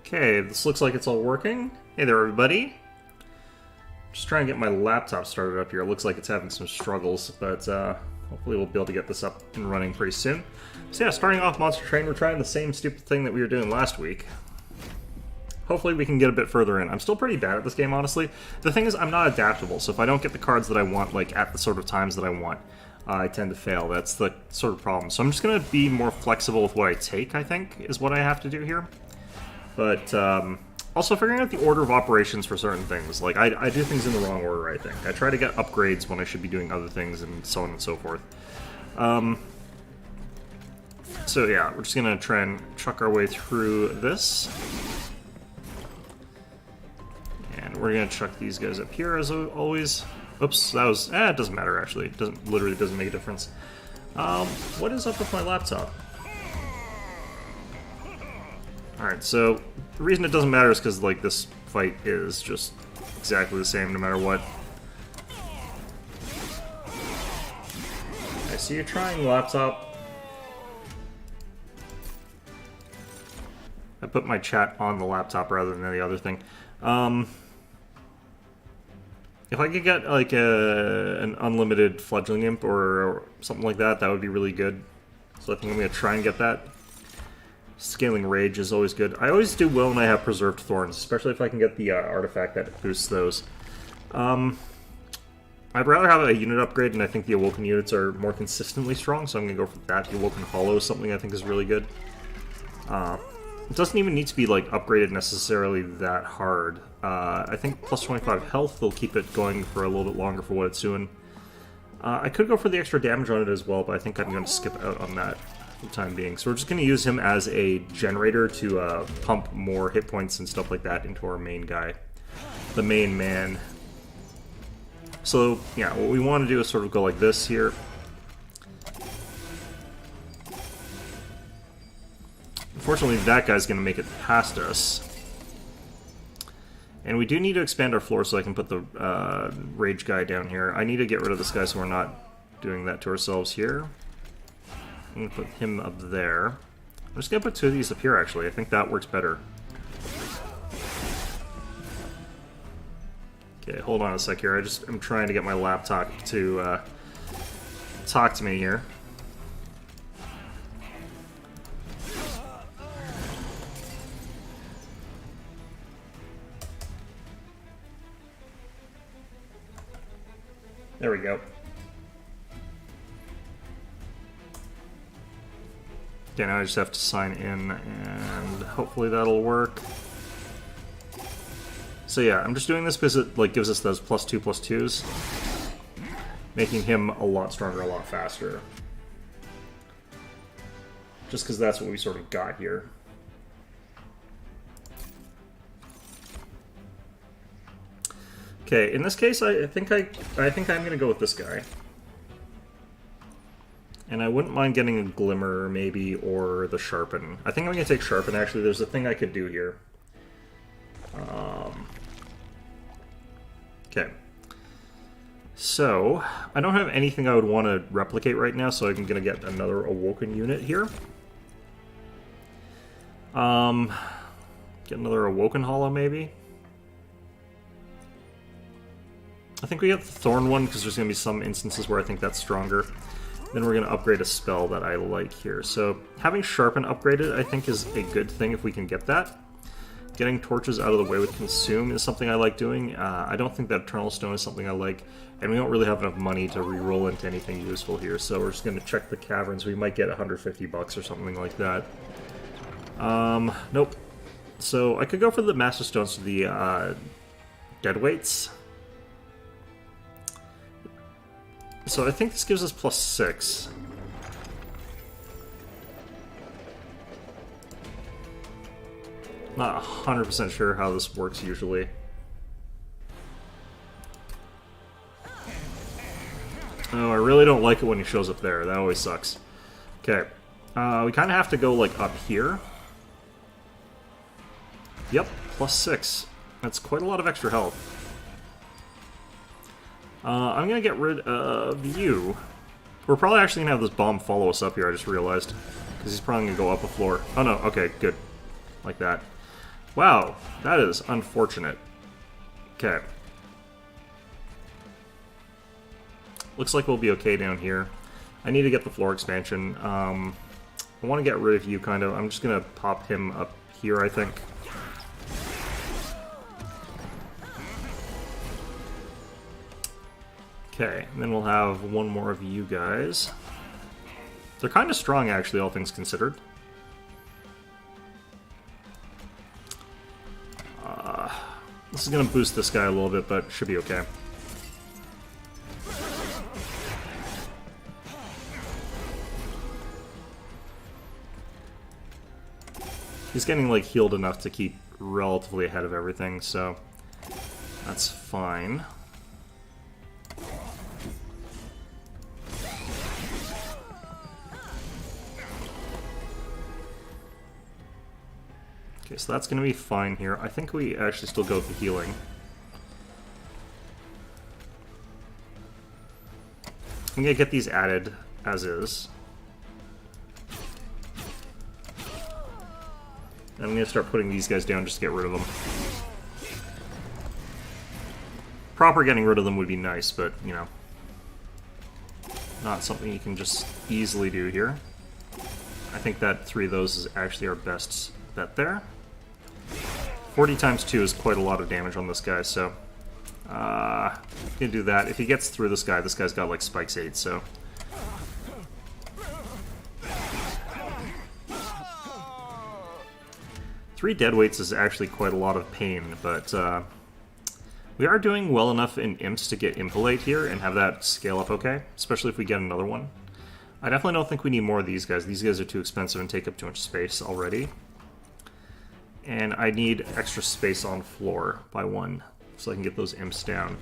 Okay, this looks like it's all working. Hey there, everybody. Just trying to get my laptop started up here. It looks like it's having some struggles, but hopefully we'll be able to get this up and running pretty soon. So yeah, starting off Monster Train, we're trying the same stupid thing that we were doing last week. Hopefully we can get a bit further in. I'm still pretty bad at this game, honestly. The thing is, I'm not adaptable, so if I don't get the cards that I want, like, at the sort of times that I want, I tend to fail. That's the sort of problem. So I'm just going to be more flexible with what I take, I think, is what I have to do here. But, also figuring out the order of operations for certain things. Like, I do things in the wrong order, I think. I try to get upgrades when I should be doing other things, and so on and so forth. So yeah, we're just going to try and chuck our way through this. And we're going to chuck these guys up here, as always. Oops, that was... it doesn't matter, actually. It doesn't, literally doesn't make a difference. What is up with my laptop? Alright, so the reason it doesn't matter is because, like, this fight is just exactly the same no matter what. I see you're trying, laptop. I put my chat on the laptop rather than the other thing. If I could get, like, an unlimited fledgling imp or something like that, that would be really good. So I think I'm going to try and get that. Scaling Rage is always good. I always do well when I have Preserved Thorns, especially if I can get the artifact that boosts those. I'd rather have a unit upgrade, and I think the Awoken units are more consistently strong, so I'm going to go for that. The Awoken Hollow is something I think is really good. It doesn't even need to be, like, upgraded necessarily that hard. I think plus 25 health will keep it going for a little bit longer for what it's doing. I could go for the extra damage on it as well, but I think I'm going to skip out on that for the time being. So we're just going to use him as a generator to pump more hit points and stuff like that into our main guy. The main man. So, yeah, what we want to do is sort of go like this here. Unfortunately, that guy's going to make it past us. And we do need to expand our floor so I can put the Rage guy down here. I need to get rid of this guy so we're not doing that to ourselves here. I'm going to put him up there. I'm just going to put two of these up here, actually. I think that works better. Okay, hold on a sec here. I'm trying to get my laptop to talk to me here. There we go. Okay, now I just have to sign in, and hopefully that'll work. So yeah, I'm just doing this because it, like, gives us those +2/+2s, making him a lot stronger, a lot faster. Just because that's what we sort of got here. Okay, in this case, I think I'm gonna go with this guy. And I wouldn't mind getting a Glimmer, maybe, or the Sharpen. I think I'm gonna take Sharpen, actually. There's a thing I could do here. Okay. So, I don't have anything I would want to replicate right now, so I'm gonna get another Awoken unit here. Get another Awoken Hollow, maybe? I think we get the Thorn one, because there's going to be some instances where I think that's stronger. Then we're going to upgrade a spell that I like here. So, having Sharpen upgraded, I think, is a good thing if we can get that. Getting torches out of the way with Consume is something I like doing. I don't think that Eternal Stone is something I like, and we don't really have enough money to re-roll into anything useful here, so we're just going to check the caverns. We might get 150 bucks or something like that. Nope. So, I could go for the Master Stones to the Deadweights. So I think this gives us +6. Not 100% sure how this works usually. Oh, I really don't like it when he shows up there. That always sucks. Okay. We kind of have to go, like, up here. Yep, +6. That's quite a lot of extra health. I'm going to get rid of you. We're probably actually going to have this bomb follow us up here, I just realized. Because he's probably going to go up a floor. Oh no, okay, good. Like that. Wow, that is unfortunate. Okay. Looks like we'll be okay down here. I need to get the floor expansion. I want to get rid of you, kind of. I'm just going to pop him up here, I think. Okay, and then we'll have one more of you guys. They're kind of strong, actually, all things considered. This is going to boost this guy a little bit, but should be okay. He's getting, like, healed enough to keep relatively ahead of everything, so that's fine. Okay, so that's going to be fine here. I think we actually still go with the healing. I'm going to get these added as is. And I'm going to start putting these guys down just to get rid of them. Proper getting rid of them would be nice, but, you know, not something you can just easily do here. I think that 3 of those is actually our best bet there. 40 times 2 is quite a lot of damage on this guy, so I'm gonna do that. If he gets through this guy's got like spikes 8, so 3 deadweights is actually quite a lot of pain, but we are doing well enough in imps to get impolate here and have that scale up okay, especially if we get another one. I definitely don't think we need more of these guys. These guys are too expensive and take up too much space already. And I need extra space on floor by 1, so I can get those imps down.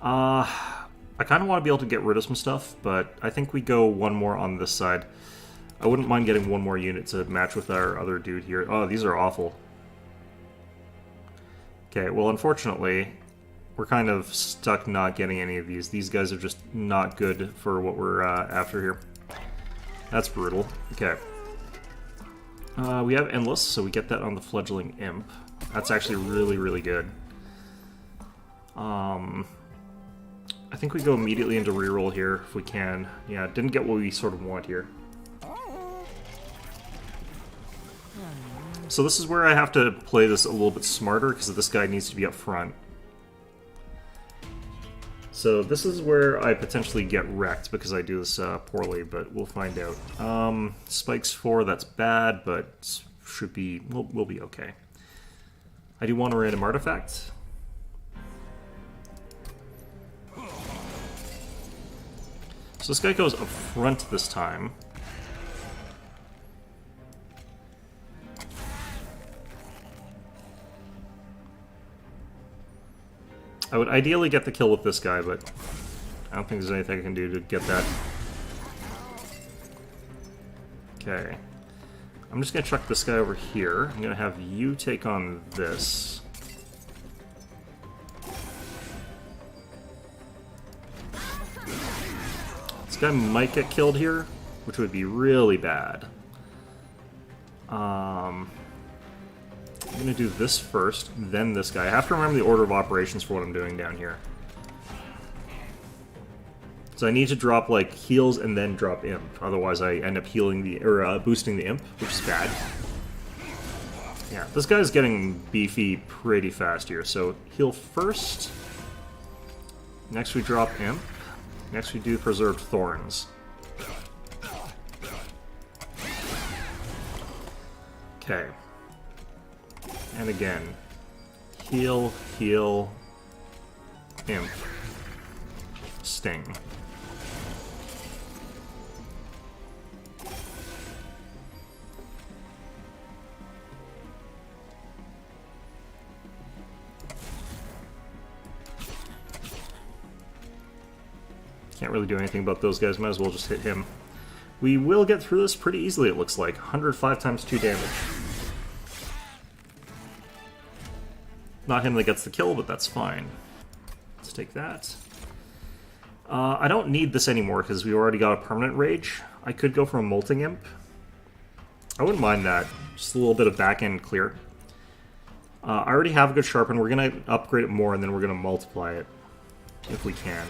I kind of want to be able to get rid of some stuff, but I think we go 1 more on this side. I wouldn't mind getting 1 more unit to match with our other dude here. Oh, these are awful. Okay, well, unfortunately, we're kind of stuck not getting any of these. These guys are just not good for what we're after here. That's brutal. Okay. We have Endless, so we get that on the Fledgling Imp. That's actually really, really good. I think we go immediately into reroll here, if we can. Yeah, didn't get what we sort of want here. So this is where I have to play this a little bit smarter, because this guy needs to be up front. So this is where I potentially get wrecked because I do this poorly, but we'll find out. Spikes 4, that's bad, but should be we'll be okay. I do want a random artifact. So this guy goes up front this time. I would ideally get the kill with this guy, but I don't think there's anything I can do to get that. Okay. I'm just going to chuck this guy over here. I'm going to have you take on this. This guy might get killed here, which would be really bad. I'm going to do this first, then this guy. I have to remember the order of operations for what I'm doing down here. So I need to drop, like, heals and then drop imp. Otherwise I end up healing the, or boosting the imp, which is bad. Yeah, this guy's getting beefy pretty fast here. So heal first. Next we drop imp. Next we do preserved thorns. Okay. And again, heal, heal, imp, sting. Can't really do anything about those guys, might as well just hit him. We will get through this pretty easily, it looks like. 105 times 2 damage. Not him that gets the kill, but that's fine. Let's take that. I don't need this anymore because we already got a permanent rage. I could go for a Molting Imp. I wouldn't mind that. Just a little bit of back-end clear. I already have a good sharpen. We're going to upgrade it more, and then we're going to multiply it. If we can.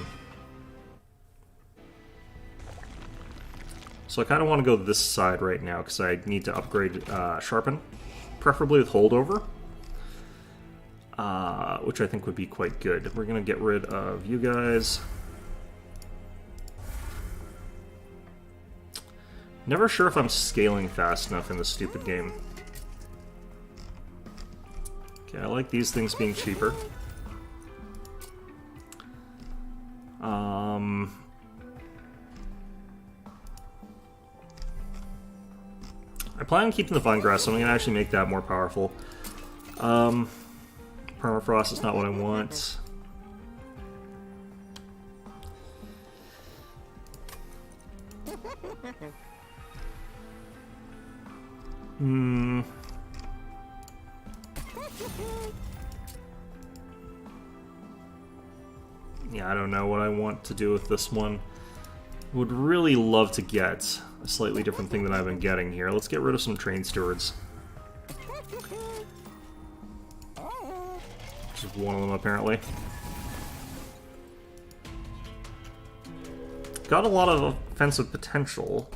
So I kind of want to go this side right now, because I need to upgrade sharpen. Preferably with holdover. Which I think would be quite good. We're going to get rid of you guys. Never sure if I'm scaling fast enough in this stupid game. Okay, I like these things being cheaper. I plan on keeping the vine grass, so I'm going to actually make that more powerful. Permafrost is not what I want. Yeah, I don't know what I want to do with this one. Would really love to get a slightly different thing than I've been getting here. Let's get rid of some train stewards. Just one of them, apparently. Got a lot of offensive potential.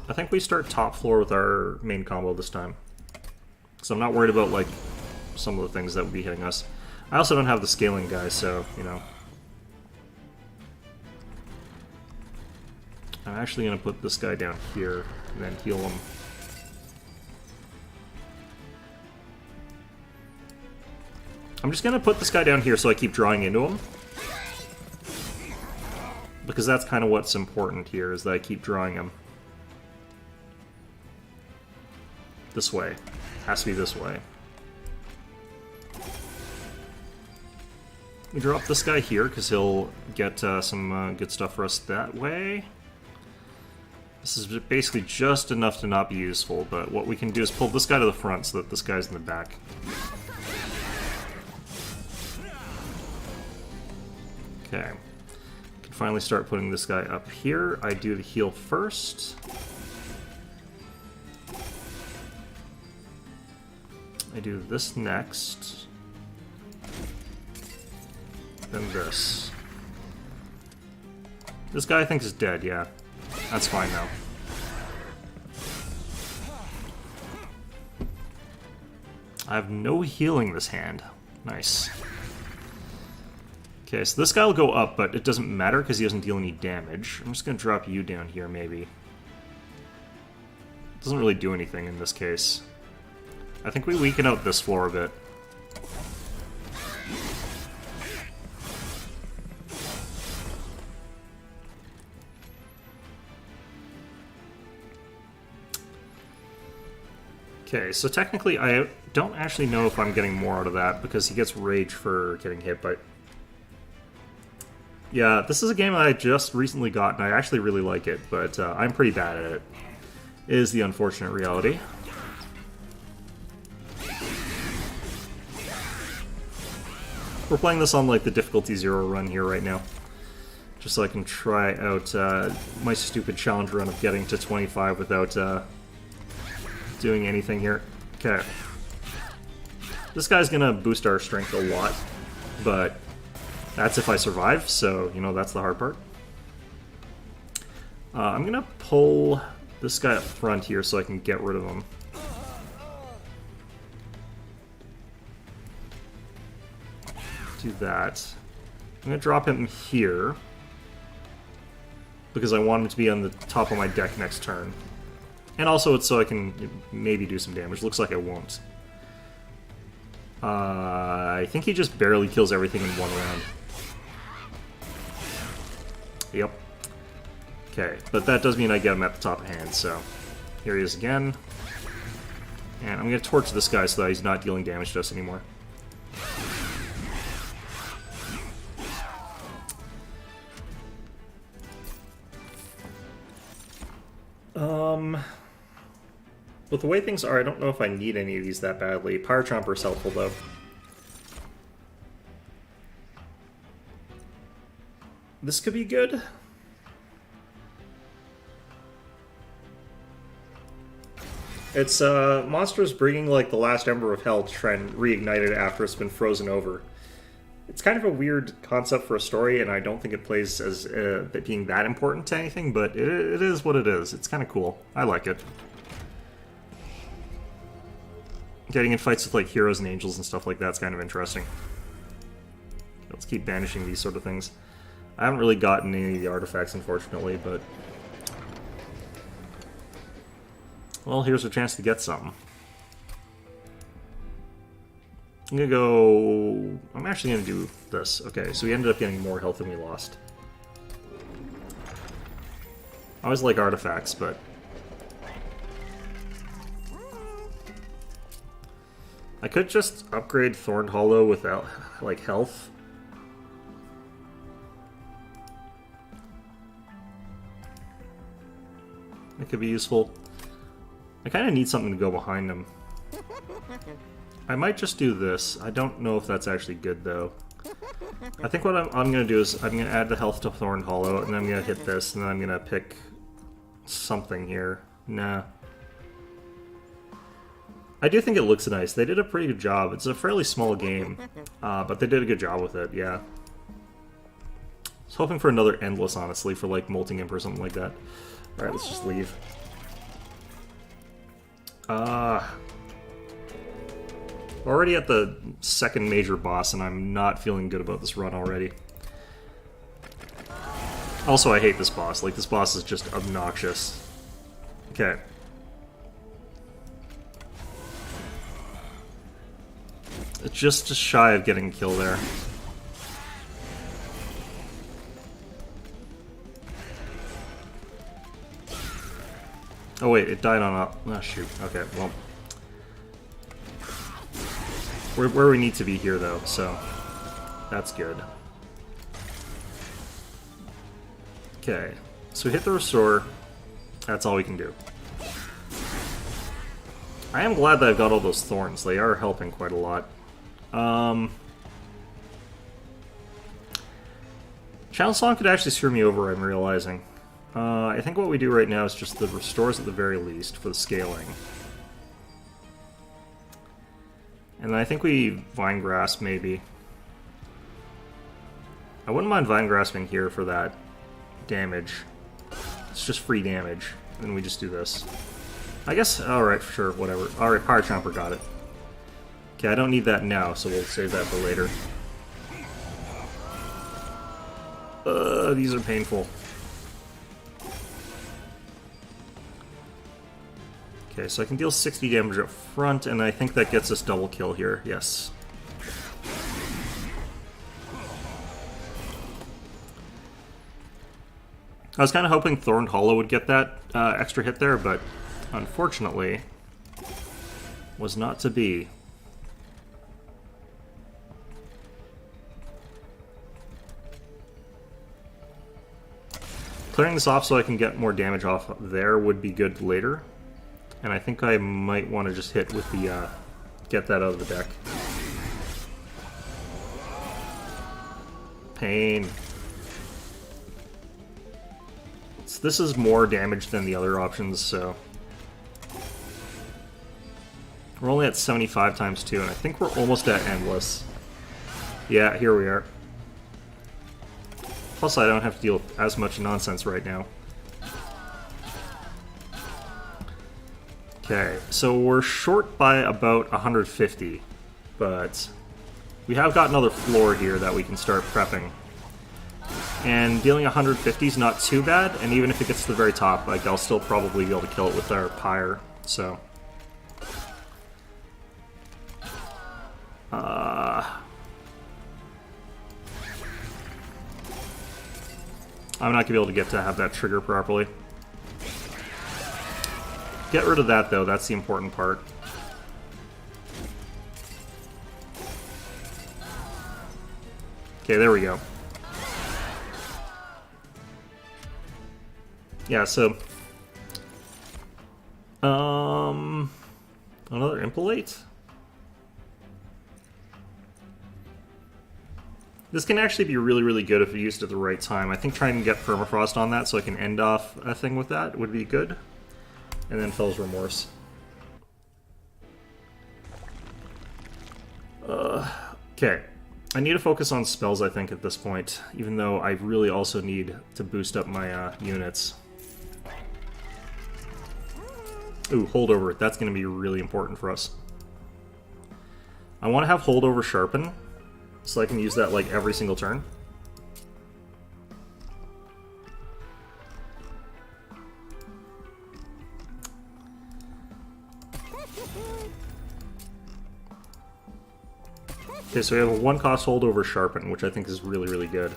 I think we start top floor with our main combo this time. So I'm not worried about, like, some of the things that would be hitting us. I also don't have the scaling guy, so, you know. I'm actually going to put this guy down here and then heal him. I'm just going to put this guy down here so I keep drawing into him. Because that's kind of what's important here, is that I keep drawing him. This way. Has to be this way. We drop this guy here because he'll get some good stuff for us that way. This is basically just enough to not be useful, but what we can do is pull this guy to the front so that this guy's in the back. Okay. Can finally start putting this guy up here. I do the heal first. I do this next. Then this. This guy I think is dead, yeah. That's fine now. I have no healing this hand. Nice. Okay, so this guy will go up, but it doesn't matter because he doesn't deal any damage. I'm just going to drop you down here, maybe. Doesn't really do anything in this case. I think we weaken out this floor a bit. Okay, so technically I don't actually know if I'm getting more out of that because he gets rage for getting hit by... Yeah, this is a game that I just recently got and I actually really like it, but I'm pretty bad at it, is the unfortunate reality. We're playing this on like the difficulty 0 run here right now, just so I can try out my stupid challenge run of getting to 25 without doing anything here. Okay. This guy's gonna boost our strength a lot, but that's if I survive, so, you know, that's the hard part. I'm gonna pull this guy up front here so I can get rid of him. Do that. I'm gonna drop him here because I want him to be on the top of my deck next turn. And also it's so I can maybe do some damage. Looks like I won't. I think he just barely kills everything in one round. Yep. Okay, but that does mean I get him at the top of hand, so... Here he is again. And I'm gonna torch this guy so that he's not dealing damage to us anymore. With the way things are, I don't know if I need any of these that badly. Pyre Chomper is helpful, though. This could be good. It's monsters bringing like the last ember of hell to try and reignite it after it's been frozen over. It's kind of a weird concept for a story, and I don't think it plays as being that important to anything, but it is what it is. It's kind of cool. I like it. Getting in fights with like heroes and angels and stuff like that's kind of interesting. Let's keep banishing these sort of things. I haven't really gotten any of the artifacts, unfortunately, but... well, here's a chance to get some. I'm gonna go... I'm actually gonna do this. Okay, so we ended up getting more health than we lost. I always like artifacts, but... I could just upgrade Thorned Hollow without, like, health. It could be useful. I kind of need something to go behind them. I might just do this. I don't know if that's actually good, though. I think what I'm going to do is I'm going to add the health to Thorned Hollow, and then I'm going to hit this, and then I'm going to pick something here. Nah. I do think it looks nice. They did a pretty good job. It's a fairly small game, but they did a good job with it, yeah. I was hoping for another Endless, honestly, for like Molting Imp or something like that. Alright, let's just leave. Already at the second major boss, and I'm not feeling good about this run already. Also, I hate this boss. Like, this boss is just obnoxious. Okay. It's just shy of getting a kill there. Oh wait, it died on a... oh shoot, okay, well... We're where we need to be here though, so... that's good. Okay, so we hit the restore. That's all we can do. I am glad that I've got all those thorns. They are helping quite a lot. Channel Song could actually screw me over, I'm realizing. I think what we do right now is just the restores at the very least for the scaling. And then I think we Vine Grasp, maybe. I wouldn't mind Vine Grasping here for that damage. It's just free damage. And we just do this. I guess, alright, sure, whatever. Alright, Power Chomper got it. Okay, I don't need that now, so we'll save that for later. These are painful. Okay, so I can deal 60 damage up front, and I think that gets us double kill here, yes. I was kind of hoping Thorned Hollow would get that extra hit there, but unfortunately, was not to be. Clearing this off so I can get more damage off there would be good later. And I think I might want to just hit with the, get that out of the deck. Pain. This is more damage than the other options, so... we're only at 75 times 2, and I think we're almost at Endless. Yeah, here we are. Plus, I don't have to deal with as much nonsense right now. Okay, so we're short by about 150, but we have got another floor here that we can start prepping. And dealing 150 is not too bad, and even if it gets to the very top, like, I'll still probably be able to kill it with our Pyre, so... I'm not going to be able to get to have that trigger properly. Get rid of that, though. That's the important part. Okay, there we go. Yeah, so... another Impelate? This can actually be really, really good if you used it at the right time. I think trying to get Permafrost on that so I can end off a thing with that would be good. And then Fell's Remorse. Okay. I need to focus on spells, I think, at this point, even though I really also need to boost up my units. Ooh, holdover. That's going to be really important for us. I want to have holdover sharpen, so I can use that like every single turn. Okay, so we have a 1-cost holdover sharpen, which I think is really, really good.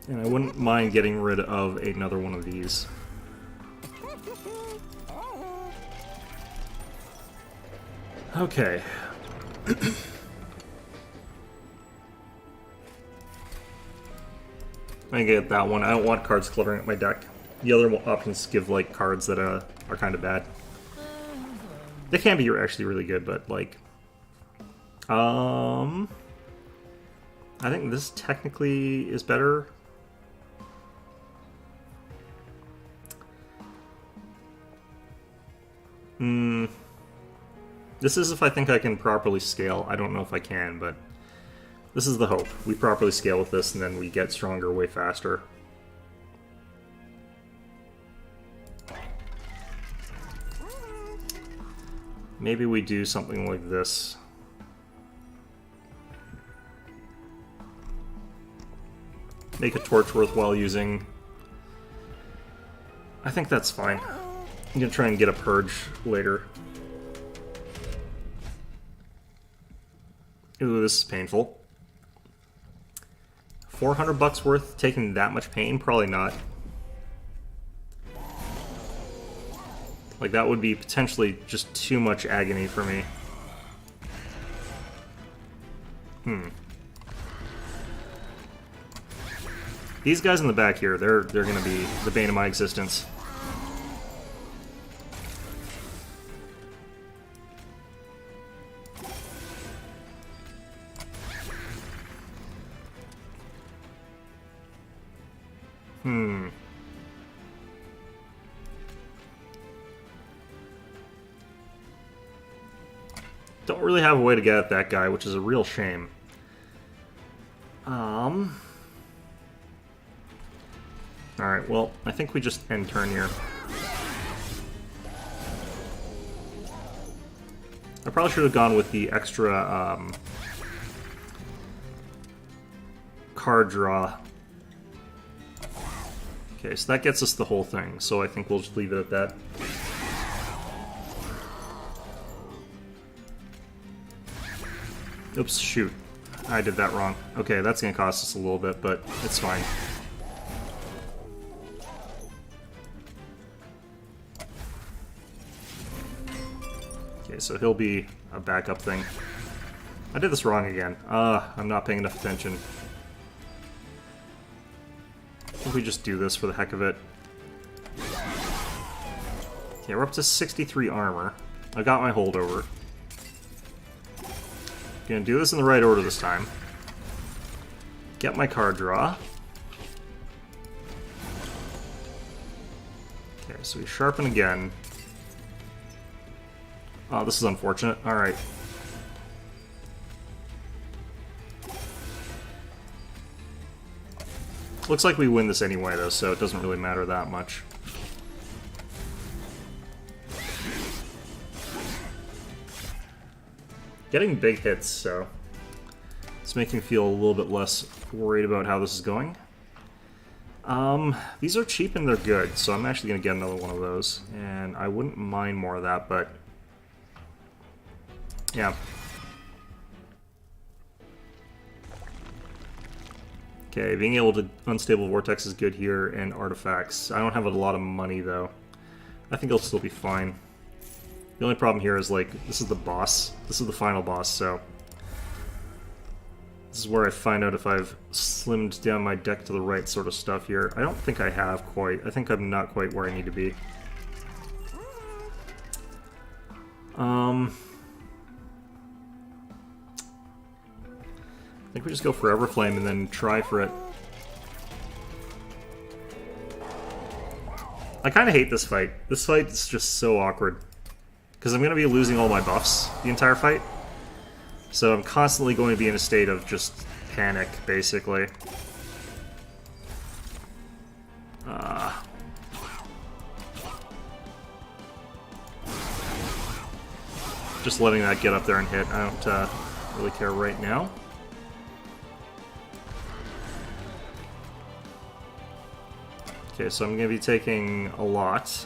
And I wouldn't mind getting rid of another one of these. Okay. I get that one. I don't want cards cluttering up my deck. The other options give like cards that are kind of bad. They can be actually really good, but like, I think this technically is better. This is if I think I can properly scale. I don't know if I can, but this is the hope. We properly scale with this, and then we get stronger way faster. Maybe we do something like this. Make a torch worthwhile using. I think that's fine. I'm gonna try and get a purge later. Ooh, this is painful. 400 bucks worth taking that much pain? Probably not. Like, that would be potentially just too much agony for me. These guys in the back here, they're gonna be the bane of my existence. Don't really have a way to get at that guy, which is a real shame. Alright, well, I think we just end turn here. I probably should have gone with the extra card draw. Okay, so that gets us the whole thing, so I think we'll just leave it at that. Oops, shoot. I did that wrong. Okay, that's gonna cost us a little bit, but it's fine. Okay, so he'll be a backup thing. I did this wrong again. I'm not paying enough attention. I think we just do this for the heck of it. Okay, we're up to 63 armor. I got my holdover. Gonna do this in the right order this time. Get my card draw. Okay, so we sharpen again. Oh, this is unfortunate. Alright. Looks like we win this anyway, though, so it doesn't really matter that much. Getting big hits, so it's making me feel a little bit less worried about how this is going. These are cheap and they're good, so I'm actually going to get another one of those. And I wouldn't mind more of that, but yeah. Okay, being able to Unstable Vortex is good here, and Artifacts. I don't have a lot of money, though. I think it'll still be fine. The only problem here is, like, this is the boss. This is the final boss, so this is where I find out if I've slimmed down my deck to the right sort of stuff here. I don't think I have quite. I think I'm not quite where I need to be. I think we just go for Everflame and then try for it. I kind of hate this fight. This fight is just so awkward. Because I'm going to be losing all my buffs the entire fight. So I'm constantly going to be in a state of just panic, basically. Just letting that get up there and hit. I don't really care right now. Okay, so I'm going to be taking a lot.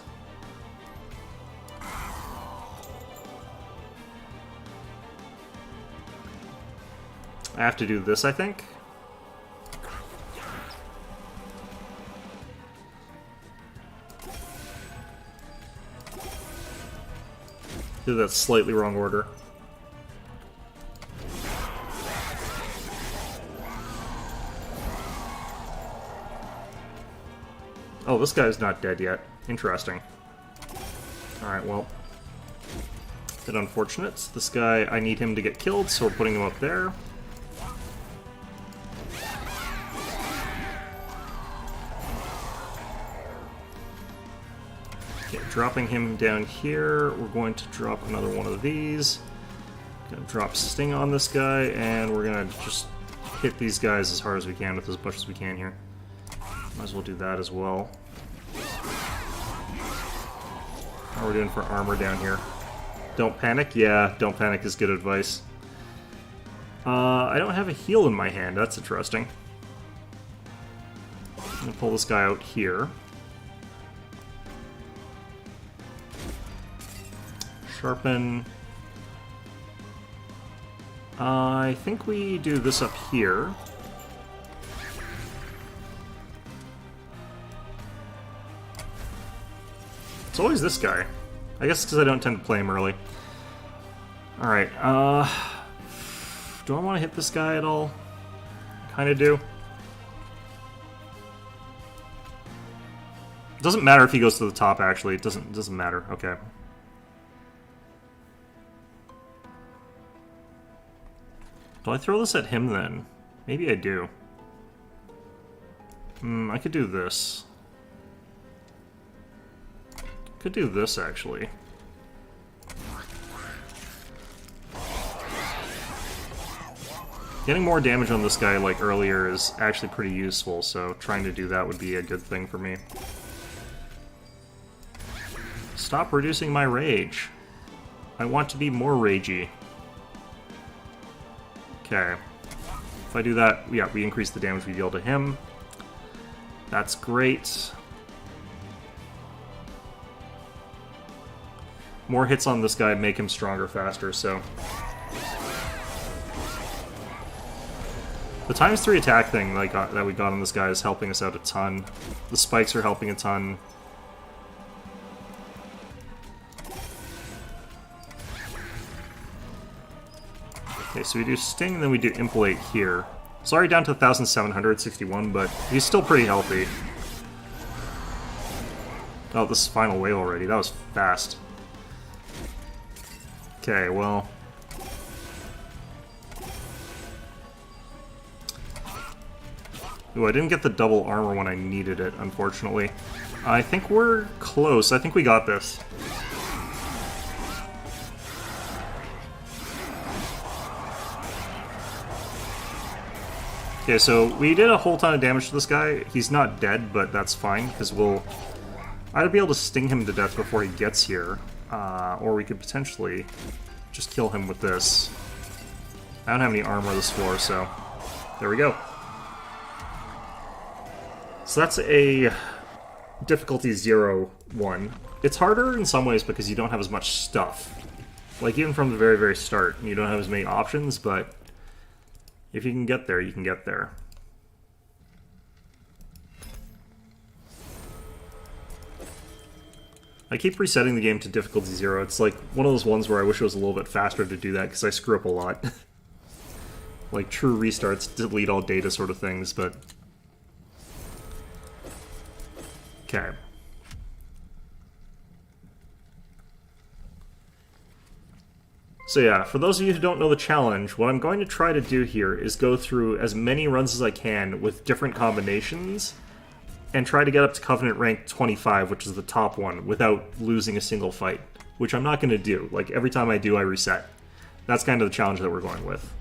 I have to do this, I think. Do that slightly wrong order. Oh, this guy's not dead yet. Interesting. Alright, well. Bit unfortunate. This guy, I need him to get killed, so we're putting him up there. Okay, dropping him down here. We're going to drop another one of these. Gonna drop Sting on this guy, and we're gonna just hit these guys as hard as we can with as much as we can here. Might as well do that as well. How are we doing for armor down here? Don't panic? Yeah, don't panic is good advice. I don't have a heal in my hand. That's interesting. I'm gonna pull this guy out here. Sharpen. I think we do this up here. It's always this guy. I guess because I don't tend to play him early. Alright, do I want to hit this guy at all? Kinda do. It doesn't matter if he goes to the top, actually. It doesn't matter. Okay. Do I throw this at him, then? Maybe I do. I could do this. Could do this, actually. Getting more damage on this guy, like earlier, is actually pretty useful, so trying to do that would be a good thing for me. Stop reducing my rage. I want to be more ragey. Okay. If I do that, yeah, we increase the damage we deal to him. That's great. More hits on this guy make him stronger faster, so... The ×3 attack thing that we got on this guy is helping us out a ton. The spikes are helping a ton. Okay, so we do Sting, and then we do Impalate here. Sorry, down to 1,761, but he's still pretty healthy. Oh, this is final wave already. That was fast. Okay, well... Ooh, I didn't get the double armor when I needed it, unfortunately. I think we're close. I think we got this. Okay, so we did a whole ton of damage to this guy. He's not dead, but that's fine, because we'll either be able to sting him to death before he gets here, or we could potentially just kill him with this. I don't have any armor on this floor, so there we go. So that's a difficulty 0 one. It's harder in some ways because you don't have as much stuff. Like, even from the very, very start, you don't have as many options, but if you can get there, you can get there. I keep resetting the game to difficulty 0. It's like one of those ones where I wish it was a little bit faster to do that because I screw up a lot. Like true restarts, delete all data sort of things, but... Okay. So yeah, for those of you who don't know the challenge, what I'm going to try to do here is go through as many runs as I can with different combinations and try to get up to Covenant rank 25, which is the top one, without losing a single fight, which I'm not going to do. Like, every time I do, I reset. That's kind of the challenge that we're going with,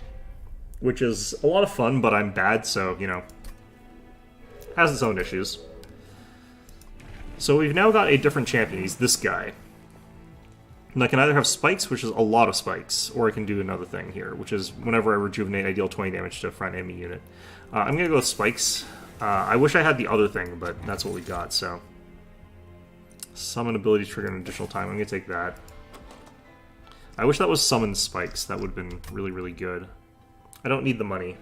which is a lot of fun, but I'm bad, so, you know, has its own issues. So we've now got a different champion. He's this guy. And I can either have spikes, which is a lot of spikes, or I can do another thing here, which is whenever I rejuvenate, I deal 20 damage to a front enemy unit. I'm going to go with spikes. I wish I had the other thing, but that's what we got, so. Summon ability trigger an additional time. I'm going to take that. I wish that was summon spikes. That would have been really, really good. I don't need the money.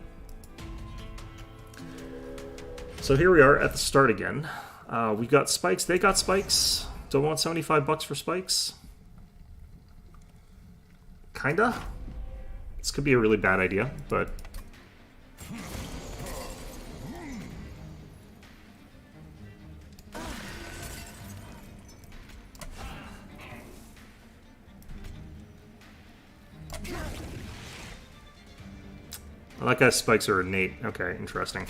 So here we are at the start again. We got spikes. They got spikes. Don't want 75 bucks for spikes. Kinda. This could be a really bad idea, but... Well, that guy's spikes are innate. Okay, interesting.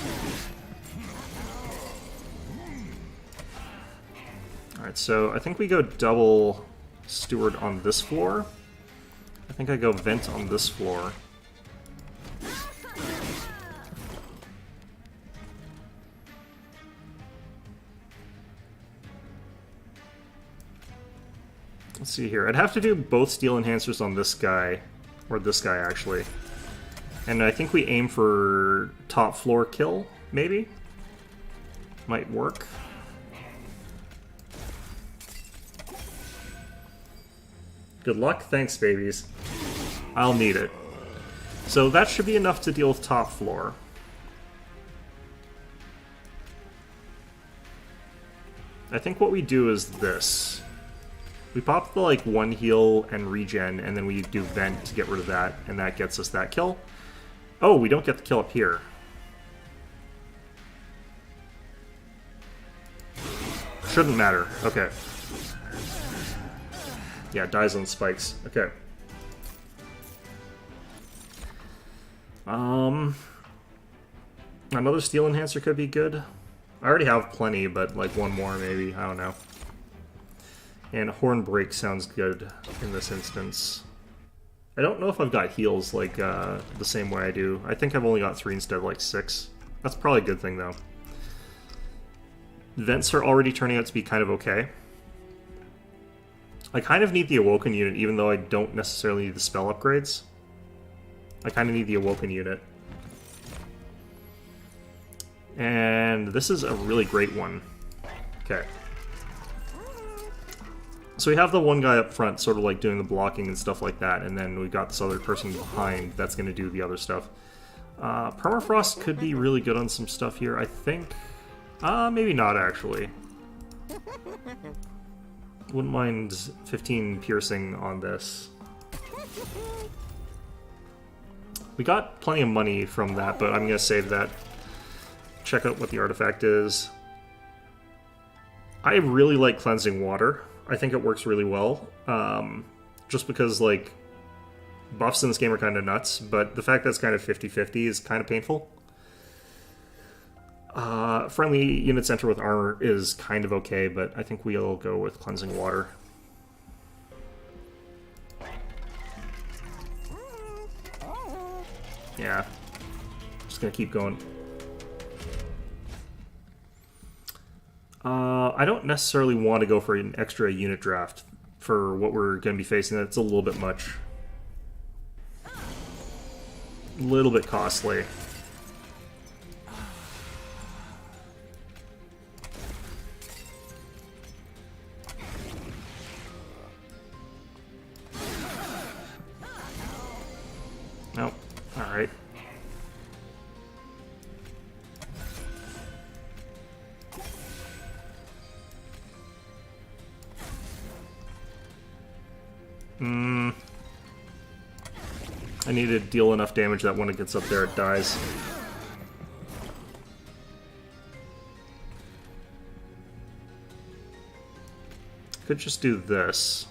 Alright, so I think we go double steward on this floor. I think I go vent on this floor. Let's see here. I'd have to do both steel enhancers on this guy, or this guy actually. And I think we aim for top floor kill, maybe? Might work. Good luck. Thanks, babies. I'll need it. So that should be enough to deal with top floor. I think what we do is this. We pop the, like, one heal and regen, and then we do vent to get rid of that, and that gets us that kill. Oh, we don't get the kill up here. Shouldn't matter. Okay. Yeah, dies on spikes. Okay. Another steel enhancer could be good. I already have plenty, but like one more maybe. I don't know. And horn break sounds good in this instance. I don't know if I've got heals like the same way I do. I think I've only got 3 instead of like 6. That's probably a good thing though. Vents are already turning out to be kind of okay. I kind of need the Awoken unit, even though I don't necessarily need the spell upgrades. I kind of need the Awoken unit. And this is a really great one. Okay. So we have the one guy up front sort of like doing the blocking and stuff like that, and then we got this other person behind that's going to do the other stuff. Permafrost could be really good on some stuff here, I think. Maybe not, actually. Wouldn't mind 15 piercing on this. We got plenty of money from that, but I'm going to save that. Check out what the artifact is. I really like cleansing water. I think it works really well. Just because, like, buffs in this game are kind of nuts, but the fact that it's kind of 50-50 is kind of painful. Friendly units enter with armor is kind of okay, but I think we'll go with cleansing water. Yeah. Just gonna keep going. I don't necessarily want to go for an extra unit draft for what we're going to be facing. That's a little bit much. A little bit costly. Nope. Alright. I need to deal enough damage that when it gets up there, it dies. Could just do this.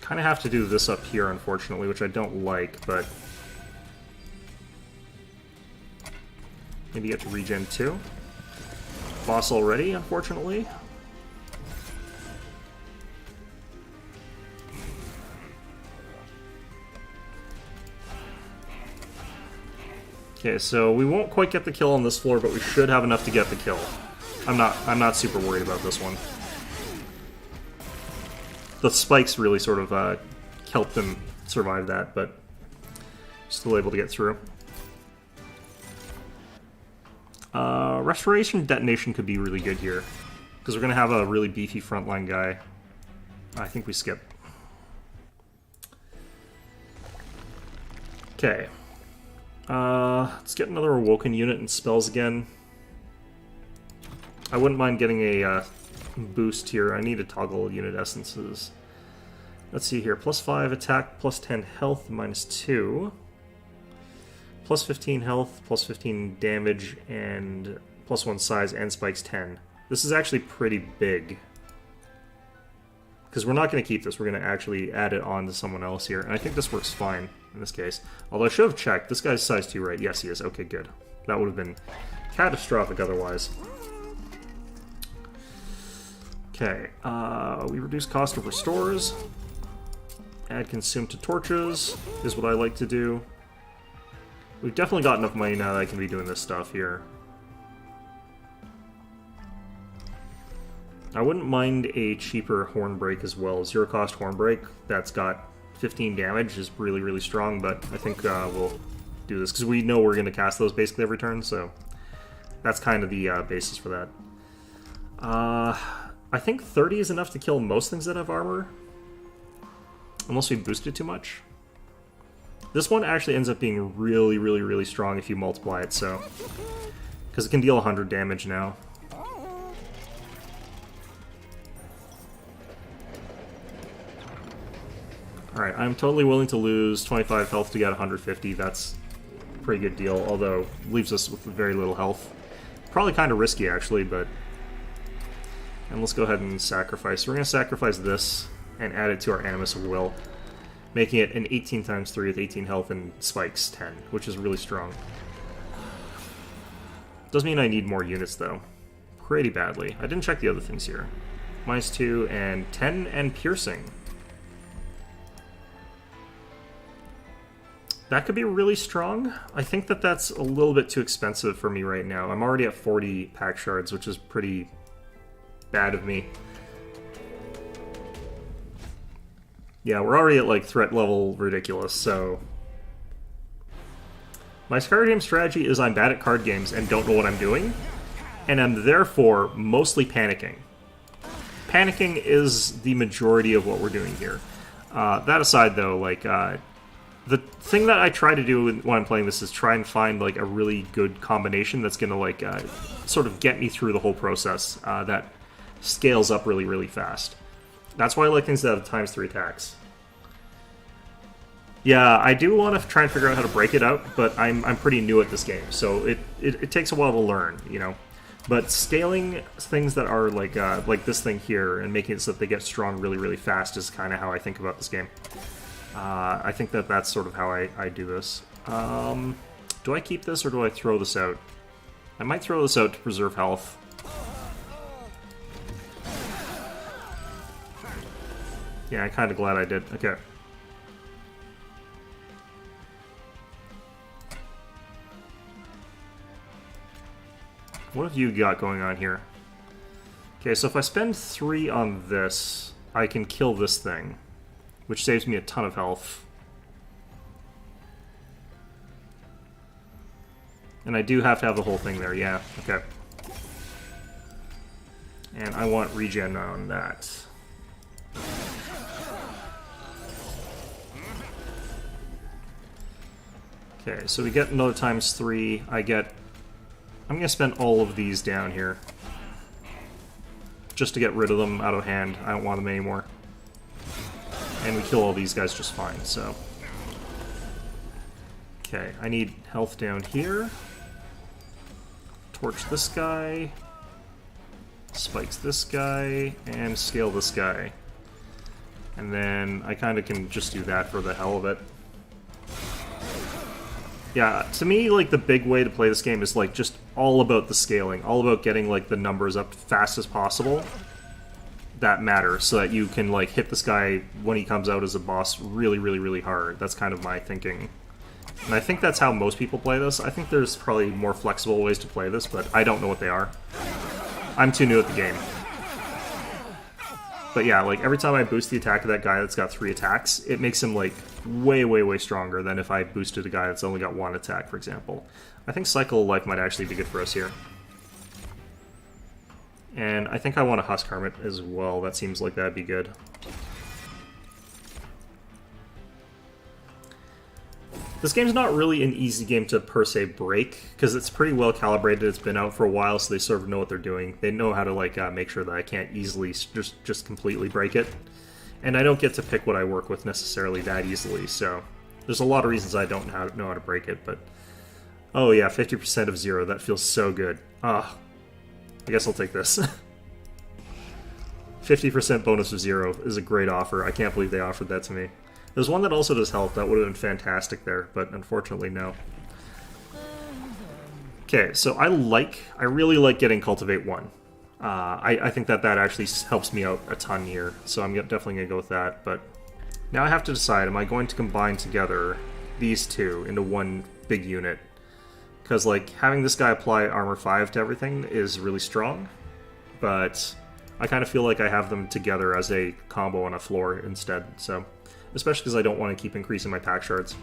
Kind of have to do this up here, unfortunately, which I don't like, but... Maybe get to regen too. Boss already, unfortunately. Okay, so we won't quite get the kill on this floor, but we should have enough to get the kill. I'm not super worried about this one. The spikes really sort of helped them survive that, but still able to get through. Restoration Detonation could be really good here, because we're going to have a really beefy frontline guy. I think we skip. Okay. Let's get another Awoken unit and spells again. I wouldn't mind getting a boost here. I need to toggle unit essences. Let's see here. +5 attack, +10 health, -2. +15 health, +15 damage, and +1 size, and spikes 10. This is actually pretty big. Because we're not going to keep this. We're going to actually add it on to someone else here. And I think this works fine in this case. Although I should have checked. This guy's size 2, right? Yes, he is. Okay, good. That would have been catastrophic otherwise. Okay. We reduce cost of restores. Add consume to torches is what I like to do. We've definitely got enough money now that I can be doing this stuff here. I wouldn't mind a cheaper Hornbreak as well. Zero cost Hornbreak that's got 15 damage is really, really strong, but I think we'll do this because we know we're going to cast those basically every turn, so that's kind of the basis for that. I think 30 is enough to kill most things that have armor, unless we boost it too much. This one actually ends up being really, really, really strong if you multiply it, so... because it can deal 100 damage now. Alright, I'm totally willing to lose 25 health to get 150. That's a pretty good deal, although leaves us with very little health. Probably kind of risky, actually, but... and let's go ahead and sacrifice. We're going to sacrifice this and add it to our Animus of Will, making it an 18 times 3 with 18 health and spikes 10, which is really strong. Does mean I need more units, though. Pretty badly. I didn't check the other things here. -2 and 10 and piercing. That could be really strong. I think that that's a little bit too expensive for me right now. I'm already at 40 pack shards, which is pretty bad of me. Yeah, we're already at, like, threat level ridiculous, so... my card game strategy is I'm bad at card games and don't know what I'm doing, and I'm therefore mostly panicking. Panicking is the majority of what we're doing here. That aside, though, like, the thing that I try to do when I'm playing this is try and find, like, a really good combination that's gonna, like, sort of get me through the whole process that scales up really, really fast. That's why I like things that have ×3 attacks. Yeah, I do want to try and figure out how to break it out, but I'm pretty new at this game, so it takes a while to learn, you know. But scaling things that are like this thing here and making it so that they get strong really, really fast is kind of how I think about this game. I think that that's sort of how I do this. Do I keep this or do I throw this out? I might throw this out to preserve health. Yeah, I'm kind of glad I did. Okay. What have you got going on here? Okay, so if I spend 3 on this, I can kill this thing, which saves me a ton of health. And I do have to have the whole thing there, yeah, okay. And I want regen on that. Okay, so we get another ×3. I'm going to spend all of these down here. Just to get rid of them out of hand. I don't want them anymore. And we kill all these guys just fine, so... okay, I need health down here. Torch this guy. Spikes this guy. And scale this guy. And then I kind of can just do that for the hell of it. Yeah, to me, like, the big way to play this game is, like, just all about the scaling, all about getting like the numbers up fast as possible. That matters, so that you can like hit this guy when he comes out as a boss really, really, really hard. That's kind of my thinking. And I think that's how most people play this. I think there's probably more flexible ways to play this, but I don't know what they are. I'm too new at the game. But yeah, like every time I boost the attack of that guy that's got 3 attacks, it makes him like way, way, way stronger than if I boosted a guy that's only got 1 attack, for example. I think Cycle of Life might actually be good for us here. And I think I want a Husk Hermit as well. That seems like that'd be good. This game's not really an easy game to per se break, because it's pretty well calibrated. It's been out for a while, so they sort of know what they're doing. They know how to like make sure that I can't easily just completely break it. And I don't get to pick what I work with necessarily that easily, so there's a lot of reasons I don't know how to break it, but... Oh yeah, 50% of 0, that feels so good. Ah, I guess I'll take this. 50% bonus of 0 is a great offer. I can't believe they offered that to me. There's one that also does health. That would have been fantastic there, but unfortunately, no. Okay, so I really like getting Cultivate 1. I think that actually helps me out a ton here, so I'm definitely going to go with that. But now I have to decide, am I going to combine together these two into one big unit? Because like having this guy apply Armor 5 to everything is really strong, but I kind of feel like I have them together as a combo on a floor instead, so... Especially because I don't want to keep increasing my pack shards.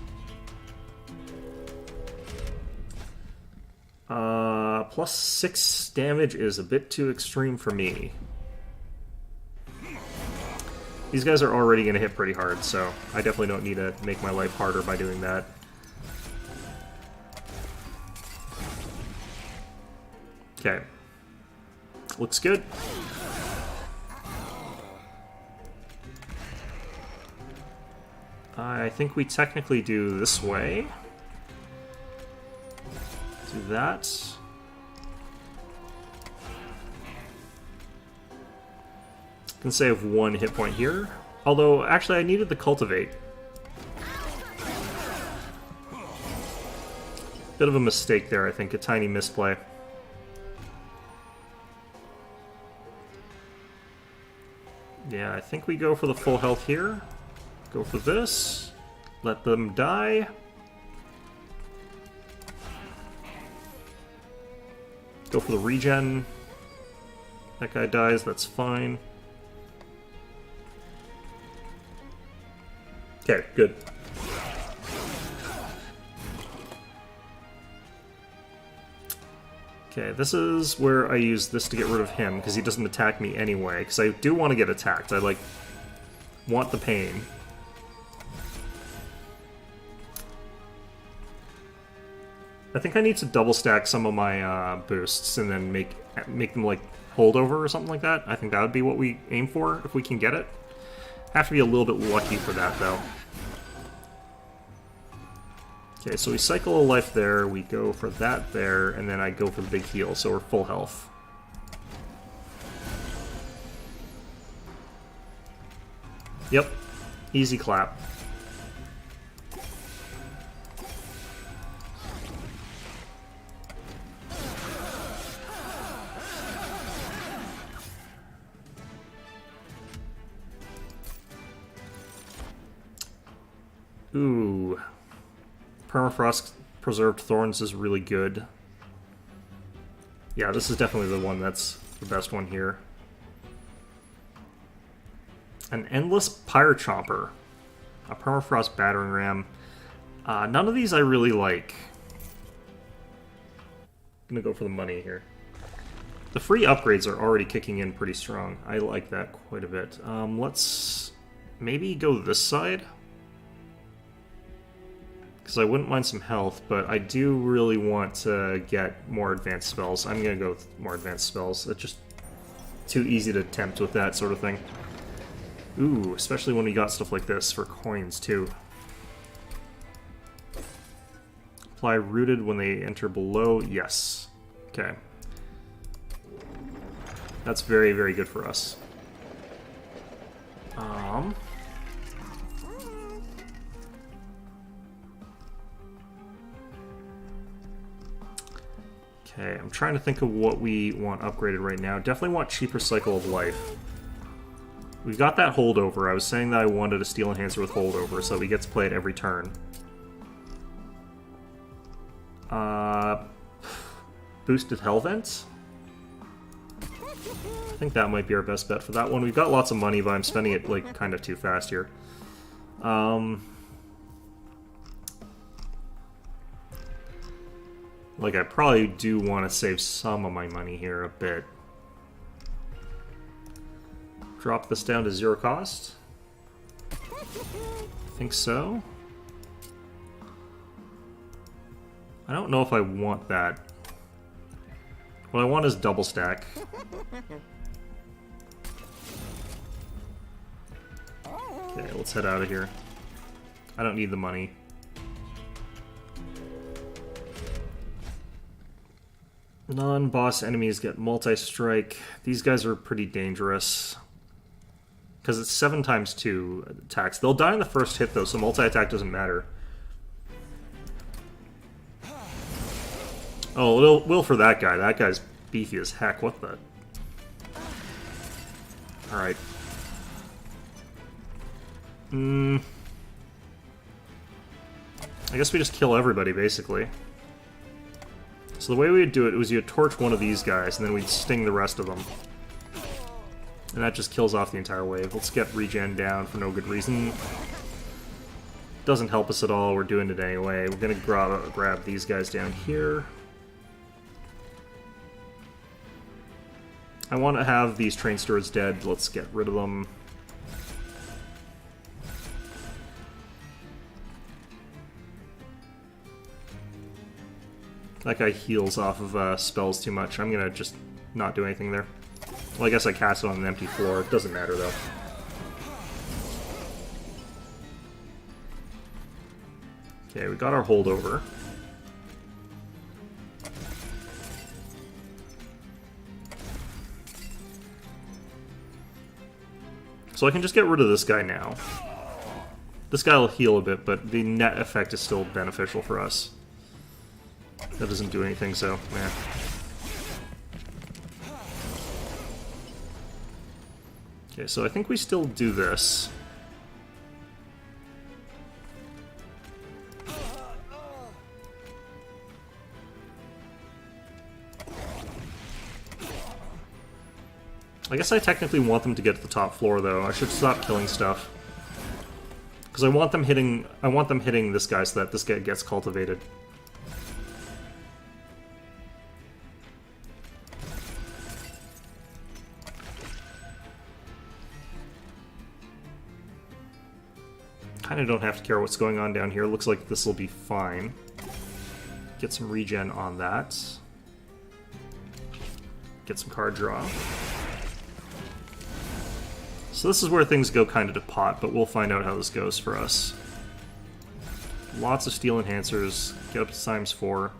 Plus 6 damage is a bit too extreme for me. These guys are already going to hit pretty hard, so I definitely don't need to make my life harder by doing that. Okay. Looks good. I think we technically do this way. Do that. Can save 1 hit point here. Although, actually, I needed the Cultivate. Bit of a mistake there, I think. A tiny misplay. Yeah, I think we go for the full health here. Go for this. Let them die. Go for the regen. That guy dies, that's fine. Okay, good. Okay, this is where I use this to get rid of him, because he doesn't attack me anyway, because I do want to get attacked. I, like, want the pain. I think I need to double stack some of my boosts and then make them like holdover or something like that. I think that would be what we aim for if we can get it. Have to be a little bit lucky for that though. Okay, so we cycle a life there, we go for that there, and then I go for the big heal, so we're full health. Yep, easy clap. Ooh. Permafrost Preserved Thorns is really good. Yeah, this is definitely the one that's the best one here. An Endless Pyre Chomper. A Permafrost Battering Ram. None of these I really like. I'm gonna go for the money here. The free upgrades are already kicking in pretty strong. I like that quite a bit. Let's maybe go this side. Because I wouldn't mind some health, but I do really want to get more advanced spells. I'm going to go with more advanced spells. It's just too easy to tempt with that sort of thing. Ooh, especially when we got stuff like this for coins, too. Apply Rooted when they enter below. Yes. Okay. That's very, very good for us. Okay, I'm trying to think of what we want upgraded right now. Definitely want cheaper Cycle of Life. We've got that holdover. I was saying that I wanted a Steel Enhancer with holdover, so we get to play it every turn. Boosted Hell Vents? I think that might be our best bet for that one. We've got lots of money, but I'm spending it, like, kind of too fast here. Like, I probably do want to save some of my money here a bit. Drop this down to 0 cost? I think so. I don't know if I want that. What I want is double stack. Okay, let's head out of here. I don't need the money. Non-boss enemies get multi-strike. These guys are pretty dangerous. Because it's 7 times 2 attacks. They'll die in the first hit, though, so multi-attack doesn't matter. Oh, it will for that guy. That guy's beefy as heck. What the... Alright. I guess we just kill everybody, basically. So the way we would do it was you'd torch one of these guys, and then we'd sting the rest of them. And that just kills off the entire wave. Let's get regen down for no good reason. Doesn't help us at all, we're doing it anyway. We're gonna grab these guys down here. I want to have these train stewards dead, let's get rid of them. That guy heals off of spells too much. I'm gonna just not do anything there. Well, I guess I cast it on an empty floor. It doesn't matter, though. Okay, we got our holdover. So I can just get rid of this guy now. This guy will heal a bit, but the net effect is still beneficial for us. That doesn't do anything, so, man. Okay, so I think we still do this. I guess I technically want them to get to the top floor, though. I should stop killing stuff. Because I want them hitting this guy so that this guy gets cultivated. Kinda don't have to care what's going on down here. Looks like this will be fine. Get some regen on that. Get some card draw. So this is where things go kind of to pot, but we'll find out how this goes for us. Lots of steel enhancers. Get up to times 4.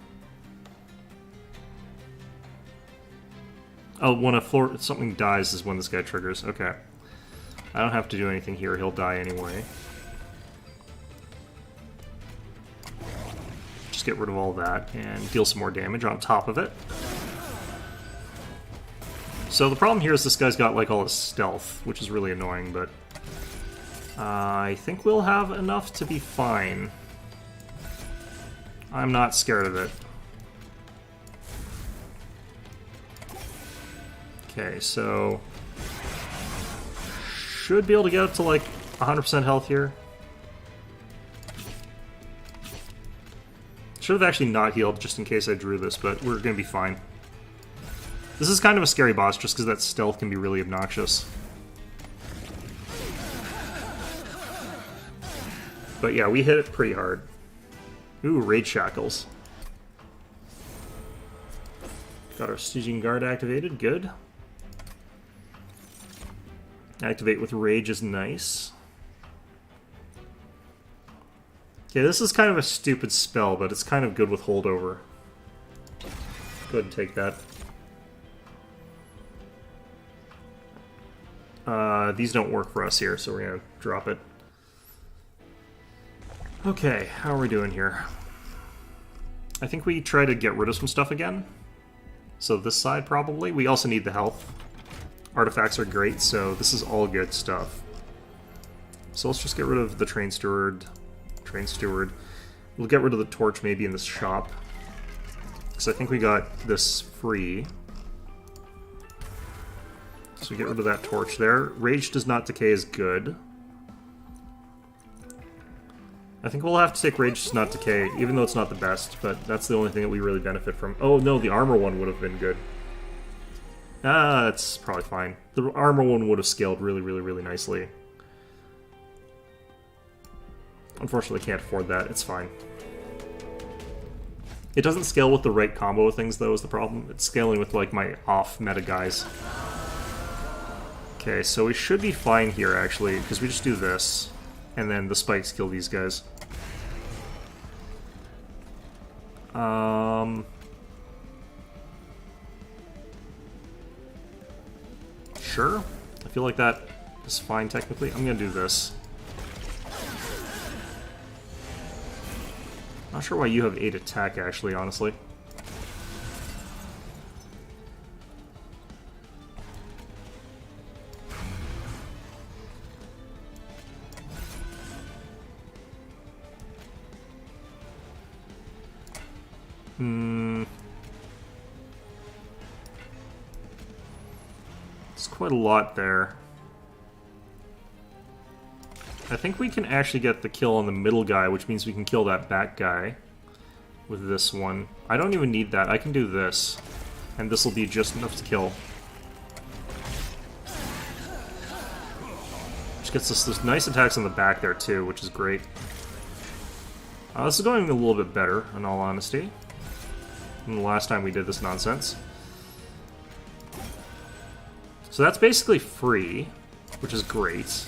Oh, when something dies is when this guy triggers. Okay. I don't have to do anything here. He'll die anyway. Just get rid of all that and deal some more damage on top of it. So the problem here is this guy's got like all his stealth, which is really annoying, but I think we'll have enough to be fine. I'm not scared of it. Okay, so should be able to get up to like 100% health here. Should have actually not healed just in case I drew this, but we're gonna be fine. This is kind of a scary boss just because that stealth can be really obnoxious. But yeah, we hit it pretty hard. Ooh, Raid Shackles. Got our Stygian Guard activated, good. Activate with Rage is nice. Okay, this is kind of a stupid spell, but it's kind of good with holdover. Go ahead and take that. These don't work for us here, so we're gonna drop it. Okay, how are we doing here? I think we try to get rid of some stuff again. So this side probably. We also need the health. Artifacts are great, so this is all good stuff. So let's just get rid of the train steward. We'll get rid of the torch maybe in this shop. Because I think we got this free. So we get rid of that torch there. Rage does not decay is good. I think we'll have to take Rage does not decay, even though it's not the best, but that's the only thing that we really benefit from. Oh no, the armor one would have been good. Ah, that's probably fine. The armor one would have scaled really, really, really nicely. Unfortunately, can't afford that. It's fine. It doesn't scale with the right combo of things, though, is the problem. It's scaling with, like, my off-meta guys. Okay, so we should be fine here, actually, because we just do this, and then the spikes kill these guys. Sure. I feel like that is fine, technically. I'm gonna do this. Not sure why you have 8 attack, actually, honestly. It's quite a lot there. I think we can actually get the kill on the middle guy, which means we can kill that back guy with this one. I don't even need that. I can do this, and this will be just enough to kill. Which gets us those nice attacks on the back there, too, which is great. This is going a little bit better, in all honesty, than the last time we did this nonsense. So that's basically free, which is great.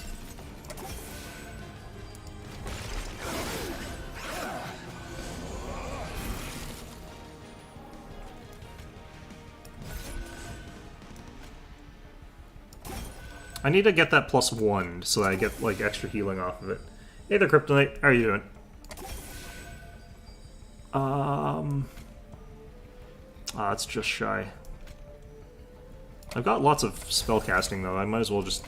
I need to get that +1 so that I get, like, extra healing off of it. Hey there, Kryptonite. How are you doing? It's just shy. I've got lots of spell casting, though. I might as well just...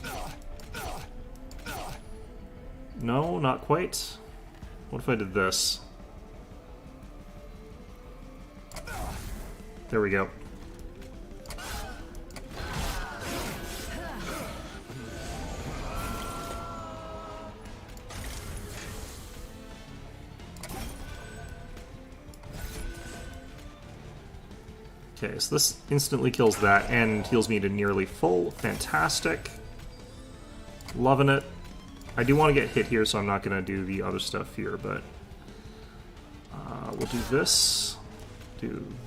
No, not quite. What if I did this? There we go. Okay, so this instantly kills that and heals me to nearly full. Fantastic. Loving it. I do want to get hit here, so I'm not going to do the other stuff here, but... we'll do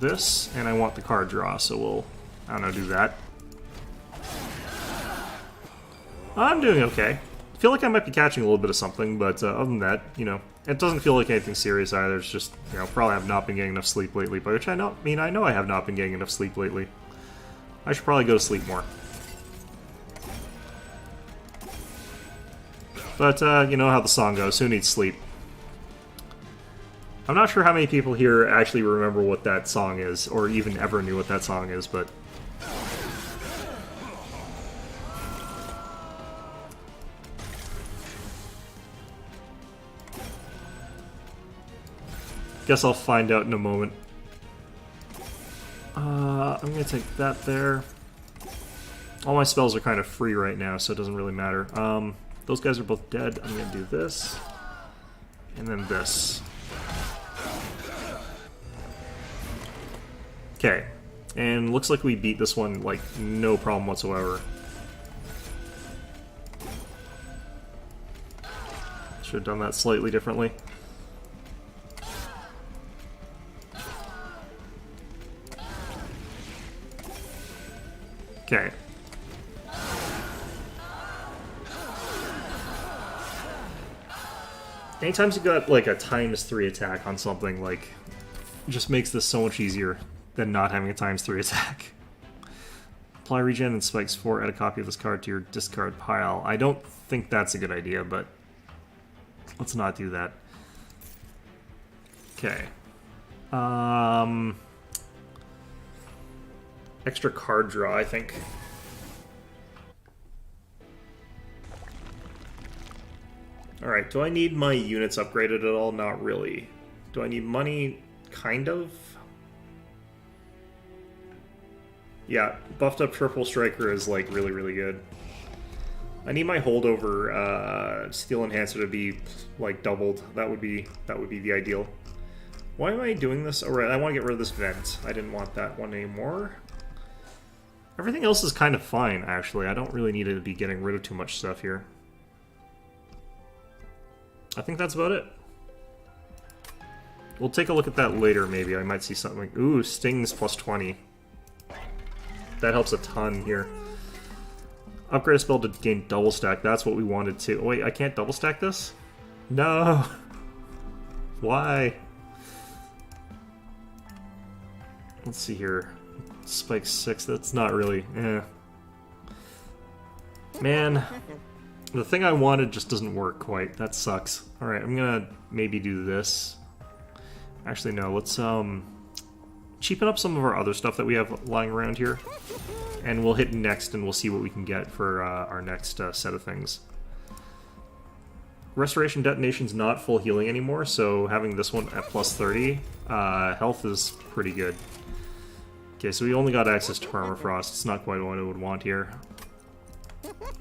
this, and I want the card draw, so we'll, I don't know, do that. I'm doing okay. I feel like I might be catching a little bit of something, but other than that, you know, it doesn't feel like anything serious either. It's just, you know, probably have not been getting enough sleep lately, by which I know I have not been getting enough sleep lately. I should probably go to sleep more. But, you know how the song goes, who needs sleep? I'm not sure how many people here actually remember what that song is, or even ever knew what that song is, but... Guess I'll find out in a moment. I'm gonna take that there. All my spells are kind of free right now, so it doesn't really matter. Those guys are both dead. I'm gonna do this. And then this. Okay. And looks like we beat this one, like, no problem whatsoever. Should have done that slightly differently. Okay. Anytime you got, like, a ×3 attack on something, like, it just makes this so much easier than not having a ×3 attack. Apply regen and spikes 4, add a copy of this card to your discard pile. I don't think that's a good idea, but let's not do that. Okay. extra card draw, I think. Alright, do I need my units upgraded at all? Not really. Do I need money? Kind of. Yeah, buffed up Triple Striker is like really, really good. I need my holdover Steel Enhancer to be like doubled. That would be the ideal. Why am I doing this? Oh, right, I want to get rid of this vent. I didn't want that one anymore. Everything else is kind of fine, actually. I don't really need to be getting rid of too much stuff here. I think that's about it. We'll take a look at that later, maybe. I might see something like... Ooh, Stings plus 20. That helps a ton here. Upgrade a spell to gain double stack. That's what we wanted to... Oh, wait, I can't double stack this? No! Why? Let's see here. Spike 6, that's not really... Man, the thing I wanted just doesn't work quite. That sucks. Alright, I'm gonna maybe do this. Actually, no, let's cheapen up some of our other stuff that we have lying around here. And we'll hit next and we'll see what we can get for our next set of things. Restoration Detonation's not full healing anymore, so having this one at plus 30 health is pretty good. Okay, so we only got access to Permafrost. It's not quite what I would want here.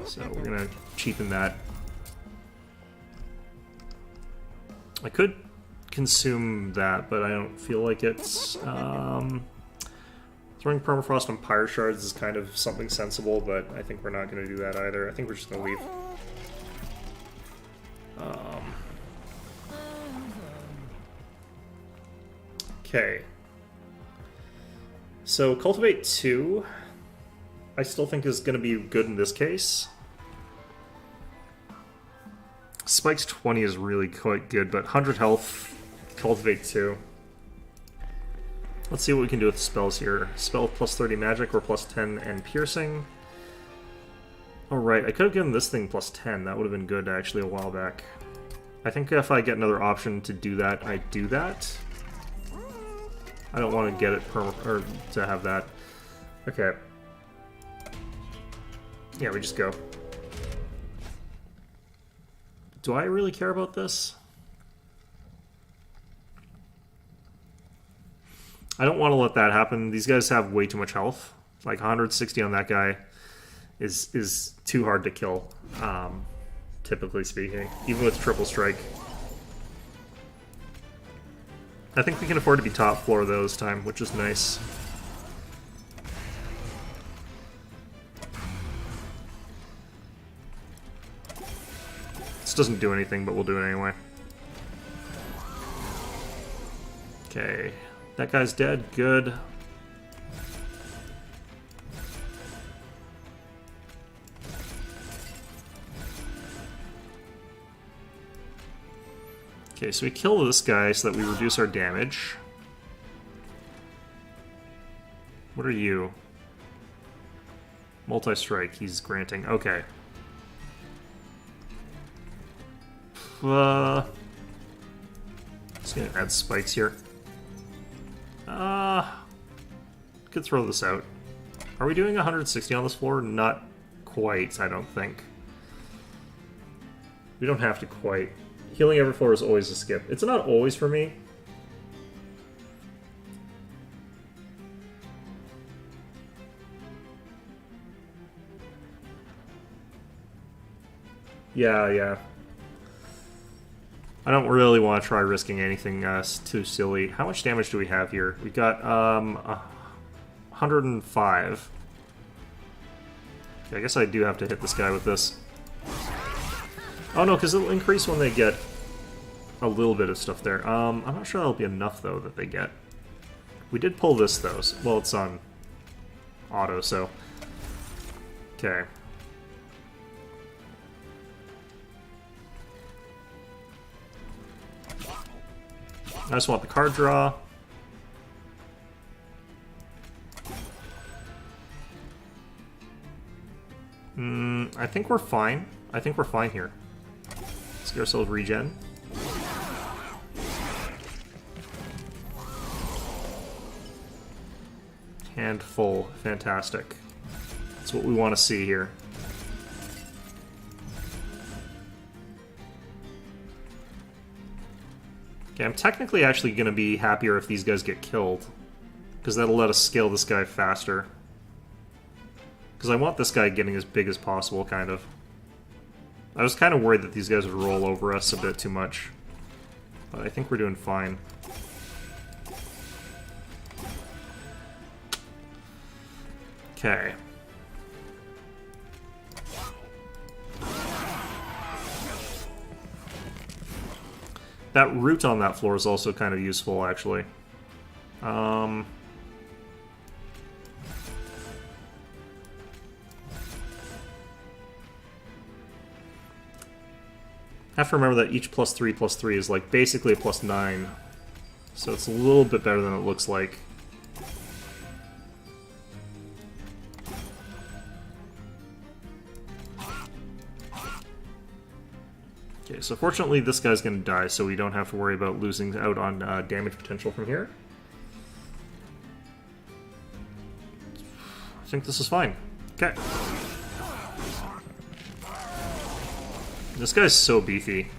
So we're gonna cheapen that. I could consume that, but I don't feel like it's... Throwing Permafrost on Pyre Shards is kind of something sensible, but I think we're not going to do that either. I think we're just going to leave. Okay. So Cultivate 2, I still think is going to be good in this case. Spike's 20 is really quite good, but 100 health, Cultivate 2. Let's see what we can do with spells here. Spell plus 30 magic or plus 10 and piercing. Alright, I could have given this thing plus 10. That would have been good actually a while back. I think if I get another option to do that, I do that. I don't want to get it or to have that. Okay. Yeah, we just go. Do I really care about this? I don't want to let that happen. These guys have way too much health. Like 160 on that guy is too hard to kill, typically speaking, even with triple strike. I think we can afford to be top floor though this time, which is nice. This doesn't do anything, but we'll do it anyway. Okay. That guy's dead. Good. Okay, so we kill this guy so that we reduce our damage. What are you? Multi-strike, he's granting. Okay. Just gonna add spikes here. Could throw this out. Are we doing 160 on this floor? Not quite, I don't think. We don't have to quite. Healing every floor is always a skip. It's not always for me. Yeah. I don't really want to try risking anything too silly. How much damage do we have here? We got 105. Okay, I guess I do have to hit this guy with this. Oh no, because it'll increase when they get a little bit of stuff there. I'm not sure that'll be enough though that they get. We did pull this though. Well, it's on auto, so okay. I just want the card draw. I think we're fine. I think we're fine here. Let's get ourselves regen. Hand full. Fantastic. That's what we want to see here. Okay, I'm technically actually going to be happier if these guys get killed, because that'll let us scale this guy faster. Because I want this guy getting as big as possible, kind of. I was kind of worried that these guys would roll over us a bit too much, but I think we're doing fine. Okay. That root on that floor is also kind of useful, actually. I have to remember that each +3/+3 is like basically a +9. So it's a little bit better than it looks like. Okay, so fortunately this guy's going to die, so we don't have to worry about losing out on damage potential from here. I think this is fine. Okay. This guy's so beefy.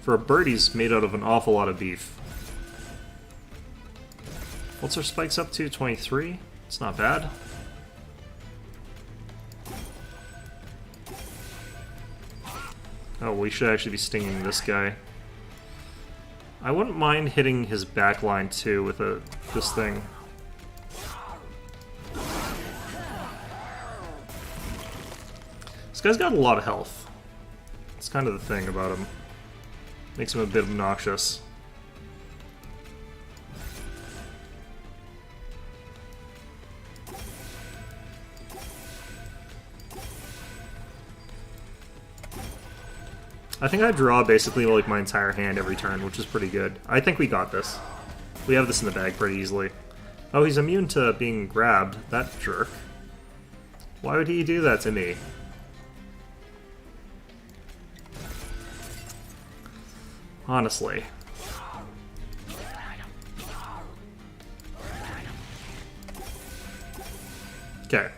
For a bird, he's made out of an awful lot of beef. What's our spikes up to? 23? It's not bad. Oh, we should actually be stinging this guy. I wouldn't mind hitting his back line too with this thing. This guy's got a lot of health. It's kind of the thing about him. Makes him a bit obnoxious. I think I draw basically like my entire hand every turn, which is pretty good. I think we got this. We have this in the bag pretty easily. Oh, he's immune to being grabbed. That jerk. Why would he do that to me? Honestly. Okay.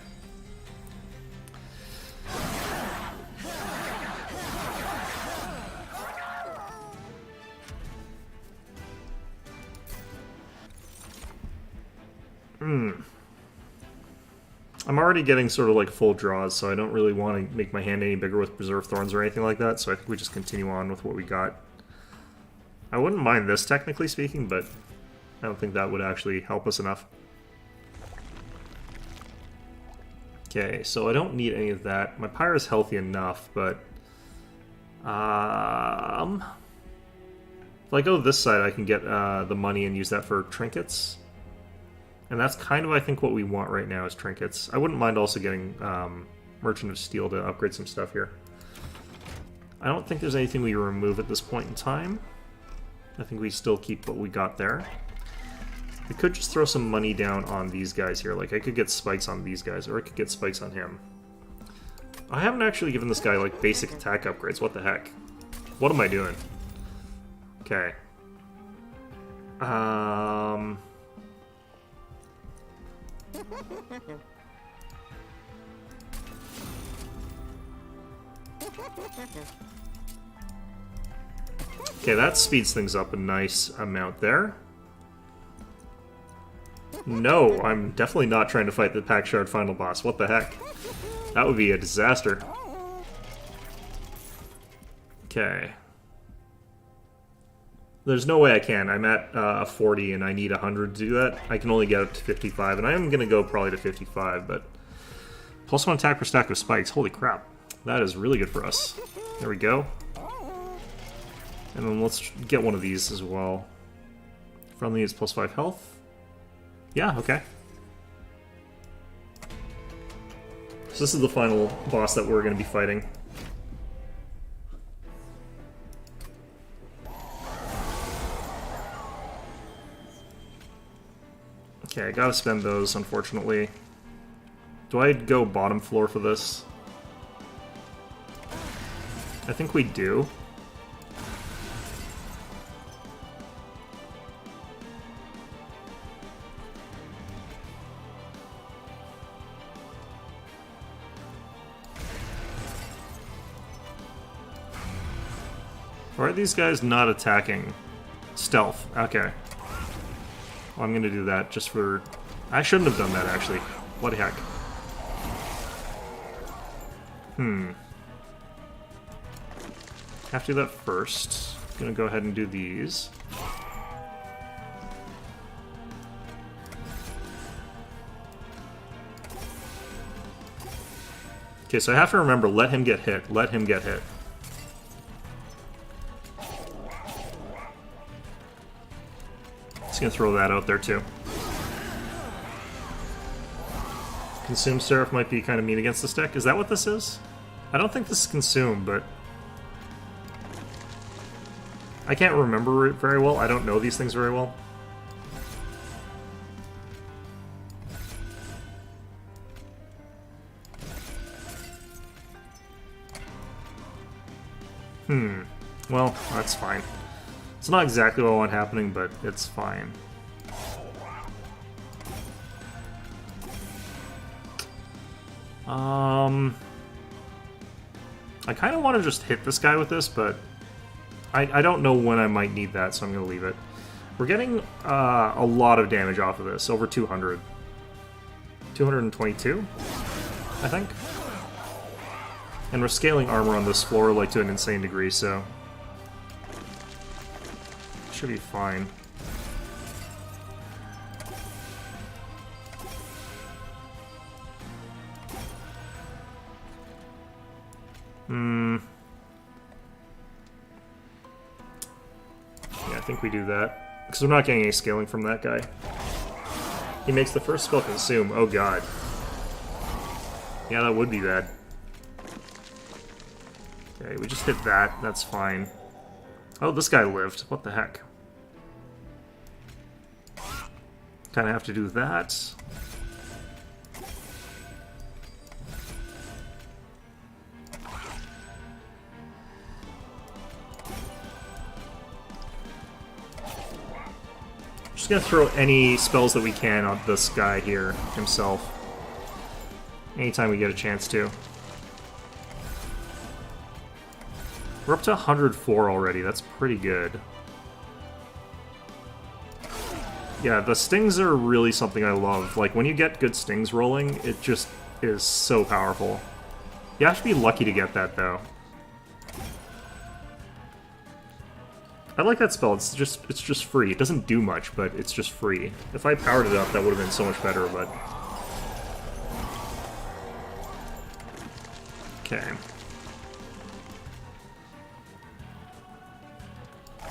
I'm already getting sort of like full draws, so I don't really want to make my hand any bigger with Preserve Thorns or anything like that, so I think we just continue on with what we got. I wouldn't mind this, technically speaking, but I don't think that would actually help us enough. Okay, so I don't need any of that. My Pyre is healthy enough, but... if I go this side, I can get the money and use that for trinkets. And that's kind of, I think, what we want right now is trinkets. I wouldn't mind also getting Merchant of Steel to upgrade some stuff here. I don't think there's anything we remove at this point in time. I think we still keep what we got there. We could just throw some money down on these guys here. Like, I could get spikes on these guys, or I could get spikes on him. I haven't actually given this guy, like, basic attack upgrades. What the heck? What am I doing? Okay. Okay, that speeds things up a nice amount there. No, I'm definitely not trying to fight the Pack Shard final boss. What the heck? That would be a disaster. Okay. There's no way I can. I'm at 40 and I need 100 to do that. I can only get up to 55, and I am going to go probably to 55, but... +1 attack per stack of spikes. Holy crap. That is really good for us. There we go. And then let's get one of these as well. Friendly is +5 health. Yeah, okay. So this is the final boss that we're going to be fighting. Okay, I gotta spend those, unfortunately. Do I go bottom floor for this? I think we do. Why are these guys not attacking? Stealth. Okay. Well, I'm gonna do that just for... I shouldn't have done that, actually. What the heck? Have to do that first. Gonna go ahead and do these. Okay, so I have to remember, let him get hit. Let him get hit. Just gonna throw that out there, too. Consume Seraph might be kind of mean against this deck. Is that what this is? I don't think this is Consume, but... I can't remember it very well. I don't know these things very well. Well, that's fine. It's not exactly what I want happening, but it's fine. I kind of want to just hit this guy with this, but I don't know when I might need that, so I'm going to leave it. We're getting a lot of damage off of this, over 200. 222, I think. And we're scaling armor on this floor like to an insane degree, so should be fine. Yeah, I think we do that. Because we're not getting any scaling from that guy. He makes the first spell consume. Oh god. Yeah, that would be bad. Okay, we just hit that. That's fine. Oh, this guy lived. What the heck? Kind of have to do that. Just gonna throw any spells that we can on this guy here himself. Anytime we get a chance to. We're up to 104 already, that's pretty good. Yeah, the stings are really something I love. Like, when you get good stings rolling, it just is so powerful. You have to be lucky to get that, though. I like that spell, it's just free. It doesn't do much, but it's just free. If I powered it up, that would have been so much better, but... Okay.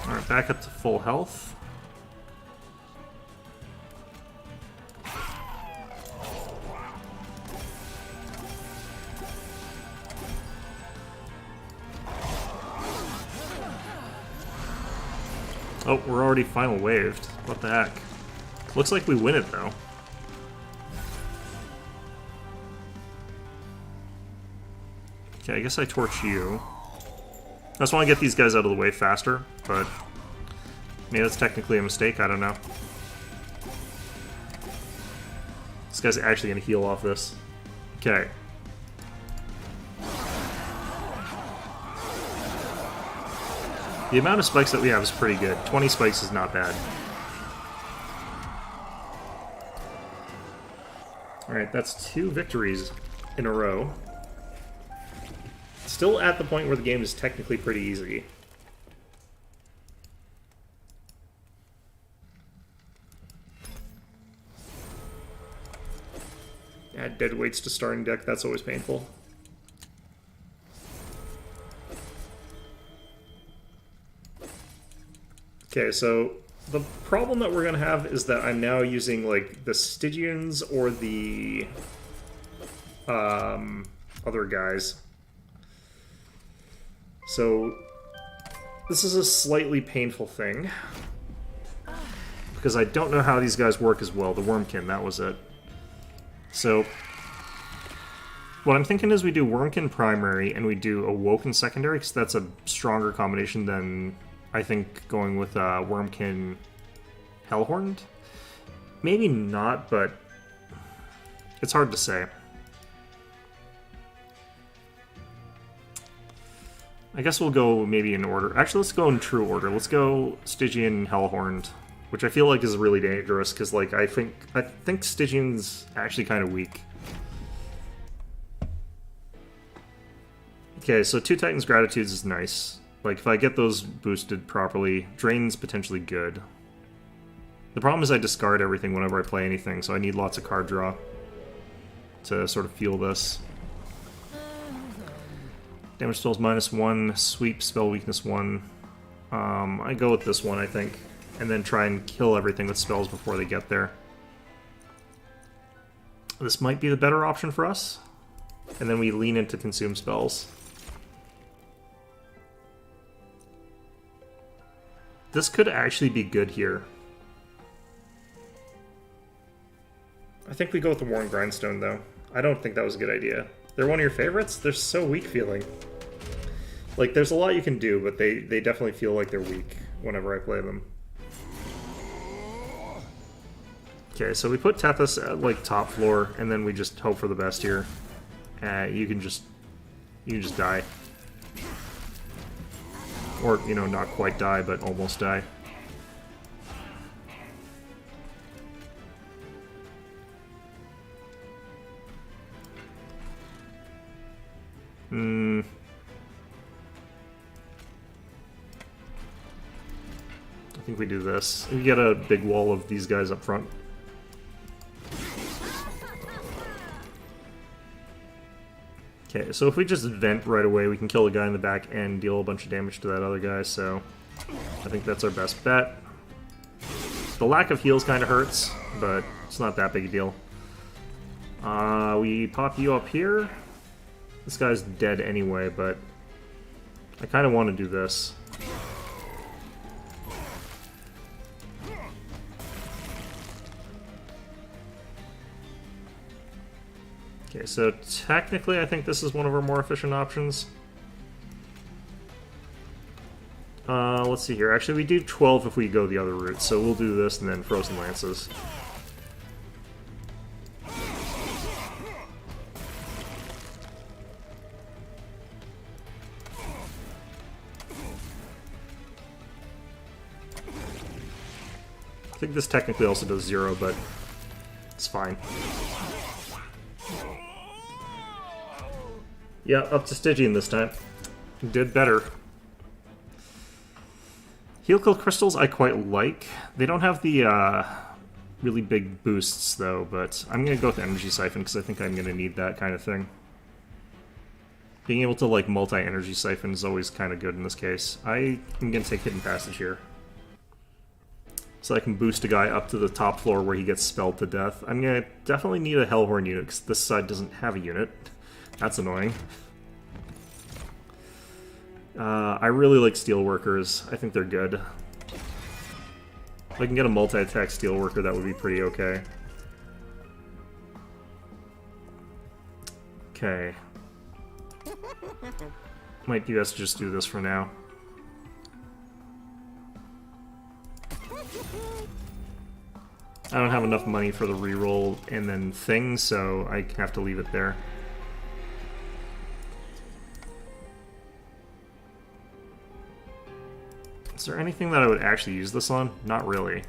Alright, back up to full health. Oh, we're already final waved. What the heck? Looks like we win it, though. Okay, I guess I torch you. I just want to get these guys out of the way faster, but maybe that's technically a mistake, I don't know. This guy's actually going to heal off this. Okay. The amount of spikes that we have is pretty good. 20 spikes is not bad. Alright, that's 2 victories in a row. Still at the point where the game is technically pretty easy. Add dead weights to starting deck, that's always painful. Okay, so the problem that we're going to have is that I'm now using, like, the Stygians or the other guys. So this is a slightly painful thing, because I don't know how these guys work as well. The Wormkin, that was it. So what I'm thinking is we do Wormkin primary and we do Awoken secondary, because that's a stronger combination than... I think going with Wormkin Hellhorned? Maybe not, but it's hard to say. I guess we'll go maybe in order. Actually, let's go in true order. Let's go Stygian Hellhorned, which I feel like is really dangerous because, like, I think Stygian's actually kind of weak. Okay, so 2 Titans Gratitudes is nice. Like, if I get those boosted properly, Drain's potentially good. The problem is I discard everything whenever I play anything, so I need lots of card draw to sort of feel this. Damage spells -1, sweep spell weakness 1. I go with this one, I think, and then try and kill everything with spells before they get there. This might be the better option for us, and then we lean into consume spells. This could actually be good here. I think we go with the Worn Grindstone, though. I don't think that was a good idea. They're one of your favorites? They're so weak feeling. Like, there's a lot you can do, but they definitely feel like they're weak whenever I play them. Okay, so we put Tethys at, like, top floor, and then we just hope for the best here. You can just die. Or, you know, not quite die, but almost die. I think we do this. We get a big wall of these guys up front. Okay, so if we just vent right away, we can kill the guy in the back and deal a bunch of damage to that other guy, so I think that's our best bet. The lack of heals kind of hurts, but it's not that big a deal. We pop you up here. This guy's dead anyway, but I kind of want to do this. Okay, so technically I think this is one of our more efficient options. Let's see here. Actually, we do 12 if we go the other route, so we'll do this and then Frozen Lances. I think this technically also does 0, but it's fine. Yeah, up to Stygian this time. Did better. Heal Kill Crystals I quite like. They don't have the really big boosts though, but I'm going to go with Energy Siphon because I think I'm going to need that kind of thing. Being able to like multi-Energy Siphon is always kind of good in this case. I am going to take Hidden Passage here. So I can boost a guy up to the top floor where he gets spelled to death. I'm going to definitely need a Hellhorn unit because this side doesn't have a unit. That's annoying. I really like Steelworkers. I think they're good. If I can get a multi-attack Steelworker, that would be pretty okay. Okay. Might be best to just do this for now. I don't have enough money for the reroll and then thing, so I have to leave it there. Is there anything that I would actually use this on? Not really.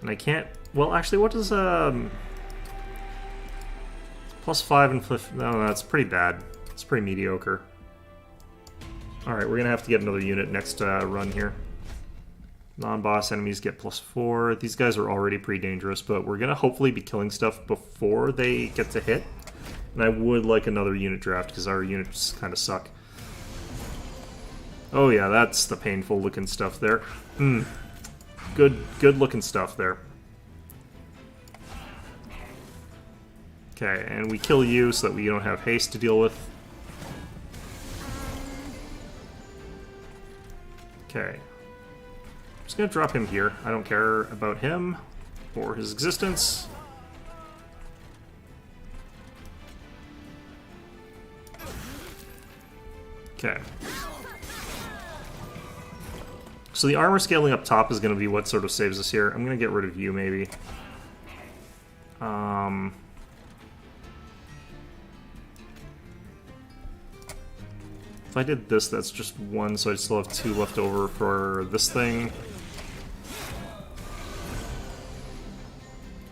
And I can't... Well, actually, what does... +5 and flip... No, that's pretty bad. It's pretty mediocre. Alright, we're gonna have to get another unit next run here. Non-boss enemies get +4. These guys are already pretty dangerous, but we're gonna hopefully be killing stuff before they get to hit. And I would like another unit draft, because our units kind of suck. Oh yeah, that's the painful looking stuff there. Good looking stuff there. Okay, and we kill you so that we don't have haste to deal with. Okay. I'm just gonna drop him here. I don't care about him or his existence. Okay. So the armor scaling up top is going to be what sort of saves us here. I'm going to get rid of you, maybe. If I did this, that's just one, so I still have 2 left over for this thing.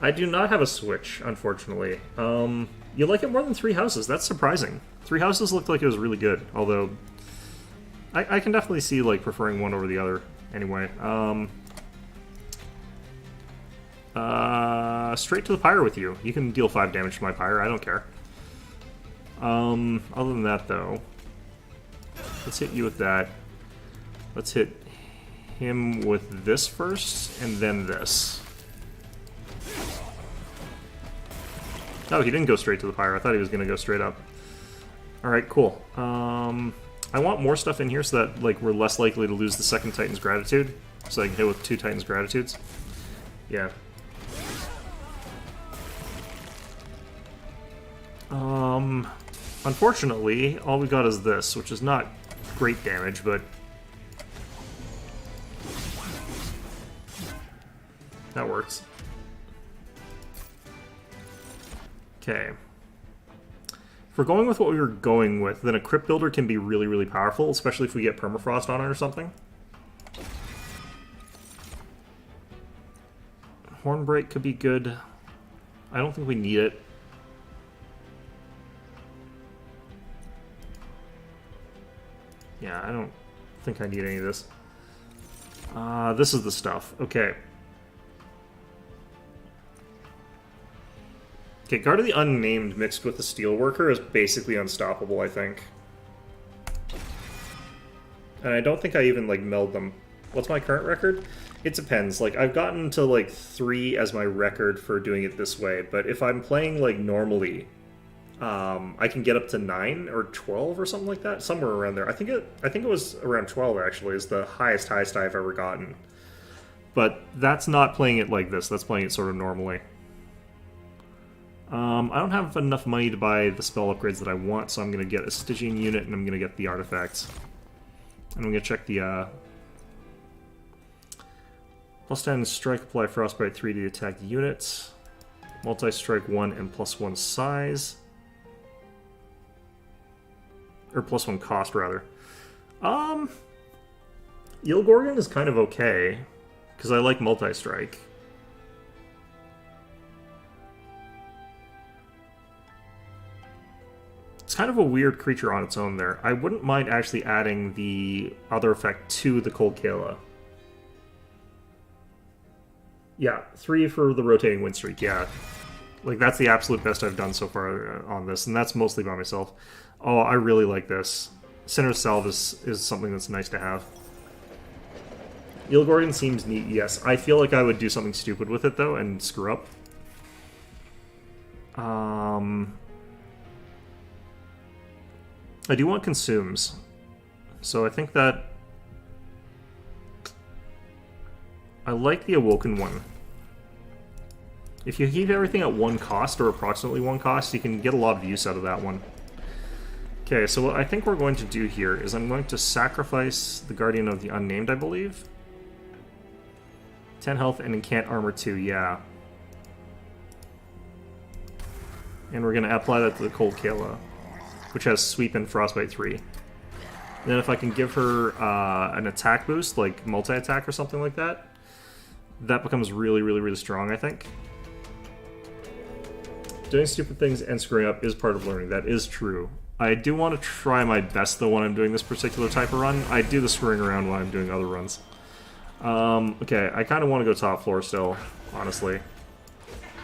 I do not have a Switch, unfortunately. You like it more than 3 Houses. That's surprising. 3 Houses looked like it was really good, although I can definitely see like preferring one over the other. Anyway, straight to the Pyre with you. You can deal 5 damage to my Pyre, I don't care. Other than that, though, let's hit you with that. Let's hit him with this first, and then this. Oh, he didn't go straight to the Pyre. I thought he was going to go straight up. Alright, cool. I want more stuff in here so that like we're less likely to lose the second Titan's Gratitude. So I can hit with 2 Titan's Gratitudes. Yeah. Unfortunately, all we got is this, which is not great damage, but that works. Okay. If we're going with what we were going with, then a Crypt Builder can be really, really powerful, especially if we get Permafrost on it or something. Hornbreak could be good. I don't think we need it. Yeah, I don't think I need any of this. This is the stuff. Okay. Okay, Guard of the Unnamed mixed with the Steelworker is basically unstoppable, I think. And I don't think I even, like, meld them. What's my current record? It depends. Like, I've gotten to, like, 3 as my record for doing it this way, but if I'm playing, like, normally, I can get up to 9 or 12 or something like that, somewhere around there. I think it was around 12, actually, is the highest I've ever gotten. But that's not playing it like this. That's playing it sort of normally. I don't have enough money to buy the spell upgrades that I want, so I'm going to get a Stygian unit and I'm going to get the artifacts. And I'm going to check the plus 10 strike, apply frostbite 3 to attack units. Multi-strike 1 and +1 size. Or +1 cost, rather. Ylgorgon is kind of okay, because I like multi-strike. It's kind of a weird creature on its own there. I wouldn't mind actually adding the other effect to the Cold Kayla. Yeah, 3 for the rotating wind streak, yeah. Like, that's the absolute best I've done so far on this, and that's mostly by myself. Oh, I really like this. Sinner's Salve is something that's nice to have. Ylgorgon seems neat, yes. I feel like I would do something stupid with it, though, and screw up. I do want consumes. So I think that I like the Awoken one. If you keep everything at 1 cost, or approximately 1 cost, you can get a lot of use out of that one. Okay, so what I think we're going to do here is I'm going to sacrifice the Guardian of the Unnamed, I believe. 10 health and Incant Armor 2, yeah. And we're going to apply that to the Cold Kayla, which has Sweep and Frostbite 3. And then if I can give her an attack boost, like multi-attack or something like that, that becomes really, really, really strong, I think. Doing stupid things and screwing up is part of learning. That is true. I do want to try my best, though, when I'm doing this particular type of run. I do the screwing around when I'm doing other runs. Okay, I kind of want to go top floor still, honestly.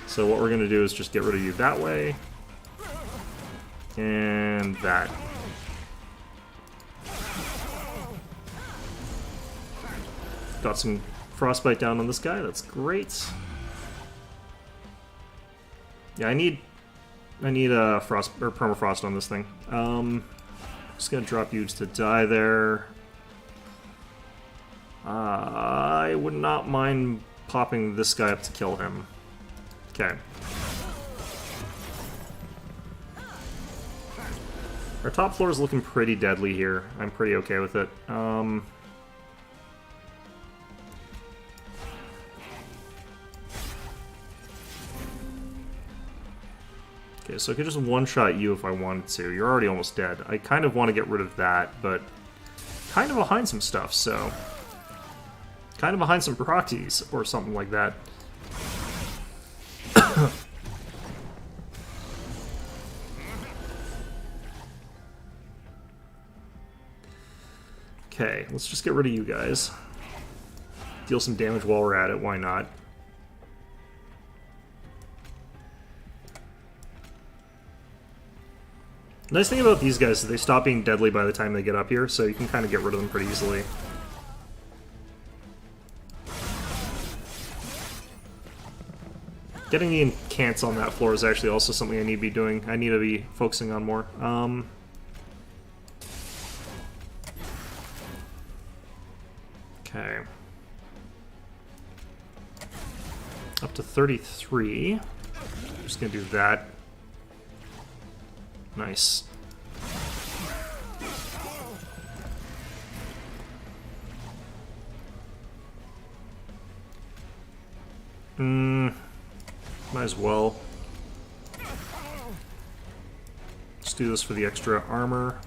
So what we're going to do is just get rid of you that way. And that. Got some frostbite down on this guy, that's great. Yeah, I need frost or permafrost on this thing. Just gonna drop you to die there. I would not mind popping this guy up to kill him. Okay. Our top floor is looking pretty deadly here. I'm pretty okay with it. Okay, Okay, so I could just one-shot you if I wanted to. You're already almost dead. I kind of want to get rid of that, but kind of behind some stuff, so... kind of behind some proxies, or something like that. Okay, let's just get rid of you guys. Deal some damage while we're at it, why not? Nice thing about these guys is they stop being deadly by the time they get up here, so you can kind of get rid of them pretty easily. Getting the incants on that floor is actually also something I need to be doing. I need to be focusing on more. Okay. Up to 33. Just gonna do that. Nice. Might as well. Let's do this for the extra armor.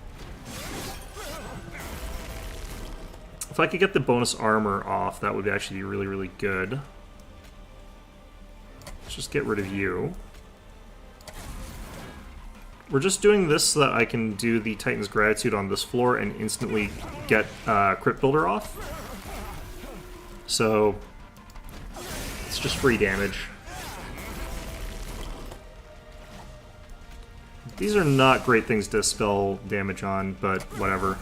If I could get the bonus armor off, that would actually be really, really good. Let's just get rid of you. We're just doing this so that I can do the Titan's Gratitude on this floor and instantly get Crypt Builder off. So, it's just free damage. These are not great things to spell damage on, but whatever.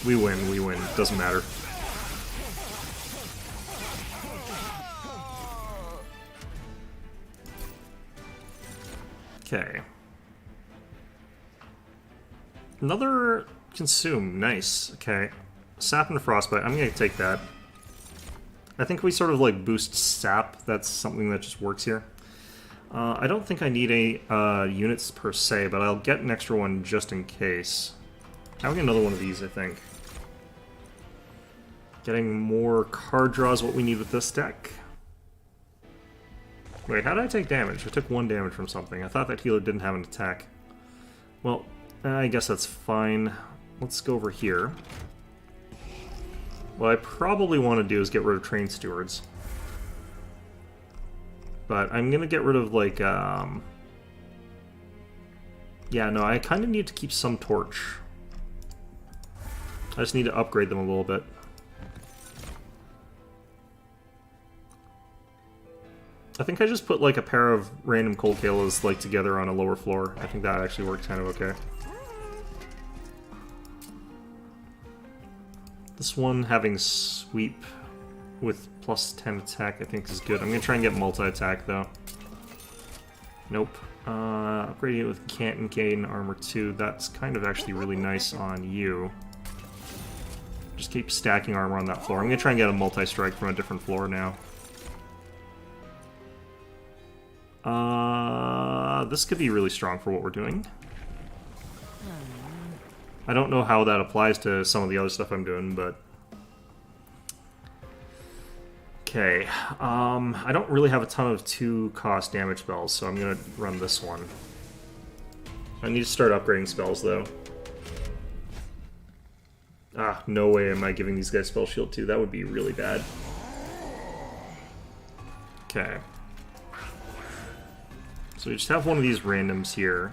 We win, doesn't matter. Okay. Another consume, nice. Okay. Sap and Frostbite, I'm gonna take that. I think we sort of like boost sap, that's something that just works here. I don't think I need any units per se, but I'll get an extra one just in case. I'll get another one of these, I think. Getting more card draw is what we need with this deck. Wait, how did I take damage? I took 1 damage from something. I thought that healer didn't have an attack. Well, I guess that's fine. Let's go over here. What I probably want to do is get rid of Train Stewards. But I'm going to get rid of, like, yeah, no, I kind of need to keep some Torch. I just need to upgrade them a little bit. I think I just put like a pair of random Cold Kalas like together on a lower floor. I think that actually worked kind of okay. This one having sweep with plus 10 attack I think is good. I'm gonna try and get multi-attack though. Nope. Upgrading it with Canton Gain Armor 2. That's kind of actually really nice on you. Just keep stacking armor on that floor. I'm gonna try and get a multi-strike from a different floor now. This could be really strong for what we're doing. I don't know how that applies to some of the other stuff I'm doing, but... Okay, I don't really have a ton of 2-cost damage spells, so I'm gonna run this one. I need to start upgrading spells, though. Ah, no way am I giving these guys Spell Shield too. That would be really bad. Okay. So we just have one of these randoms here.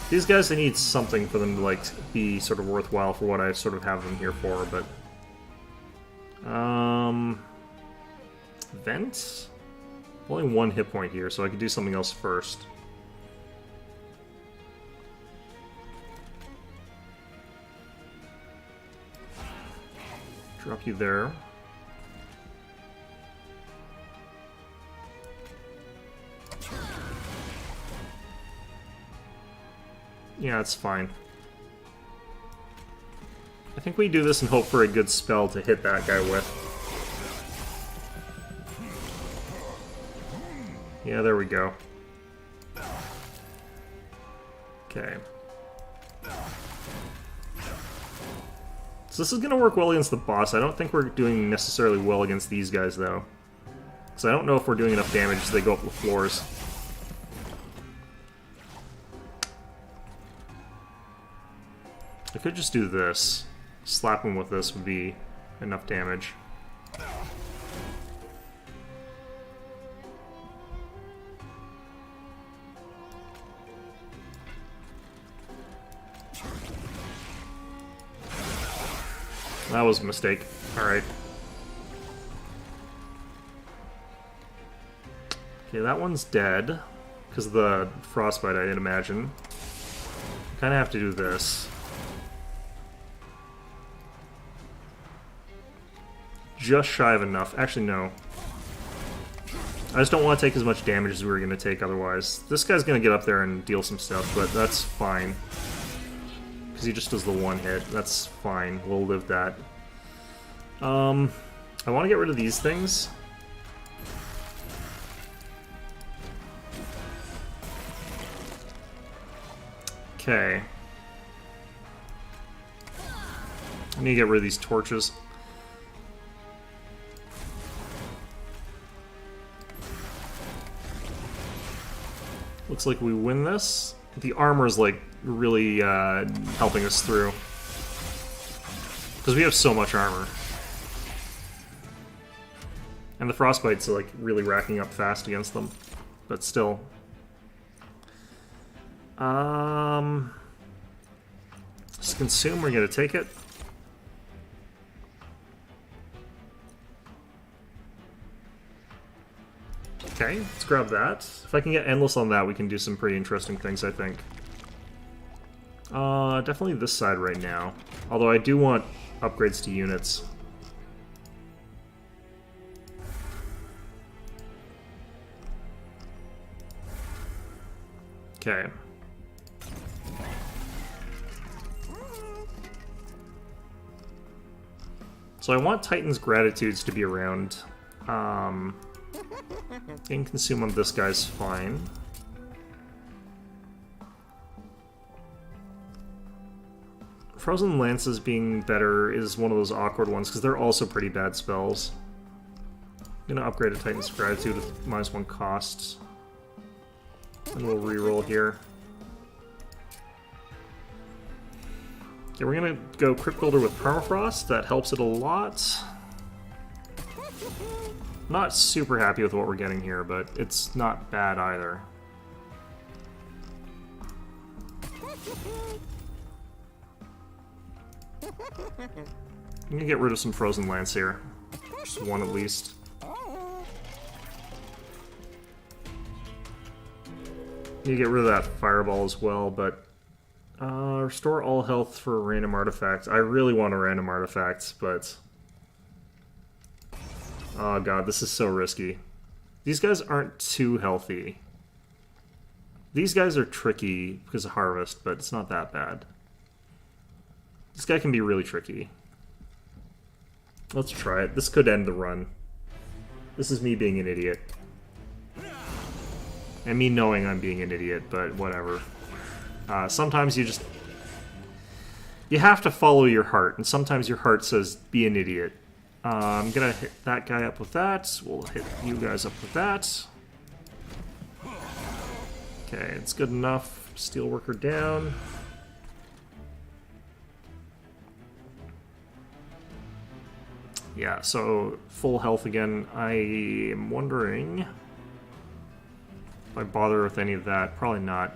These guys, I need something for them to, like, be sort of worthwhile for what I sort of have them here for, but... Vent? Only 1 hit point here, so I could do something else first. Drop you there. Yeah, it's fine. I think we do this and hope for a good spell to hit that guy with. Yeah, there we go. Okay. So this is going to work well against the boss. I don't think we're doing necessarily well against these guys, though. Because I don't know if we're doing enough damage as they go up the floors. I could just do this. Slap him with this would be enough damage. That was a mistake. Alright. Okay, that one's dead. Because of the frostbite, I'd imagine. Kind of have to do this. Just shy of enough. Actually, no. I just don't want to take as much damage as we were going to take otherwise. This guy's going to get up there and deal some stuff, but that's fine. Because he just does the one hit. That's fine. We'll live that. I want to get rid of these things. Okay. I need to get rid of these torches. Looks like we win this. The armor is like really helping us through. Because we have so much armor. And the frostbites are like really racking up fast against them. But still. Just consume, we're gonna take it. Okay, let's grab that. If I can get endless on that, we can do some pretty interesting things, I think. Definitely this side right now. Although I do want upgrades to units. Okay. So I want Titan's Gratitudes to be around. And consume on this guy's fine. Frozen Lances being better is one of those awkward ones, because they're also pretty bad spells. I'm gonna upgrade a Titan's Gratitude with -1 cost. And we'll reroll here. Okay, we're gonna go Crypt Builder with Permafrost. That helps it a lot. Not super happy with what we're getting here, but it's not bad either. I'm gonna get rid of some Frozen Lance here. Just one at least. You get rid of that Fireball as well, but restore all health for random artifacts. I really want a random artifact, but oh god, this is so risky. These guys aren't too healthy. These guys are tricky because of Harvest, but it's not that bad. This guy can be really tricky. Let's try it. This could end the run. This is me being an idiot. And me knowing I'm being an idiot, but whatever. Sometimes you just... You have to follow your heart, and sometimes your heart says, be an idiot. I'm gonna hit that guy up with that. We'll hit you guys up with that. Okay, it's good enough. Steelworker down. Yeah, so full health again. I am wondering if I bother with any of that. Probably not.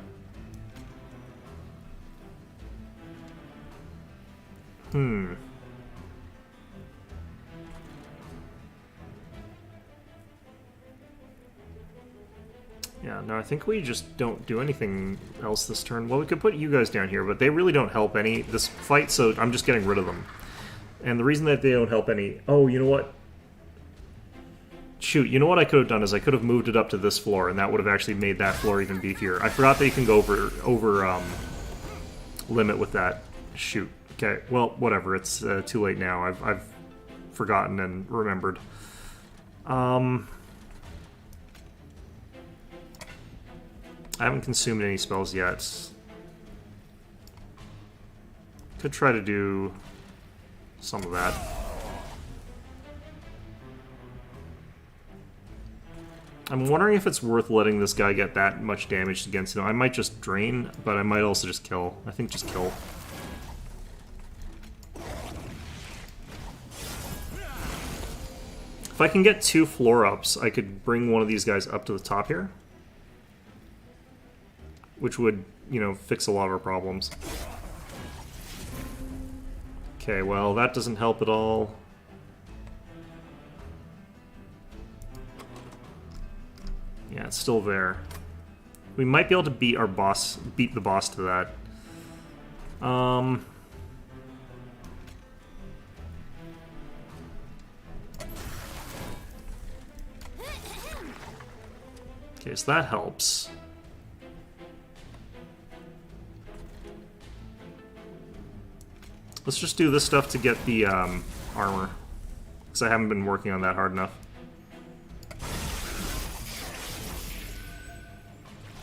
Yeah, no, I think we just don't do anything else this turn. Well, we could put you guys down here, but they really don't help any this fight, so I'm just getting rid of them. And the reason that they don't help any... Oh, you know what? Shoot, you know what I could have done is I could have moved it up to this floor, and that would have actually made that floor even beefier. I forgot that you can go over limit with that. Shoot. Okay, well, whatever. It's too late now. I've forgotten and remembered. I haven't consumed any spells yet. Could try to do some of that. I'm wondering if it's worth letting this guy get that much damage against him. I might just drain, but I might also just kill. I think just kill. If I can get 2 floor ups, I could bring one of these guys up to the top here. Which would, you know, fix a lot of our problems. Okay, well, that doesn't help at all. Yeah, it's still there. We might be able to beat the boss to that. Okay, so that helps. Let's just do this stuff to get the armor, because I haven't been working on that hard enough.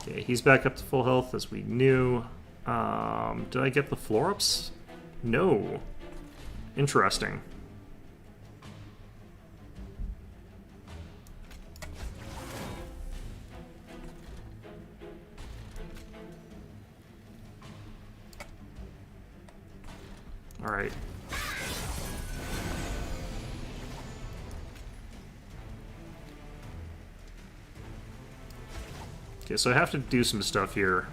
Okay, he's back up to full health, as we knew. Did I get the floor-ups? No. Interesting. Alright. Okay, so I have to do some stuff here.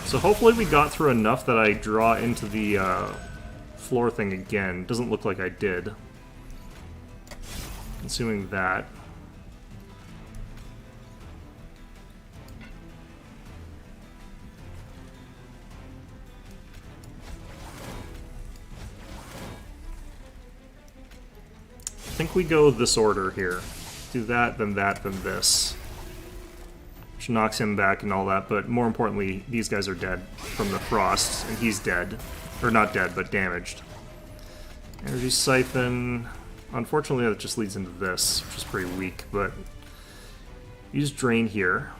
So hopefully we got through enough that I draw into the floor thing again. Doesn't look like I did. Consuming that. I think we go this order here. Do that, then this. Which knocks him back and all that, but more importantly, these guys are dead from the frost, and he's dead. Or not dead, but damaged. Energy Siphon. Unfortunately, that just leads into this, which is pretty weak, but... Use Drain here.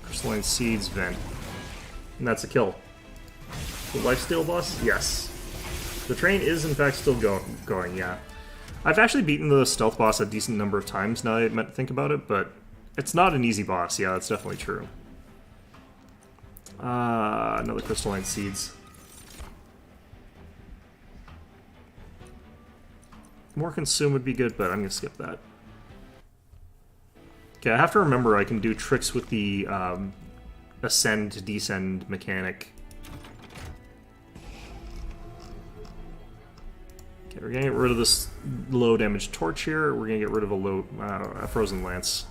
Crystalline Seeds Vent. And that's a kill. The Lifesteal boss? Yes. The train is, in fact, still going, yeah. I've actually beaten the stealth boss a decent number of times now I think about it, but it's not an easy boss. Yeah, that's definitely true. Another Crystalline Seeds. More Consume would be good, but I'm going to skip that. Okay, I have to remember I can do tricks with the ascend to descend mechanic. Okay, we're gonna get rid of this low damage torch here. We're gonna get rid of a frozen lance.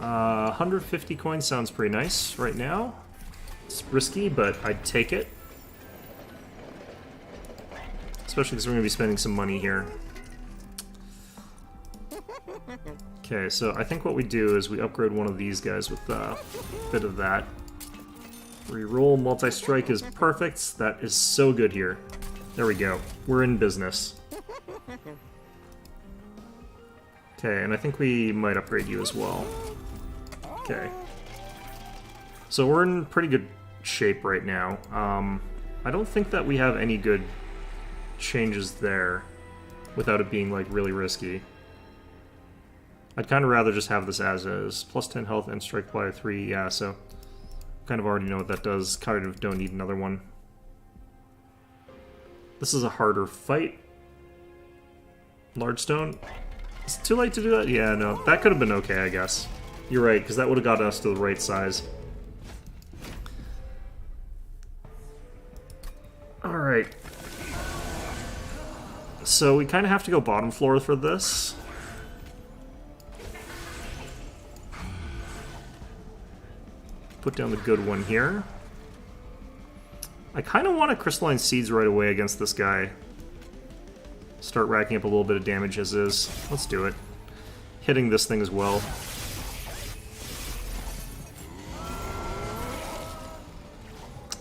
Uh, 150 coins sounds pretty nice right now. It's risky, but I'd take it. Especially because we're gonna be spending some money here. Okay, so I think what we do is we upgrade one of these guys with a bit of that. Reroll multi-strike is perfect. That is so good here. There we go. We're in business. Okay, and I think we might upgrade you as well. Okay. So we're in pretty good shape right now. I don't think that we have any good changes there without it being, like, really risky. I'd kind of rather just have this as is. Plus 10 health and strike by 3, yeah, so... kind of already know what that does. Kind of don't need another one. This is a harder fight. Large stone. Is it too late to do that? Yeah, no. That could have been okay, I guess. You're right, because that would have got us to the right size. Alright. So we kind of have to go bottom floor for this. Put down the good one here. I kind of want to crystalline seeds right away against this guy. Start racking up a little bit of damage as is. Let's do it. Hitting this thing as well.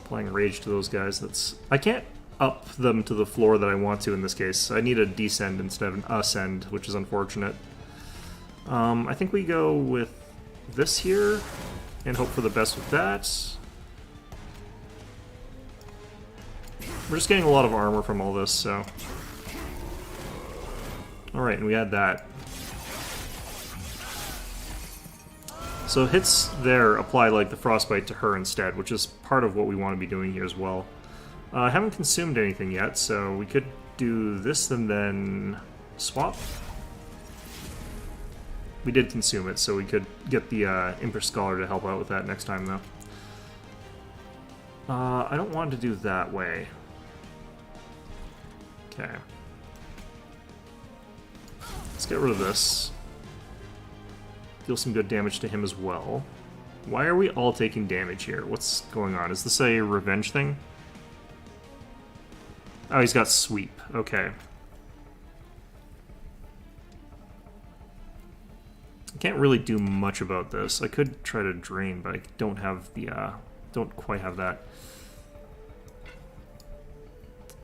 Applying rage to those guys. I can't up them to the floor that I want to in this case. I need a descend instead of an ascend, which is unfortunate. I think we go with this here and hope for the best with that. We're just getting a lot of armor from all this, so... Alright, and we had that. So hits there apply like the frostbite to her instead, which is part of what we want to be doing here as well. I haven't consumed anything yet, so we could do this and then swap. We did consume it, so we could get the Imper Scholar to help out with that next time, though. I don't want to do that way. Okay. Let's get rid of this. Deal some good damage to him as well. Why are we all taking damage here? What's going on? Is this a revenge thing? Oh, he's got sweep. Okay. I can't really do much about this. I could try to drain, but I don't have the, don't quite have that.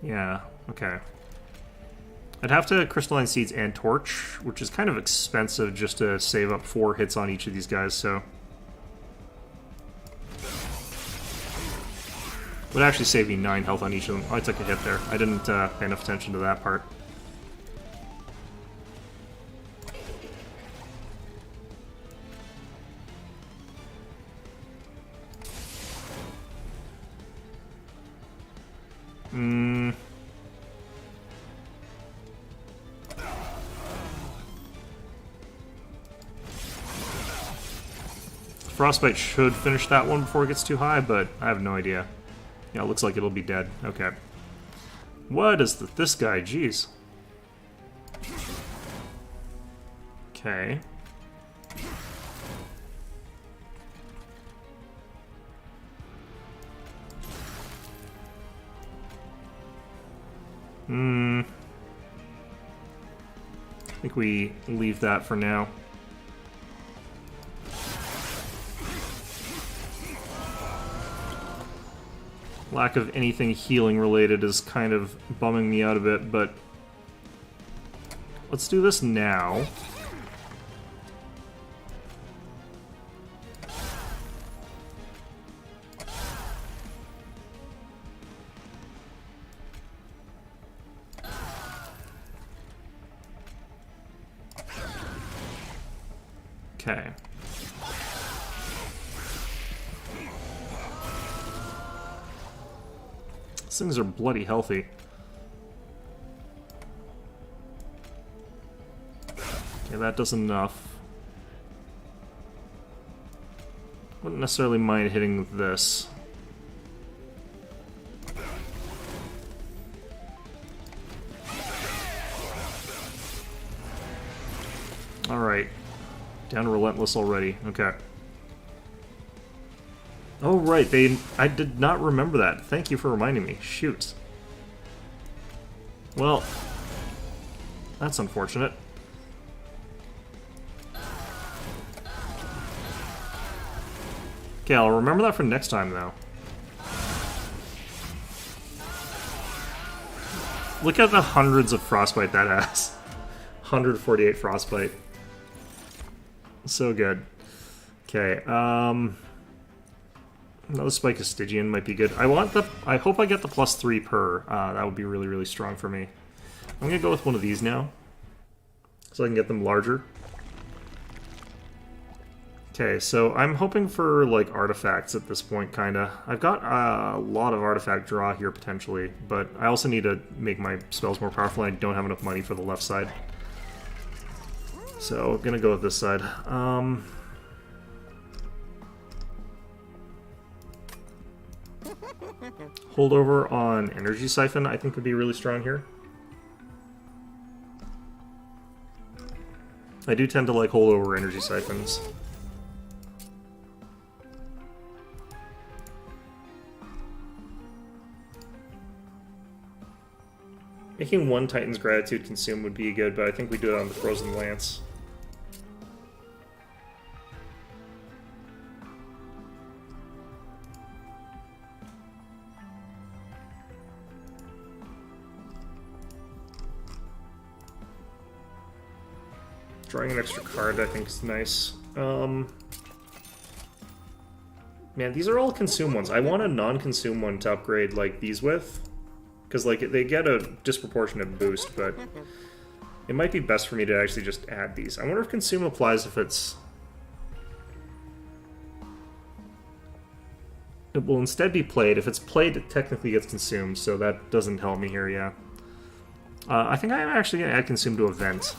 Yeah, okay. I'd have to crystalline seeds and torch, which is kind of expensive just to save up 4 hits on each of these guys, so... Would actually save me 9 health on each of them. Oh, I took a hit there. I didn't pay enough attention to that part. Frostbite should finish that one before it gets too high, but I have no idea. Yeah, it looks like it'll be dead. Okay. What is this guy? Jeez. Okay. I think we leave that for now. Lack of anything healing related is kind of bumming me out a bit, but let's do this now. Okay. These things are bloody healthy. Okay, that does enough. Wouldn't necessarily mind hitting with this. Alright. Down to Relentless already. Okay. Oh, right. I did not remember that. Thank you for reminding me. Shoot. Well, that's unfortunate. Okay, I'll remember that for next time, though. Look at the hundreds of frostbite that has. 148 frostbite. So good. Okay, another Spike of Stygian might be good. I hope I get the +3 per. That would be really, really strong for me. I'm gonna go with one of these now, so I can get them larger. Okay, so I'm hoping for, like, artifacts at this point, kinda. I've got a lot of artifact draw here, potentially, but I also need to make my spells more powerful, and I don't have enough money for the left side. So, I'm gonna go with this side. Holdover on Energy Siphon, I think, would be really strong here. I do tend to like holdover Energy Siphons. Making one Titan's Gratitude consume would be good, but I think we do it on the Frozen Lance. Drawing an extra card, I think, is nice. Man, these are all consume ones. I want a non-consume one to upgrade, like, these with. Because, like, they get a disproportionate boost, but it might be best for me to actually just add these. I wonder if consume applies if it's... It will instead be played. If it's played, it technically gets consumed, so that doesn't help me here, yeah. I think I'm actually going to add consume to event.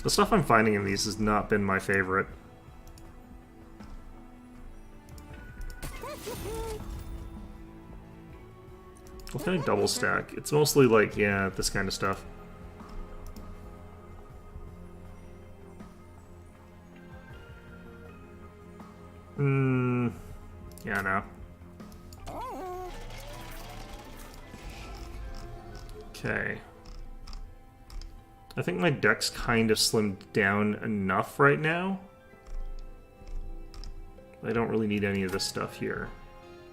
The stuff I'm finding in these has not been my favorite. What kind of double stack? It's mostly like, yeah, this kind of stuff. Yeah, no. Okay. I think my deck's kind of slimmed down enough right now. I don't really need any of this stuff here.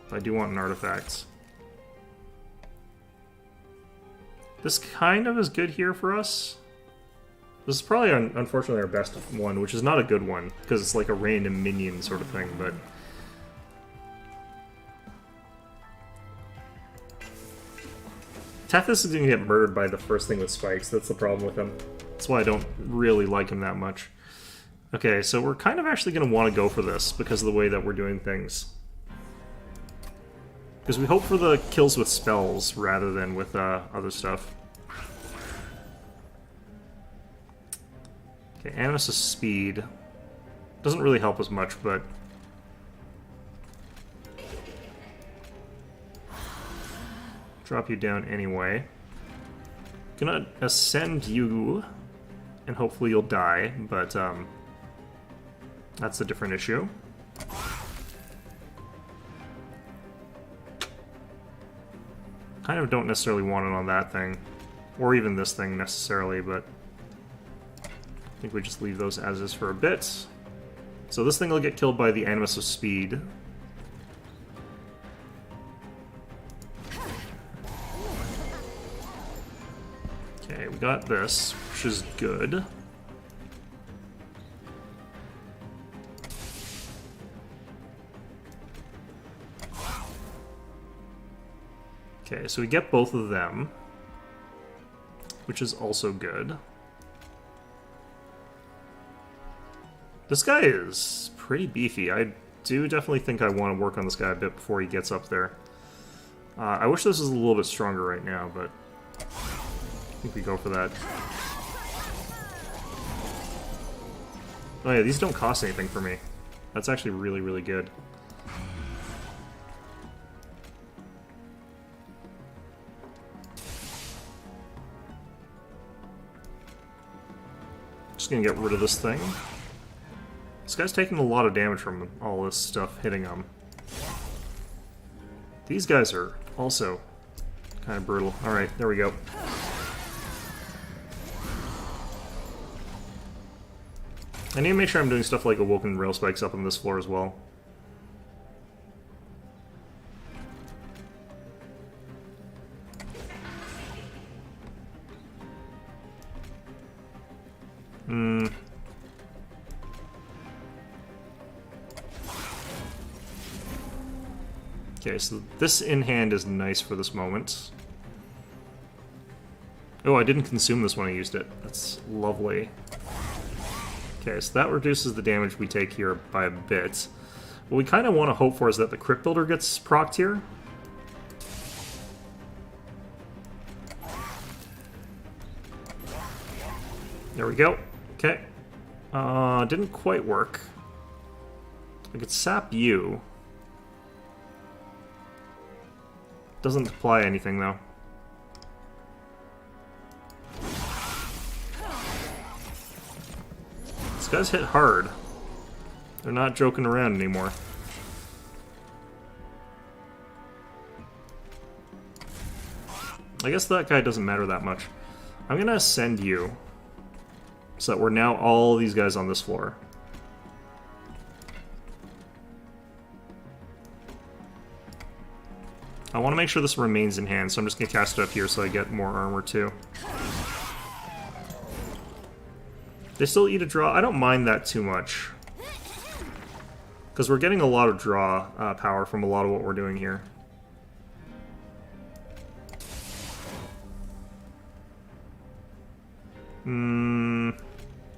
But I do want an artifact. This kind of is good here for us. This is probably, unfortunately, our best one, which is not a good one, because it's like a random minion sort of thing, but... Tethys is going to get murdered by the first thing with spikes. That's the problem with him. That's why I don't really like him that much. Okay, so we're kind of actually going to want to go for this because of the way that we're doing things. Because we hope for the kills with spells rather than with other stuff. Okay, Animus' speed. Doesn't really help us much, but... Drop you down anyway. Gonna ascend you, and hopefully you'll die, but that's a different issue. Kind of don't necessarily want it on that thing, or even this thing necessarily, but I think we just leave those as is for a bit. So this thing will get killed by the Animus of Speed. Okay, we got this, which is good. Okay, so we get both of them, which is also good. This guy is pretty beefy. I do definitely think I want to work on this guy a bit before he gets up there. I wish this was a little bit stronger right now, but I think we go for that. Oh yeah, these don't cost anything for me. That's actually really, really good. Just gonna get rid of this thing. This guy's taking a lot of damage from all this stuff hitting him. These guys are also kind of brutal. Alright, there we go. I need to make sure I'm doing stuff like Awoken Rail Spikes up on this floor as well. Okay, so this in hand is nice for this moment. Oh, I didn't consume this when I used it. That's lovely. Okay, so that reduces the damage we take here by a bit. What we kind of want to hope for is that the Crypt Builder gets procced here. There we go. Okay. Didn't quite work. I could sap you. Doesn't apply anything, though. These guys hit hard. They're not joking around anymore. I guess that guy doesn't matter that much. I'm gonna ascend you. So that we're now all these guys on this floor. I want to make sure this remains in hand, so I'm just gonna cast it up here so I get more armor too. They still eat a draw. I don't mind that too much. Because we're getting a lot of draw power from a lot of what we're doing here.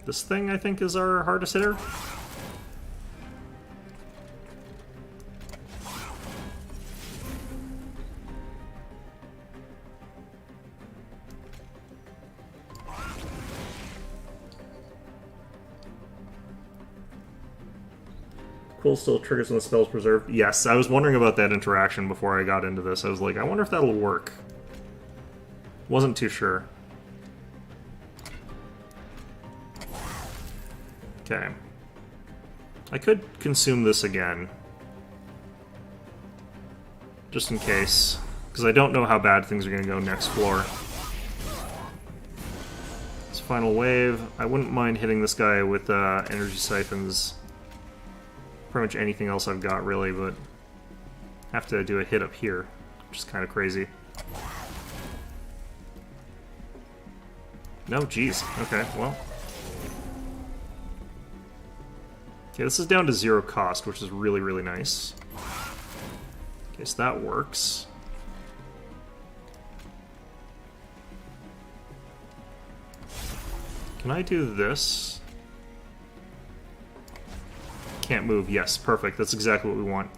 This thing, I think, is our hardest hitter. Cool still triggers when the spell's preserved. Yes, I was wondering about that interaction before I got into this. I was like, I wonder if that'll work. Wasn't too sure. Okay. I could consume this again. Just in case. Because I don't know how bad things are going to go next floor. This final wave. I wouldn't mind hitting this guy with energy siphons. Pretty much anything else I've got, really, but have to do a hit up here, which is kind of crazy. No, geez. Okay, well. Okay, this is down to 0 cost, which is really, really nice. Okay, so that works. Can I do this? Can't move. Yes, perfect. That's exactly what we want.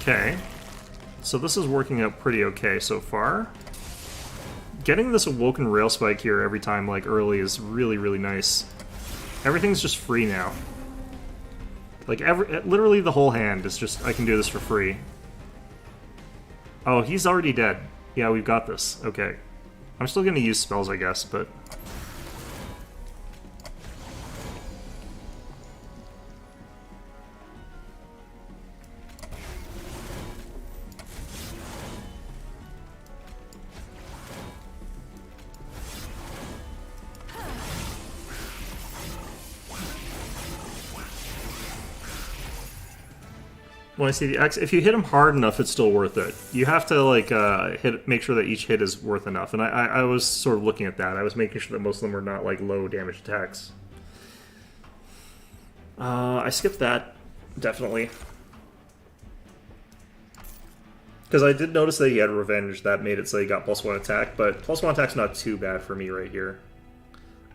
Okay, so this is working out pretty okay so far. Getting this Awoken Rail Spike here every time, like, early is really, really nice. Everything's just free now. Like, literally the whole hand is just, I can do this for free. Oh, he's already dead. Yeah, we've got this. Okay. I'm still gonna use spells, I guess, but... When I see the X, if you hit him hard enough, it's still worth it. You have to, like, make sure that each hit is worth enough. And I was sort of looking at that. I was making sure that most of them were not, like, low damage attacks. I skipped that, definitely. Because I did notice that he had Revenge. That made it so he got +1 attack. But +1 attack's not too bad for me right here.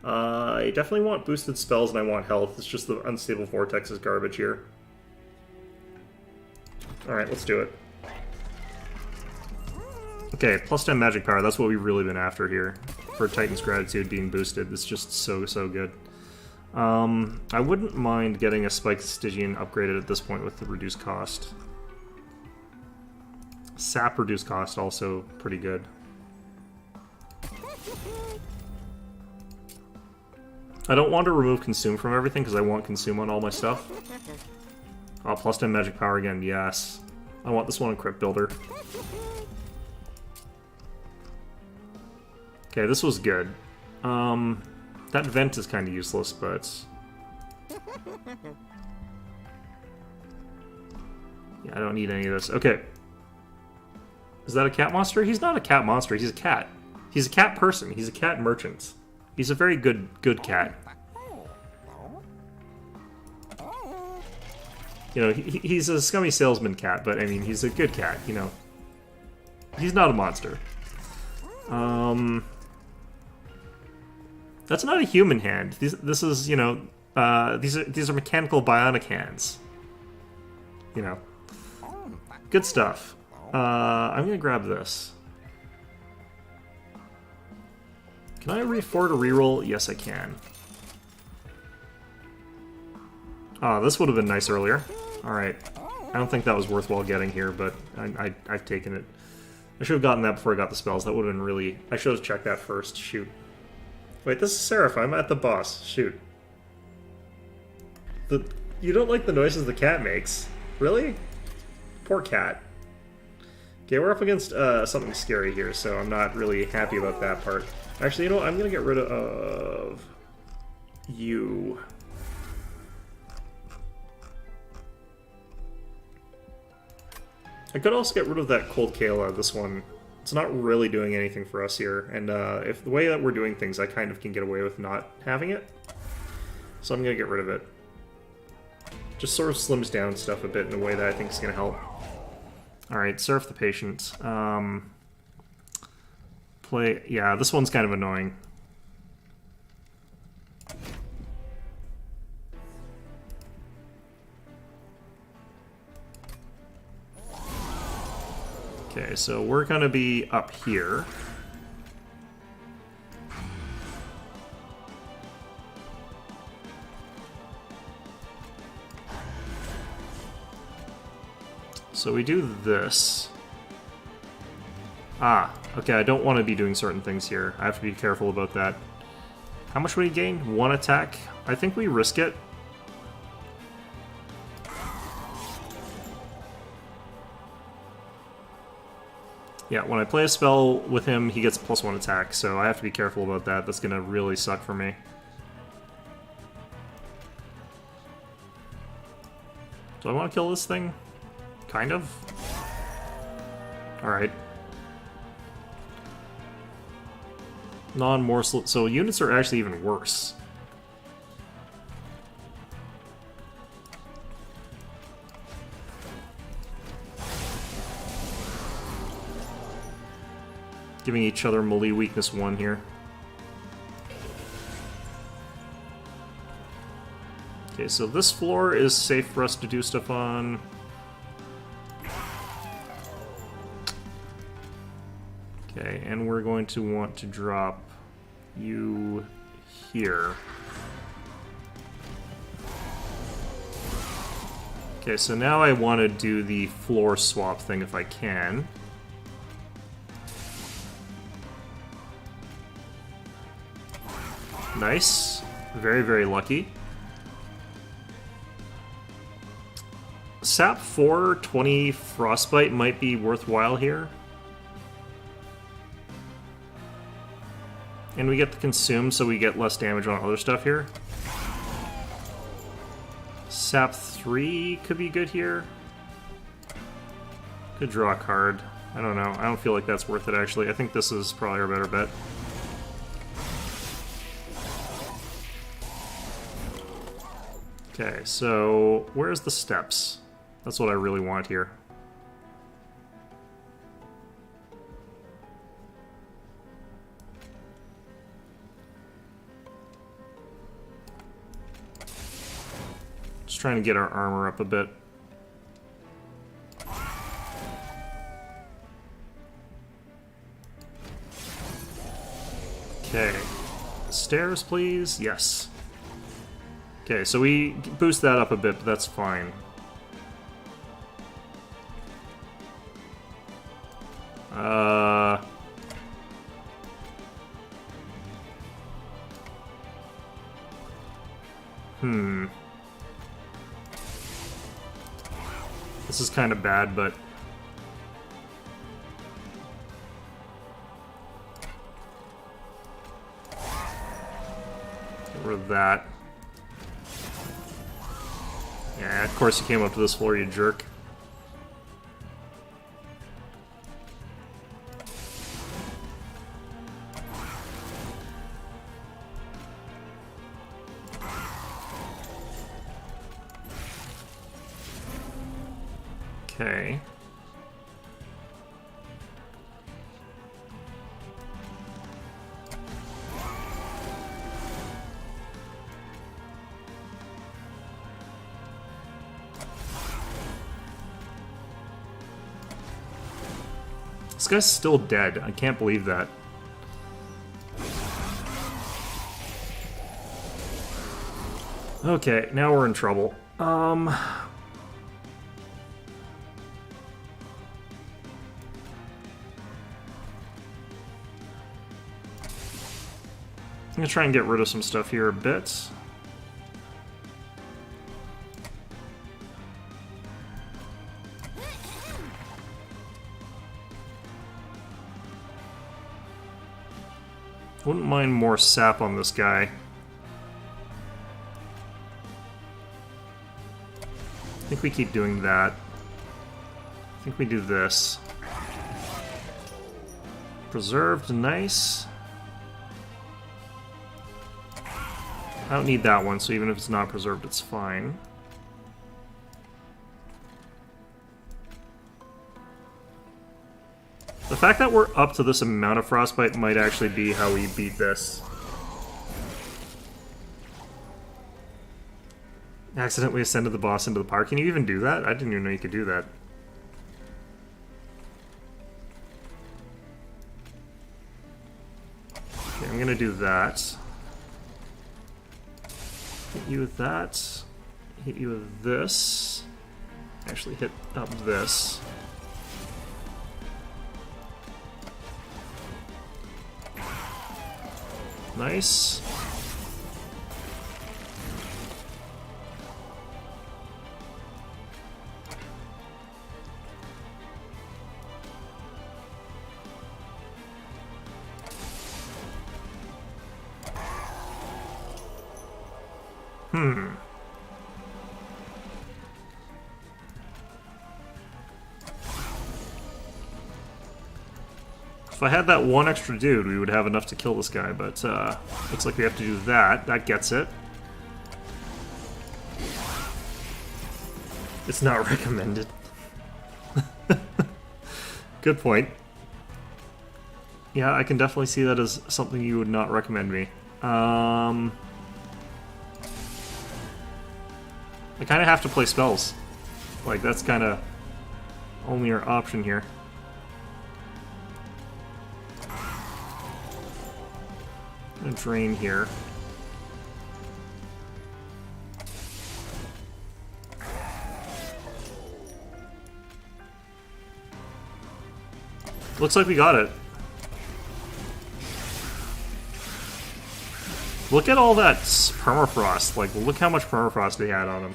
I definitely want boosted spells and I want health. It's just the Unstable Vortex is garbage here. Alright, let's do it. Okay, +10 magic power, that's what we've really been after here. For Titan's Gratitude being boosted, it's just so, so good. I wouldn't mind getting a Spiked Stygian upgraded at this point with the reduced cost. Sap reduced cost, also pretty good. I don't want to remove Consume from everything, because I want Consume on all my stuff. Oh, +10 magic power again, yes. I want this one in Crypt Builder. Okay, this was good. That vent is kind of useless, but... yeah, I don't need any of this. Okay. Is that a cat monster? He's not a cat monster, he's a cat. He's a cat person. He's a cat merchant. He's a very good cat. You know, he's a scummy salesman cat, but I mean, he's a good cat, you know. He's not a monster. That's not a human hand. This is, you know, these are mechanical bionic hands. You know. Good stuff. I'm gonna grab this. Can I afford a reroll? Yes, I can. Ah, this would have been nice earlier. Alright. I don't think that was worthwhile getting here, but I've taken it. I should have gotten that before I got the spells. That would have been really... I should have checked that first. Shoot. Wait, this is Seraph. I'm at the boss. Shoot. You don't like the noises the cat makes? Really? Poor cat. Okay, we're up against something scary here, so I'm not really happy about that part. Actually, you know what? I'm going to get rid of... you. I could also get rid of that Cold Kayla, this one. It's not really doing anything for us here, and if the way that we're doing things, I kind of can get away with not having it. So I'm going to get rid of it. Just sort of slims down stuff a bit in a way that I think is going to help. Alright, Surf the Patient. Yeah, this one's kind of annoying. Okay, so we're gonna be up here. So we do this. Ah, okay, I don't want to be doing certain things here. I have to be careful about that. How much would he gain? 1 attack? I think we risk it. Yeah, when I play a spell with him, he gets +1 attack, so I have to be careful about that. That's gonna really suck for me. Do I want to kill this thing? Kind of. Alright. Non-morsel... So units are actually even worse. Giving each other melee weakness 1 here. Okay, so this floor is safe for us to do stuff on. Okay, and we're going to want to drop you here. Okay, so now I want to do the floor swap thing if I can. Nice. Very, very lucky. Sap 4, 20 Frostbite might be worthwhile here. And we get the Consume, so we get less damage on other stuff here. Sap 3 could be good here. Could draw a card. I don't know. I don't feel like that's worth it, actually. I think this is probably our better bet. Okay, so where's the steps? That's what I really want here. Just trying to get our armor up a bit. Okay. Stairs, please. Yes. Okay, so we boost that up a bit, but that's fine. This is kind of bad, but... Get rid of that. Yeah, of course you came up to this floor, you jerk. Okay. This guy's still dead. I can't believe that. Okay, now we're in trouble. I'm gonna try and get rid of some stuff here a bit. Wouldn't mind more sap on this guy. I think we keep doing that. I think we do this. Preserved, nice. I don't need that one, so even if it's not preserved, it's fine. The fact that we're up to this amount of frostbite might actually be how we beat this. Accidentally ascended the boss into the park. Can you even do that? I didn't even know you could do that. Okay, I'm gonna do that. Hit you with that. Hit you with this. Actually hit up this. Nice. If I had that one extra dude, we would have enough to kill this guy, but looks like we have to do that. That gets it. It's not recommended. Good point. Yeah, I can definitely see that as something you would not recommend me. I kind of have to play spells. Like, that's kind of only our option here. I'm gonna drain here. Looks like we got it. Look at all that permafrost. Like, look how much permafrost they had on him.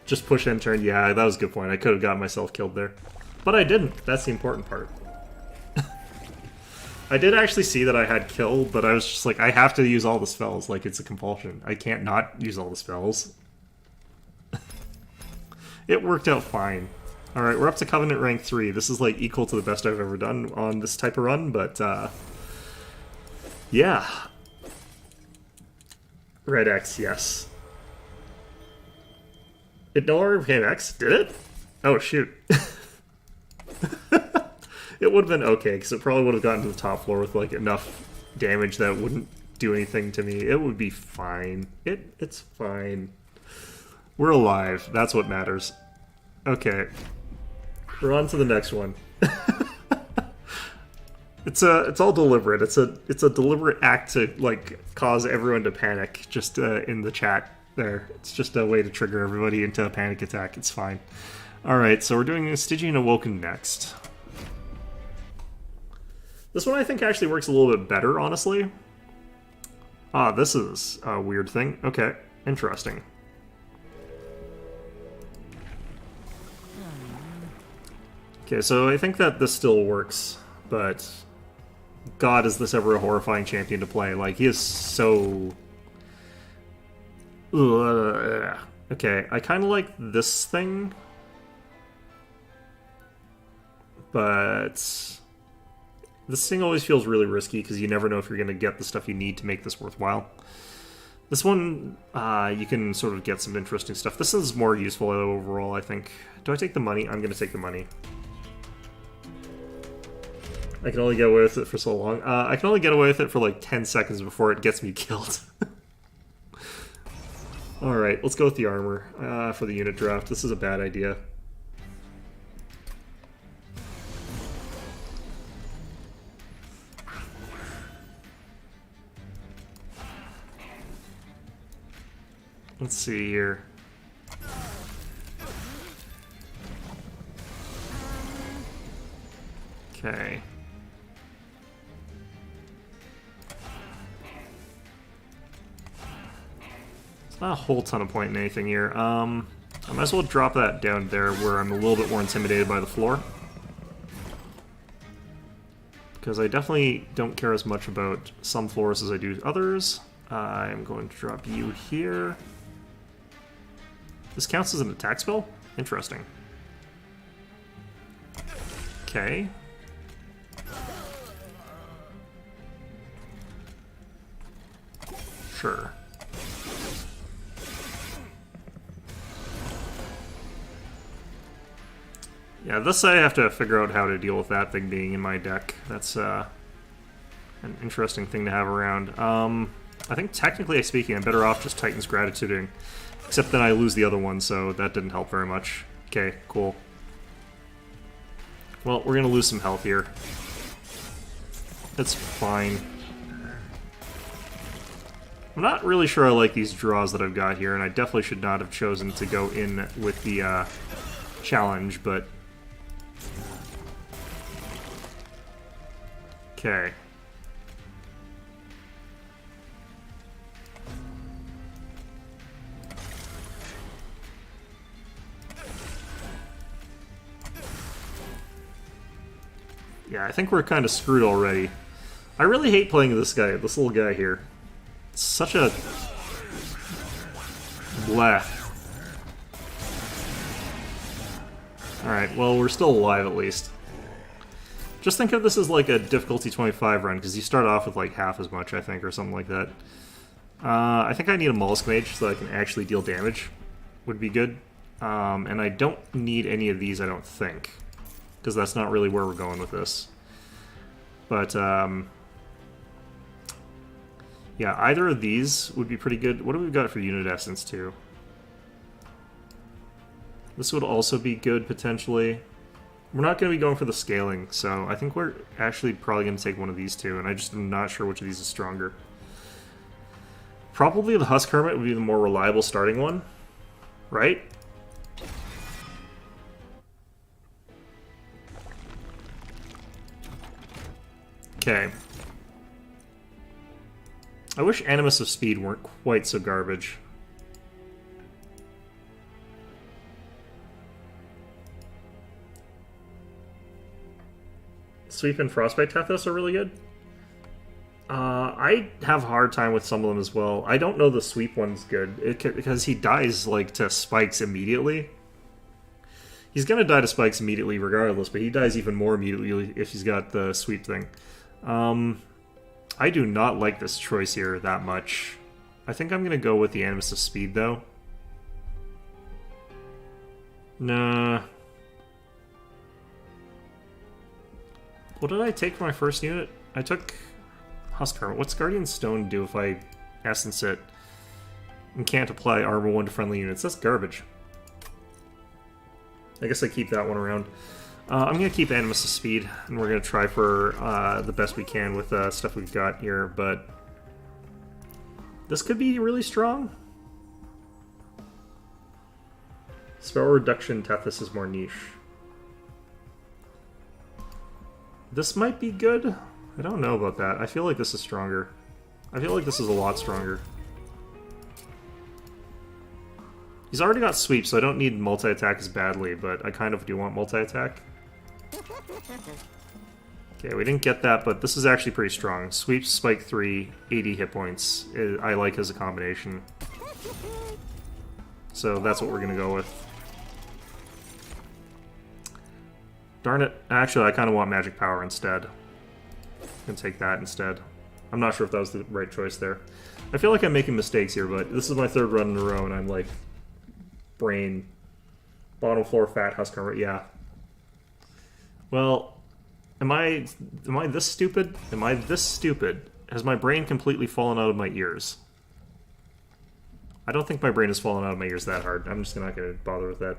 Just push enter, and yeah, that was a good point. I could have got myself killed there. But I didn't. That's the important part. I did actually see that I had kill, but I was just like, I have to use all the spells. Like, it's a compulsion. I can't not use all the spells. It worked out fine. Alright, we're up to Covenant rank 3. This is, like, equal to the best I've ever done on this type of run, but, yeah. Red X, yes. It no longer became X, did it? Oh, shoot. It would have been okay, because it probably would have gotten to the top floor with, like, enough damage that wouldn't do anything to me. It would be fine. It's fine. We're alive. That's what matters. Okay. We're on to the next one. It's all deliberate. It's a deliberate act to, like, cause everyone to panic, just in the chat there. It's just a way to trigger everybody into a panic attack. It's fine. Alright, so we're doing Stygian Awoken next. This one I think actually works a little bit better, honestly. Ah, this is a weird thing. Okay, interesting. Okay, so I think that this still works, but God, is this ever a horrifying champion to play? Like, he is so... Ugh. Okay, I kind of like this thing. But... this thing always feels really risky because you never know if you're going to get the stuff you need to make this worthwhile. This one, you can sort of get some interesting stuff. This is more useful overall, I think. Do I take the money? I'm going to take the money. I can only get away with it for so long. I can only get away with it for like 10 seconds before it gets me killed. Alright, let's go with the armor for the unit draft. This is a bad idea. Let's see here. Okay. Not a whole ton of point in anything here. I might as well drop that down there where I'm a little bit more intimidated by the floor. Because I definitely don't care as much about some floors as I do others. I'm going to drop you here. This counts as an attack spell? Interesting. Okay. Sure. Yeah, this I have to figure out how to deal with that thing being in my deck. That's an interesting thing to have around. I think technically speaking, I'm better off just Titan's Gratituding. Except then I lose the other one, so that didn't help very much. Okay, cool. Well, we're gonna lose some health here. That's fine. I'm not really sure I like these draws that I've got here, and I definitely should not have chosen to go in with the challenge, but... okay. Yeah, I think we're kind of screwed already. I really hate playing this guy, this little guy here. It's such a... bleh. Alright, well, we're still alive at least. Just think of this as like a difficulty 25 run, because you start off with like half as much, I think, or something like that. I think I need a Mollusk Mage so that I can actually deal damage. Would be good. And I don't need any of these, I don't think. Because that's not really where we're going with this. But, yeah, either of these would be pretty good. What do we got for Unit Essence, too? This would also be good, potentially. We're not going to be going for the scaling, so I think we're actually probably going to take one of these two, and I just am not sure which of these is stronger. Probably the Husk Hermit would be the more reliable starting one, right? Okay. I wish Animus of Speed weren't quite so garbage. Sweep and Frostbite Tethys are really good. I have a hard time with some of them as well. I don't know the Sweep one's good, because he dies like to spikes immediately. He's gonna die to spikes immediately regardless, but he dies even more immediately if he's got the Sweep thing. I do not like this choice here that much. I think I'm gonna go with the Animus of Speed, though. Nah. What did I take for my first unit? I took Husk Hermit. What's Guardian Stone do if I Essence it and can't apply Armor 1 to friendly units? That's garbage. I guess I keep that one around. I'm going to keep Animus of Speed, and we're going to try for the best we can with stuff we've got here, but this could be really strong. Spell Reduction Tethys is more niche. This might be good. I don't know about that. I feel like this is stronger. I feel like this is a lot stronger. He's already got Sweep, so I don't need multi-attack as badly, but I kind of do want multi-attack. Okay, we didn't get that, but this is actually pretty strong. Sweep, Spike 3, 80 hit points. I like as a combination. So that's what we're going to go with. Darn it. Actually, I kind of want Magic Power instead. I'm going to take that instead. I'm not sure if that was the right choice there. I feel like I'm making mistakes here, but this is my third run in a row, and I'm like... Brain. Bottom floor, fat husk armor. Yeah. Well... Am I this stupid? Am I this stupid? Has my brain completely fallen out of my ears? I don't think my brain has fallen out of my ears that hard. I'm just not going to bother with that.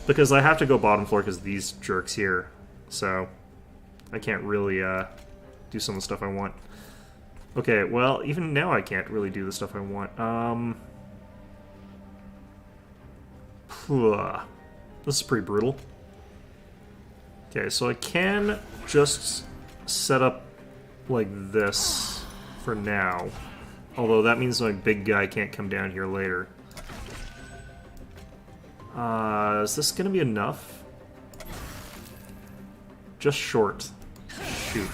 Because I have to go bottom floor because these jerks here. So, I can't really do some of the stuff I want. Okay, well, even now I can't really do the stuff I want. This is pretty brutal. Okay, so I can just set up like this for now. Although that means my big guy can't come down here later. Is this gonna be enough? Just short. Shoot.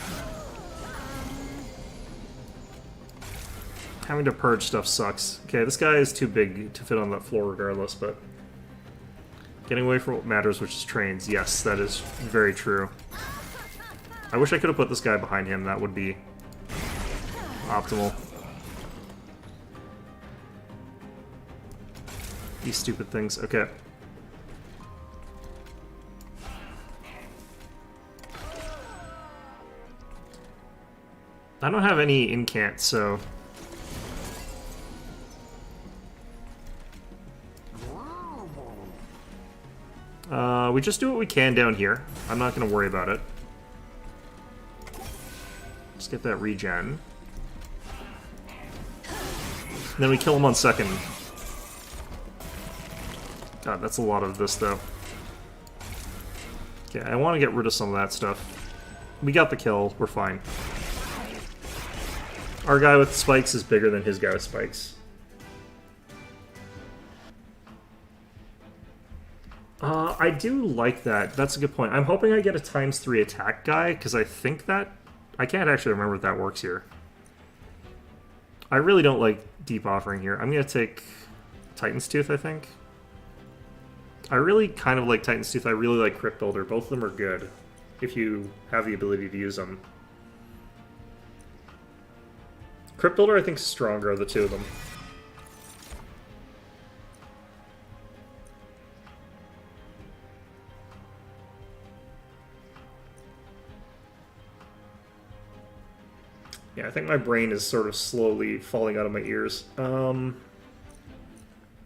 Having to purge stuff sucks. Okay, this guy is too big to fit on that floor regardless, but... Getting away from what matters, which is trains. Yes, that is very true. I wish I could have put this guy behind him. That would be optimal. These stupid things. Okay. I don't have any incant, so... we just do what we can down here. I'm not going to worry about it. Let's get that regen. And then we kill him on second. God, that's a lot of this, though. Okay, I want to get rid of some of that stuff. We got the kill. We're fine. Our guy with spikes is bigger than his guy with spikes. I do like that. That's a good point. I'm hoping I get a ×3 attack guy, because I think that... I can't actually remember if that works here. I really don't like Deep Offering here. I'm going to take Titan's Tooth, I think. I really kind of like Titan's Tooth. I really like Crypt Builder. Both of them are good, if you have the ability to use them. Crypt Builder, I think, is stronger of the two of them. Yeah, I think my brain is sort of slowly falling out of my ears.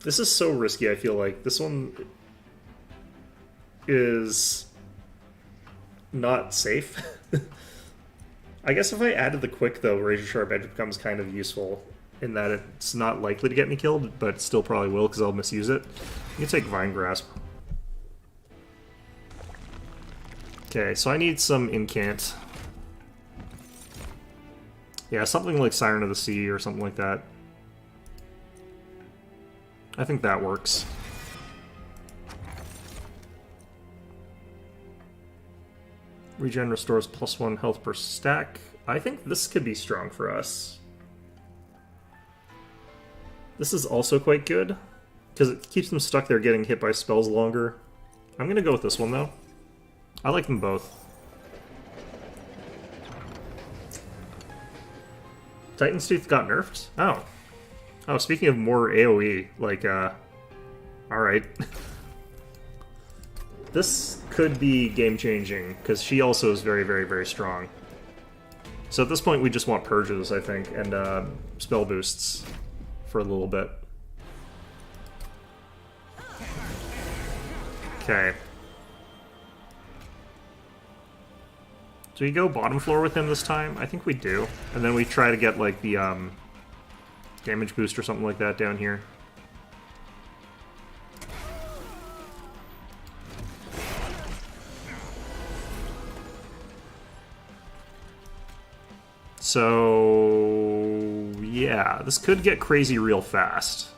This is so risky, I feel like. This one is not safe. I guess if I added the quick, though, Razor Sharp Edge becomes kind of useful in that it's not likely to get me killed, but still probably will because I'll misuse it. You can take Vine Grasp. Okay, so I need some incant. Yeah, something like Siren of the Sea or something like that. I think that works. Regen restores +1 health per stack. I think this could be strong for us. This is also quite good, because it keeps them stuck there getting hit by spells longer. I'm going to go with this one, though. I like them both. Titan's Tooth got nerfed? Oh. Oh, speaking of more AoE, like, alright. This could be game-changing, because she also is very, very, very strong. So at this point, we just want purges, I think, and spell boosts for a little bit. Okay. Do we go bottom floor with him this time? I think we do. And then we try to get, like, the damage boost or something like that down here. So yeah, this could get crazy real fast.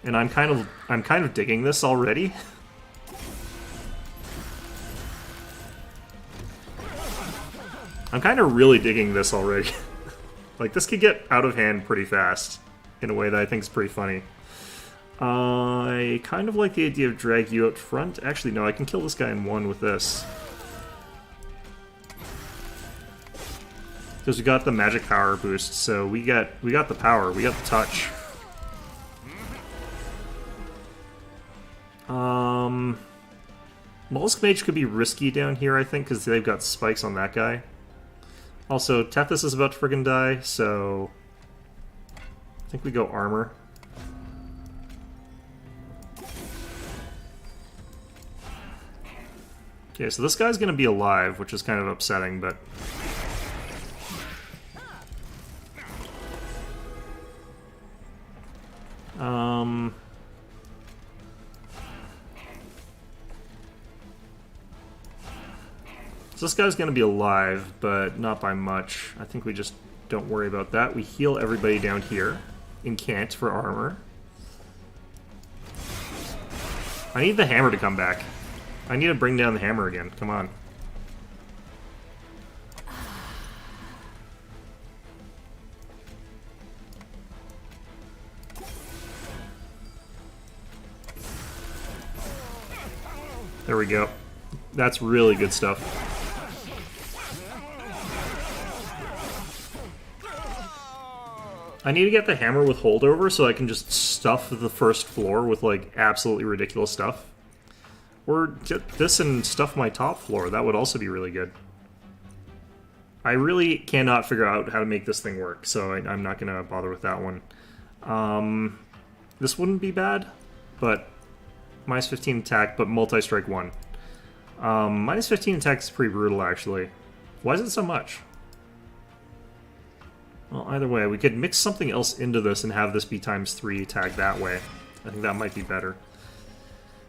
And I'm kind of digging this already. I'm kind of really digging this already. Like, this could get out of hand pretty fast in a way that I think is pretty funny. I kind of like the idea of drag you out front. Actually, no, I can kill this guy in one with this. Because we got the magic power boost, so we got the power, we got the touch. Mollusk Mage could be risky down here, I think, because they've got spikes on that guy. Also, Tethys is about to friggin' die, so I think we go armor. Okay, so this guy's gonna be alive, which is kind of upsetting, but... So this guy's gonna be alive, but not by much. I think we just don't worry about that. We heal everybody down here. Incant for armor. I need the hammer to come back. I need to bring down the hammer again. Come on. There we go. That's really good stuff. I need to get the hammer with holdover so I can just stuff the first floor with, like, absolutely ridiculous stuff. Or get this and stuff my top floor. That would also be really good. I really cannot figure out how to make this thing work, so I'm not going to bother with that one. This wouldn't be bad, but minus 15 attack, but multi-strike 1. Minus 15 attack is pretty brutal, actually. Why is it so much? Well, either way, we could mix something else into this and have this be times 3 attack that way. I think that might be better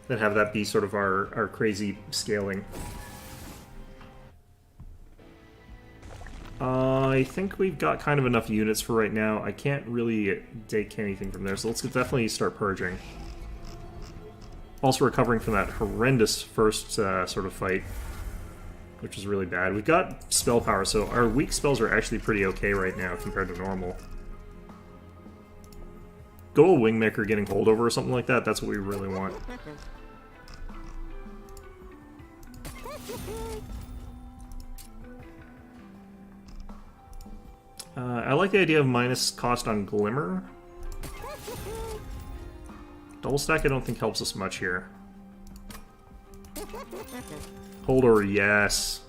than have that be sort of our crazy scaling. I think we've got kind of enough units for right now. I can't really take anything from there, so let's definitely start purging. Also recovering from that horrendous first sort of fight, which is really bad. We've got spell power, so our weak spells are actually pretty okay right now compared to normal. Go a Wingmaker getting holdover or something like that, that's what we really want. I like the idea of minus cost on Glimmer. Double stack I don't think helps us much here. Holdover, yes.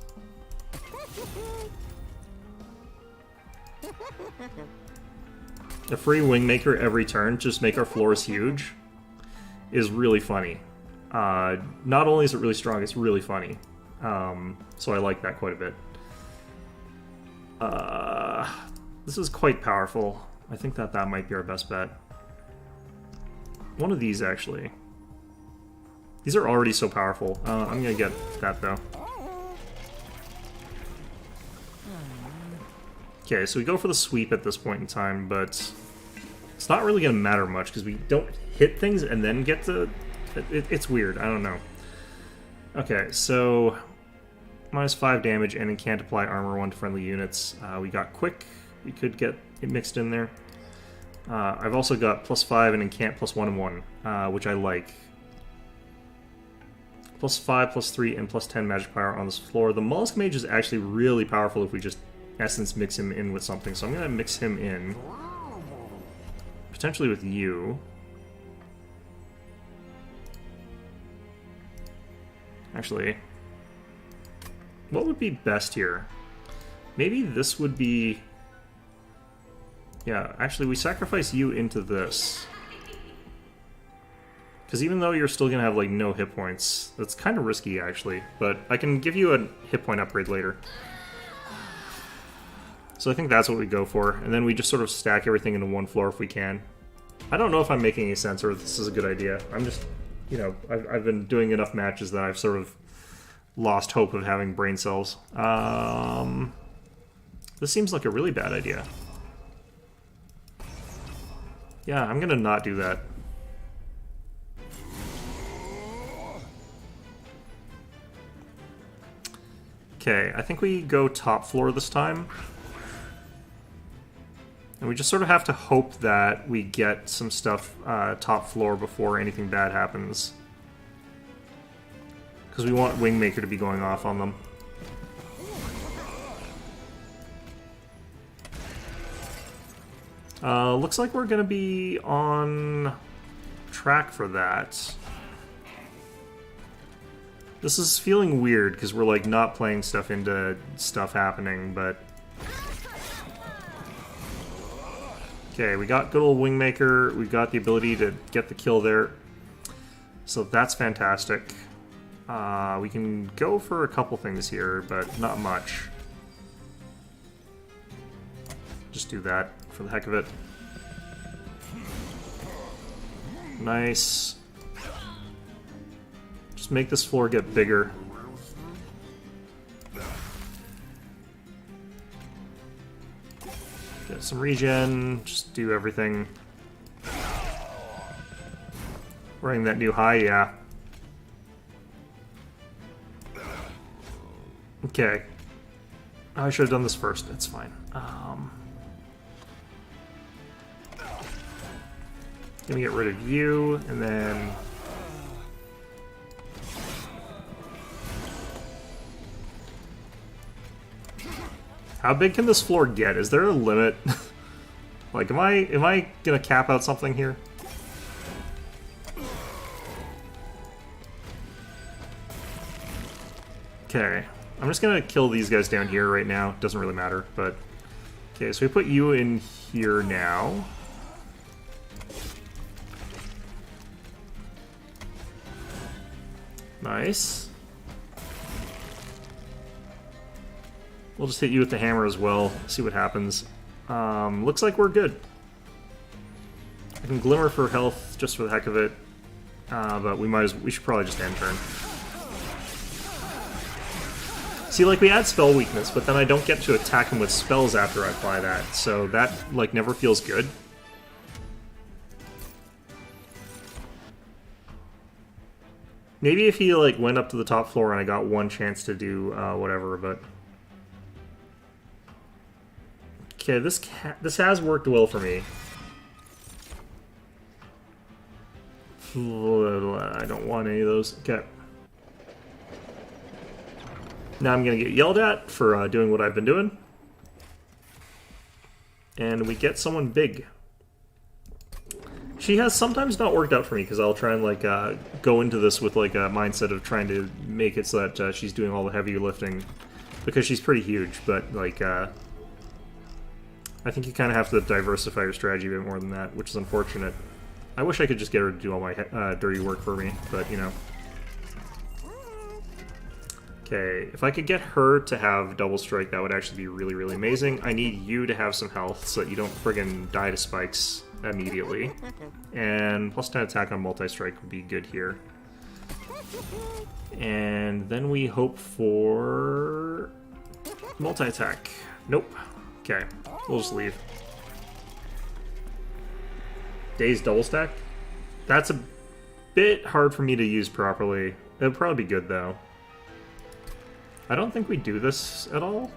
A free Wingmaker every turn, just make our floors huge, is really funny. Not only is it really strong, it's really funny. So I like that quite a bit. This is quite powerful. I think that might be our best bet. One of these, actually. These are already so powerful. I'm gonna get that, though. Okay, so we go for the sweep at this point in time, but it's not really gonna matter much, because we don't hit things and then get to... It's weird, I don't know. Okay, so... minus 5 damage, and it can't apply armor 1 to friendly units. We got quick. We could get it mixed in there. I've also got plus 5 and incant plus 1 and 1, which I like. Plus 5, plus 3, and plus 10 magic power on this floor. The Mollusk Mage is actually really powerful if we just essence mix him in with something, so I'm going to mix him in. Potentially with you. Actually, what would be best here? Maybe this would be... Yeah, actually, we sacrifice you into this. Because even though you're still going to have, like, no hit points, that's kind of risky, actually. But I can give you a hit point upgrade later. So I think that's what we go for. And then we just sort of stack everything into one floor if we can. I don't know if I'm making any sense or if this is a good idea. I'm just, you know, I've been doing enough matches that I've sort of lost hope of having brain cells. This seems like a really bad idea. Yeah, I'm gonna not do that. Okay, I think we go top floor this time. And we just sort of have to hope that we get some stuff top floor before anything bad happens. Because we want Wingmaker to be going off on them. Looks like we're going to be on track for that. This is feeling weird because we're like not playing stuff into stuff happening, but... Okay, we got good old Wingmaker, we've got the ability to get the kill there. So that's fantastic. We can go for a couple things here, but not much. Just do that for the heck of it. Nice. Just make this floor get bigger. Get some regen, just do everything. Running that new high, yeah. Okay. I should have done this first, it's fine. Gonna get rid of you, and then... How big can this floor get? Is there a limit? Like, am I gonna cap out something here? Okay. I'm just gonna kill these guys down here right now. Doesn't really matter, but... Okay, so we put you in here now. Nice. We'll just hit you with the hammer as well, see what happens. Looks like we're good. I can glimmer for health just for the heck of it, but we should probably just end turn. See, like, we add spell weakness, but then I don't get to attack him with spells after I apply that, so that, like, never feels good. Maybe if he, like, went up to the top floor and I got one chance to do whatever, but... Okay, this has worked well for me. I don't want any of those. Okay. Now I'm going to get yelled at for doing what I've been doing. And we get someone big. She has sometimes not worked out for me because I'll try and like go into this with like a mindset of trying to make it so that she's doing all the heavy lifting because she's pretty huge, but like I think you kind of have to diversify your strategy a bit more than that, which is unfortunate. I wish I could just get her to do all my dirty work for me, but you know. Okay, if I could get her to have double strike, that would actually be really, really amazing. I need you to have some health so that you don't friggin' die to spikes immediately. And plus 10 attack on multi-strike would be good here. And then we hope for multi-attack. Nope. Okay, we'll just leave. Dazed double stack? That's a bit hard for me to use properly. It'll probably be good though. I don't think we do this at all.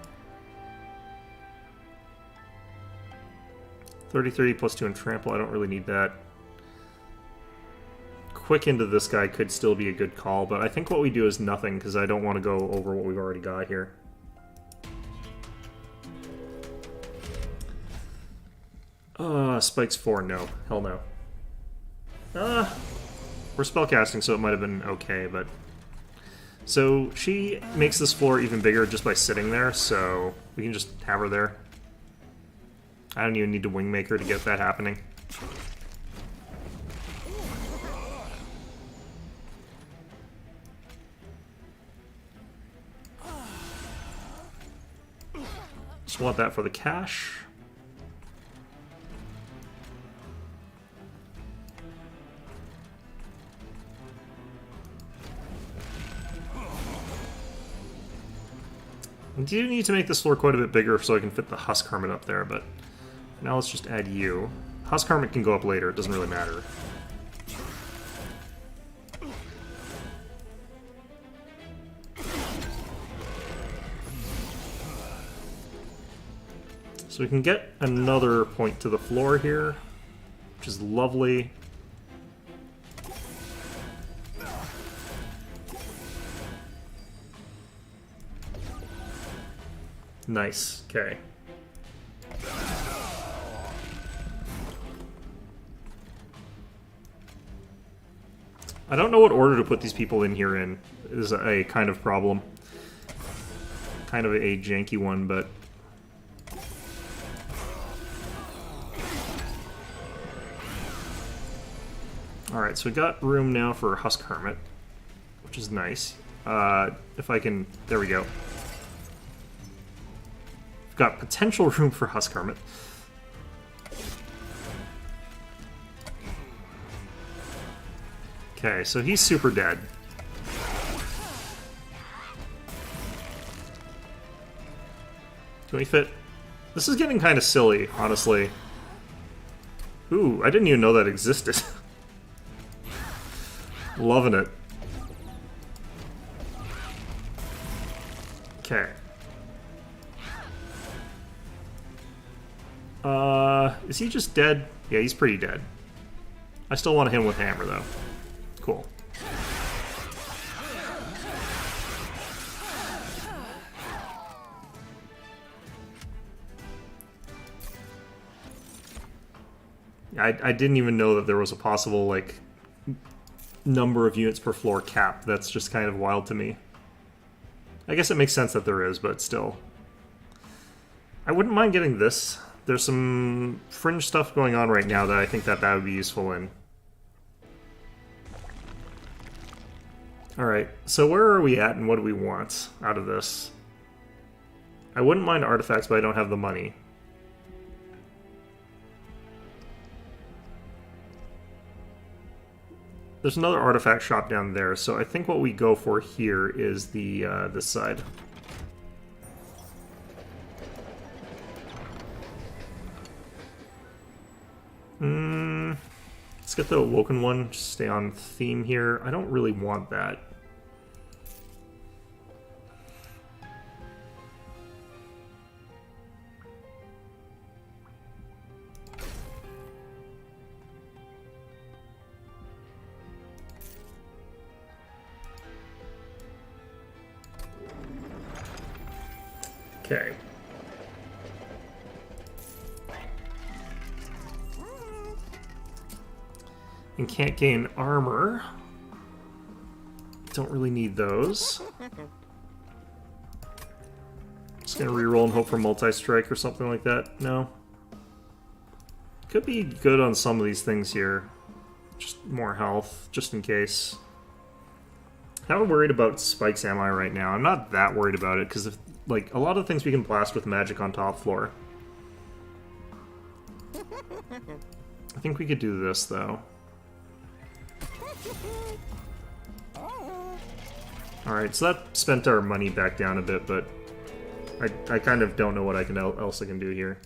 30-30 plus 2 and trample, I don't really need that. Quick into this guy could still be a good call, but I think what we do is nothing because I don't want to go over what we've already got here. Spikes 4, no. Hell no. We're spellcasting, so it might have been okay, but... So she makes this floor even bigger just by sitting there, so we can just have her there. I don't even need to Wingmaker to get that happening. Just want that for the cash. I do need to make this floor quite a bit bigger so I can fit the Husk Hermit up there, but now let's just add you. Husk Hermit can go up later, it doesn't really matter. So we can get another point to the floor here, which is lovely. Nice, okay. I don't know what order to put these people in here in, is a kind of problem. Kind of a janky one, but... Alright, so we got room now for Husk Hermit, which is nice. If I can... There we go. We've got potential room for Husk Hermit. Okay, so he's super dead. Can we fit? This is getting kind of silly, honestly. Ooh, I didn't even know that existed. Loving it. Okay. Is he just dead? Yeah, he's pretty dead. I still want to hit him with hammer, though. Cool. I didn't even know that there was a possible, like, number of units per floor cap. That's just kind of wild to me. I guess it makes sense that there is, but still. I wouldn't mind getting this. There's some fringe stuff going on right now that I think that would be useful in. Alright, so where are we at and what do we want out of this? I wouldn't mind artifacts, but I don't have the money. There's another artifact shop down there, so I think what we go for here is the this side. Let's get the Awoken one, just stay on theme here. I don't really want that. Okay. And can't gain armor. Don't really need those. Just gonna reroll and hope for multi-strike or something like that. No. Could be good on some of these things here. Just more health, just in case. How worried about spikes am I right now? I'm not that worried about it, because if like a lot of things we can blast with magic on top floor. I think we could do this though. Alright, so that spent our money back down a bit, but I kind of don't know what else I can do here.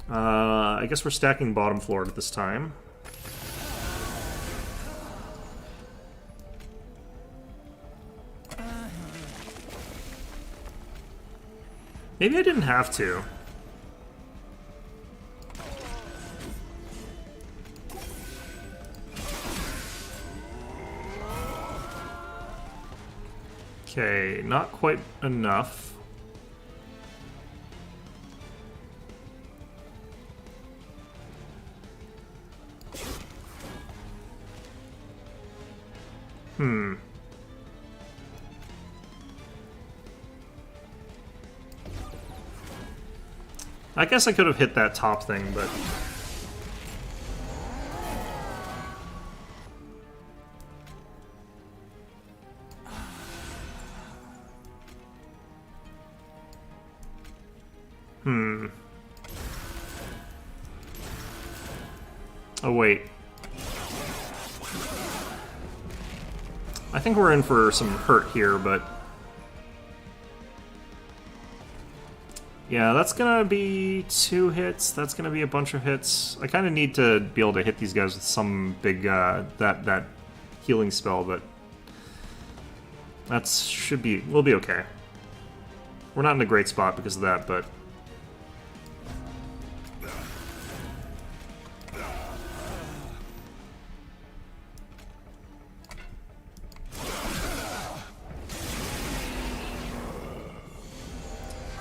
I guess we're stacking bottom floor at this time. Maybe I didn't have to. Okay, not quite enough. I guess I could have hit that top thing, but... Oh, wait. I think we're in for some hurt here, but... Yeah, that's gonna be 2 hits. That's gonna be a bunch of hits. I kind of need to be able to hit these guys with some big, that healing spell, but... We'll be okay. We're not in a great spot because of that, but...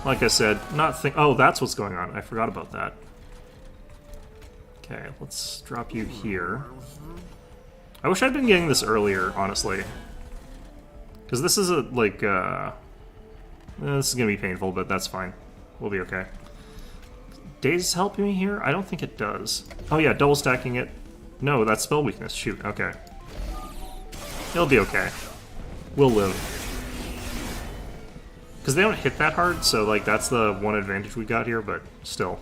Like I said, oh, that's what's going on. I forgot about that. Okay, let's drop you here. I wish I'd been getting this earlier, honestly. Because this is a, like, this is gonna be painful, but that's fine. We'll be okay. Daze helping me here? I don't think it does. Oh yeah, double stacking it. No, that's spell weakness. Shoot, okay. It'll be okay. We'll live. Because they don't hit that hard, so like that's the one advantage we got here, but still.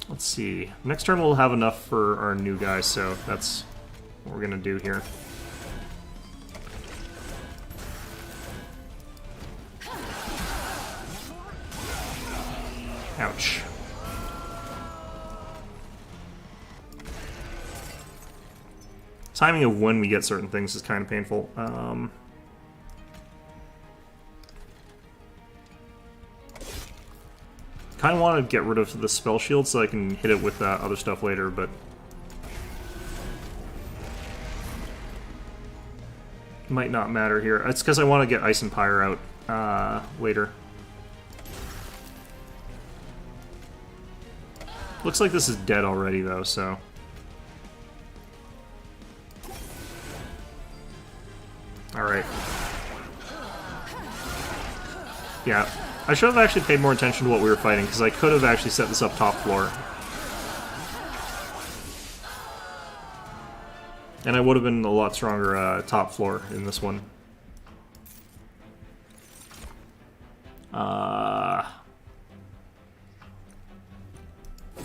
Let's see. Next turn we'll have enough for our new guy, so that's what we're gonna do here. Ouch. Timing of when we get certain things is kind of painful. Kind of want to get rid of the spell shield so I can hit it with other stuff later, but might not matter here. It's because I want to get Ice and Pyre out later. Looks like this is dead already, though, so... Alright. Yeah. I should have actually paid more attention to what we were fighting, because I could have actually set this up top floor. And I would have been a lot stronger top floor in this one.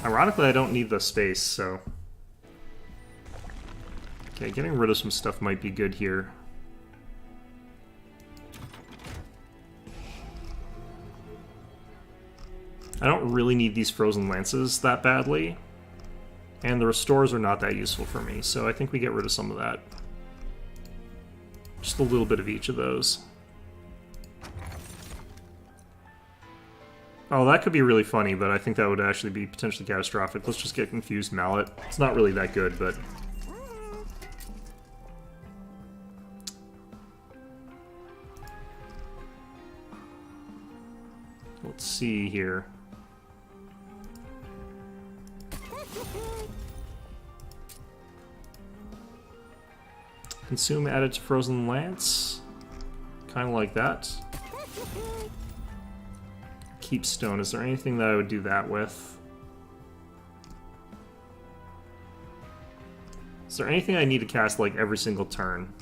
Ironically, I don't need the space, so... Okay, getting rid of some stuff might be good here. I don't really need these frozen lances that badly, and the restores are not that useful for me, so I think we get rid of some of that. Just a little bit of each of those. Oh, that could be really funny, but I think that would actually be potentially catastrophic. Let's just get Confused Mallet. It's not really that good, but... Let's see here. Consume added to Frozen Lance. Kind of like that. Keep Stone. Is there anything that I would do that with? Is there anything I need to cast like every single turn?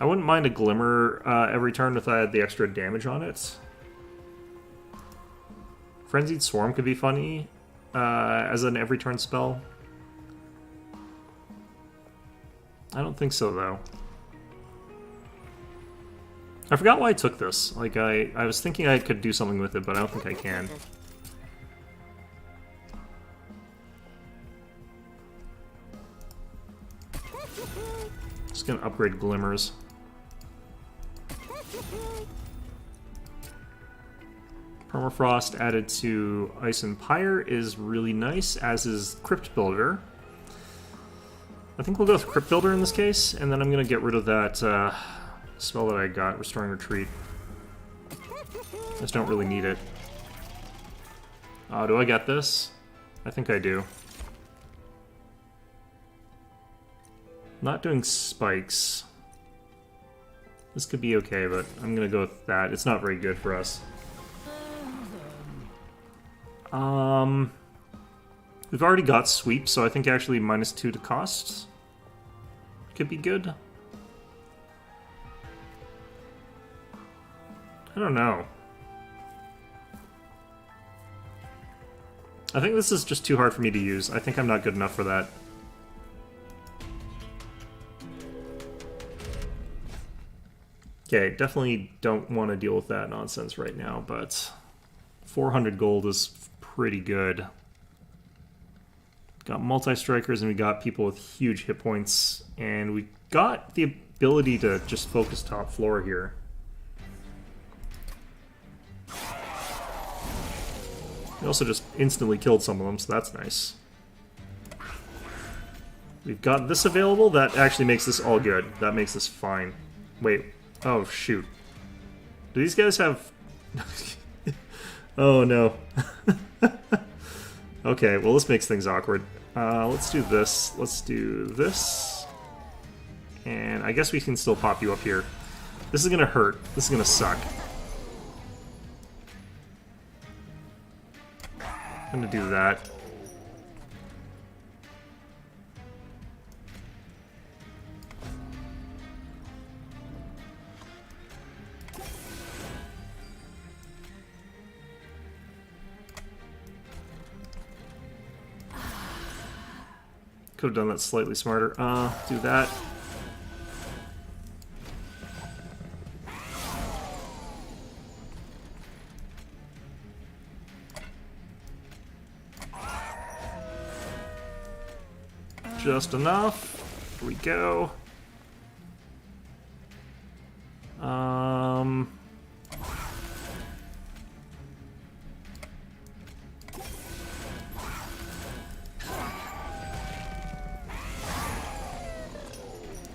I wouldn't mind a Glimmer every turn if I had the extra damage on it. Frenzied Swarm could be funny as an every turn spell. I don't think so, though. I forgot why I took this. Like, I was thinking I could do something with it, but I don't think I can. Just gonna upgrade Glimmers. Permafrost added to Ice and Pyre is really nice, as is Crypt Builder. I think we'll go with Crypt Builder in this case, and then I'm going to get rid of that spell that I got, Restoring Retreat. I just don't really need it. Do I get this? I think I do. Not doing spikes. This could be okay, but I'm going to go with that. It's not very good for us. We've already got Sweep, so I think actually -2 to cost could be good. I don't know. I think this is just too hard for me to use. I think I'm not good enough for that. Okay, definitely don't want to deal with that nonsense right now, but 400 gold is pretty good. Got multi-strikers and we got people with huge hit points, and we got the ability to just focus top floor here. We also just instantly killed some of them, so that's nice. We've got this available. That actually makes this all good. That makes this fine. Wait. Oh, shoot. Do these guys have... Oh, no. Okay, well, this makes things awkward. Let's do this. Let's do this. And I guess we can still pop you up here. This is gonna hurt. This is gonna suck. I'm gonna do that. Could have done that slightly smarter. Do that. Just enough. Here we go.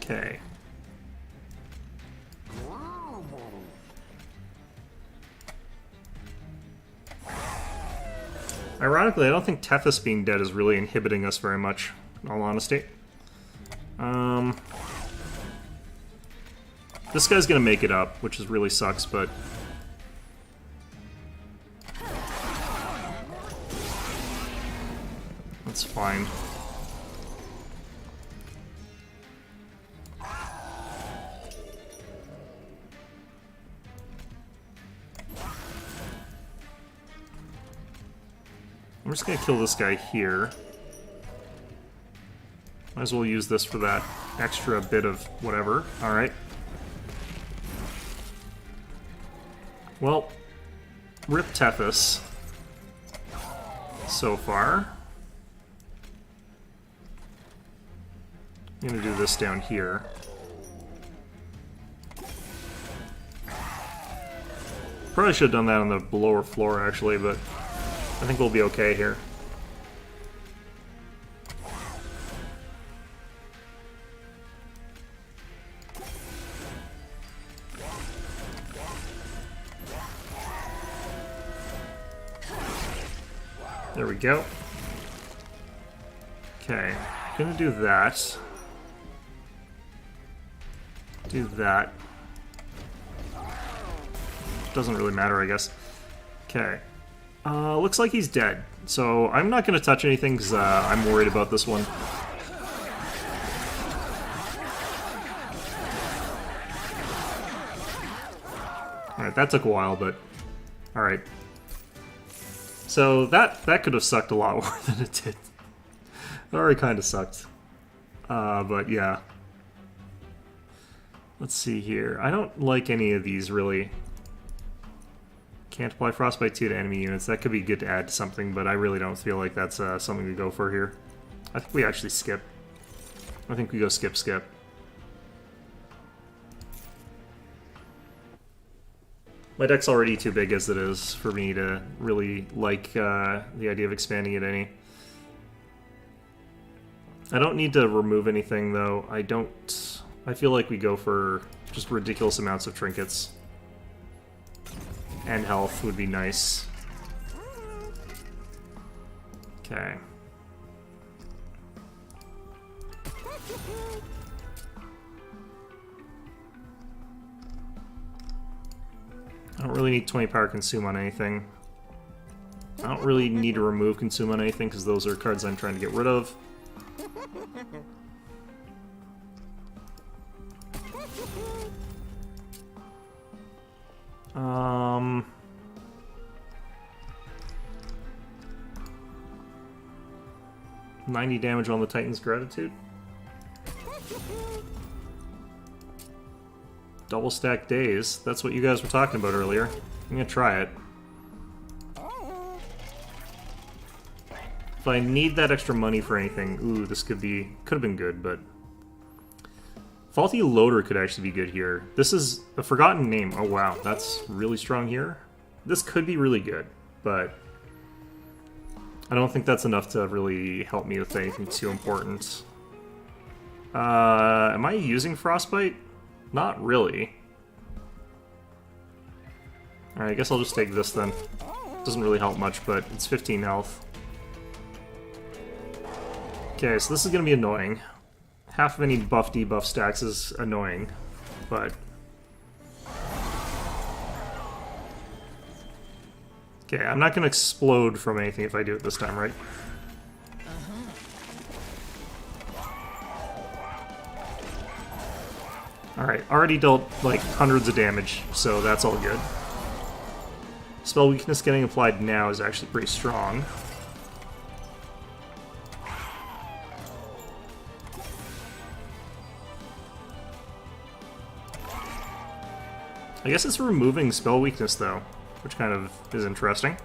Okay. Ironically, I don't think Tethys being dead is really inhibiting us very much, in all honesty. This guy's gonna make it up, which is really sucks, but... That's fine. I'm just gonna kill this guy here. Might as well use this for that extra bit of whatever. Alright. Well, rip Tethys so far. I'm gonna do this down here. Probably should have done that on the lower floor actually, but I think we'll be okay here. There we go. Okay, gonna do that. Do that. Doesn't really matter, I guess. Okay. Looks like he's dead. So I'm not gonna touch anything because I'm worried about this one. Alright, that took a while, but... Alright. So that could have sucked a lot more than it did. It already kind of sucked. But yeah. Let's see here. I don't like any of these, really. Can't apply Frostbite 2 to enemy units. That could be good to add to something, but I really don't feel like that's something to go for here. I think we actually skip. I think we go skip. My deck's already too big as it is for me to really like the idea of expanding it any. I don't need to remove anything, though. I feel like we go for just ridiculous amounts of trinkets. And health would be nice. Okay. I don't really need 20 power consume on anything. I don't really need to remove consume on anything because those are cards I'm trying to get rid of. 90 damage on the Titan's Gratitude. Double stack days. That's what you guys were talking about earlier. I'm gonna try it. If I need that extra money for anything, ooh, this could have been good, but Faulty Loader could actually be good here. This is a forgotten name. Oh wow, that's really strong here. This could be really good, but I don't think that's enough to really help me with anything too important. Am I using Frostbite? Not really. Alright, I guess I'll just take this then. Doesn't really help much, but it's 15 health. Okay, so this is gonna be annoying. Half of any buff debuff stacks is annoying, but... Okay, I'm not gonna explode from anything if I do it this time, right? Alright, already dealt like hundreds of damage, so that's all good. Spell weakness getting applied now is actually pretty strong. I guess it's removing spell weakness though, which kind of is interesting.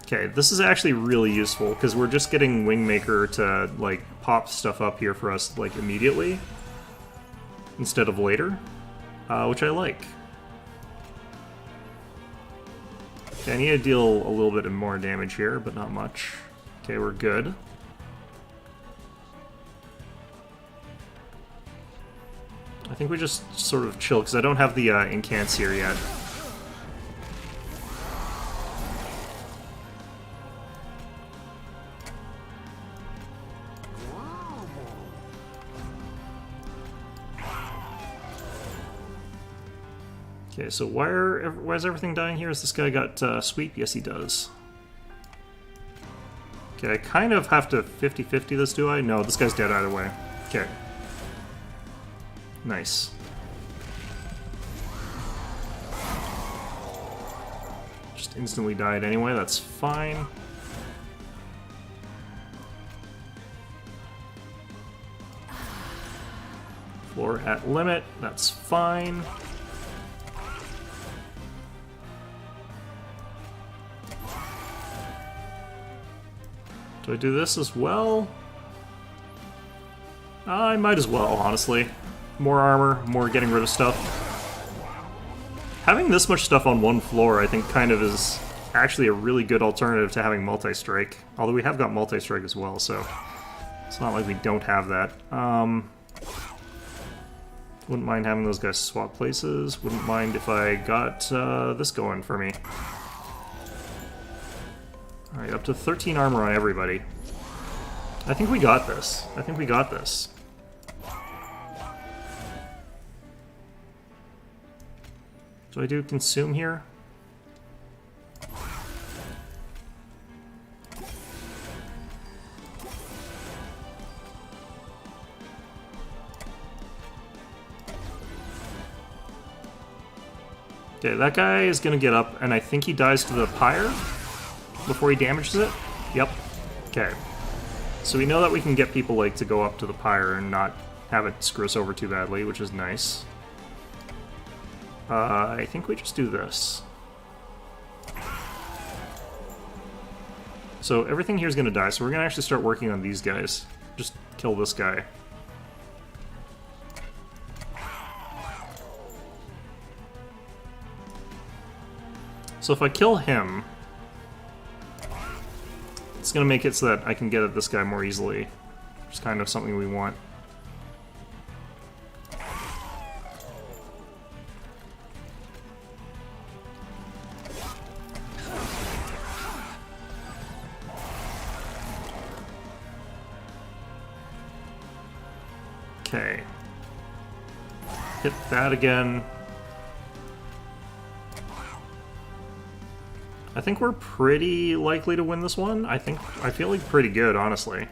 Okay, this is actually really useful because we're just getting Wingmaker to like pop stuff up here for us like immediately instead of later, which I like. Okay, I need to deal a little bit more damage here, but not much. Okay, we're good. I think we just sort of chill because I don't have the incants here yet. Okay, so why is everything dying here? Has this guy got sweep? Yes, he does. Okay, I kind of have to 50-50 this, do I? No, this guy's dead either way. Okay. Nice. Just instantly died anyway, that's fine. Floor at limit, that's fine. Do I do this as well? I might as well, honestly. More armor, more getting rid of stuff. Having this much stuff on one floor, I think, kind of is actually a really good alternative to having multi-strike. Although we have got multi-strike as well, so it's not like we don't have that. Wouldn't mind having those guys swap places. Wouldn't mind if I got this going for me. Alright, up to 13 armor on everybody. I think we got this. I think we got this. Do I do consume here? Okay, that guy is gonna get up, and I think he dies to the pyre before he damages it? Yep. Okay. So we know that we can get people like to go up to the pyre and not have it screw us over too badly, which is nice. I think we just do this. So everything here is going to die, so we're going to actually start working on these guys. Just kill this guy. So if I kill him, it's going to make it so that I can get at this guy more easily, which is kind of something we want. Okay. Hit that again. I think we're pretty likely to win this one. I feel like pretty good, honestly.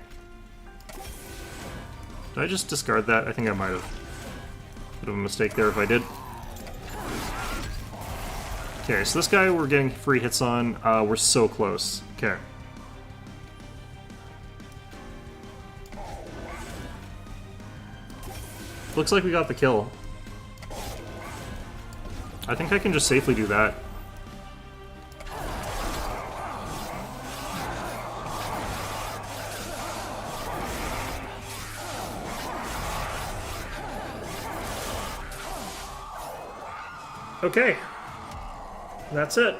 Did I just discard that? I think I might have. Bit of a mistake there if I did. Okay, so this guy we're getting free hits on. We're so close. Okay. Looks like we got the kill. I think I can just safely do that. Okay. That's it.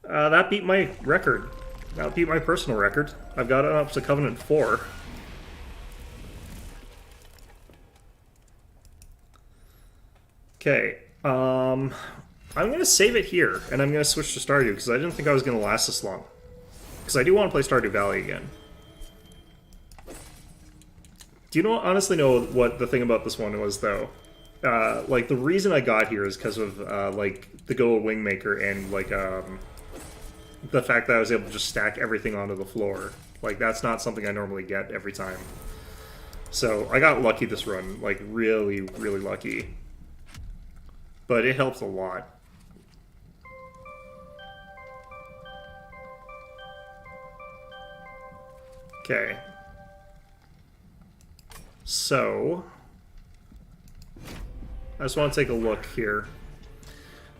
That beat my record. That beat my personal record. I've got it up to Covenant 4. Okay, I'm going to save it here, and I'm going to switch to Stardew, because I didn't think I was going to last this long. Because I do want to play Stardew Valley again. Do you honestly know what the thing about this one was, though? Like, the reason I got here is because of, like, the Go Wingmaker and, like, the fact that I was able to just stack everything onto the floor. Like, that's not something I normally get every time. So, I got lucky this run. Like, really, really lucky. But it helps a lot. Okay. So, I just want to take a look here.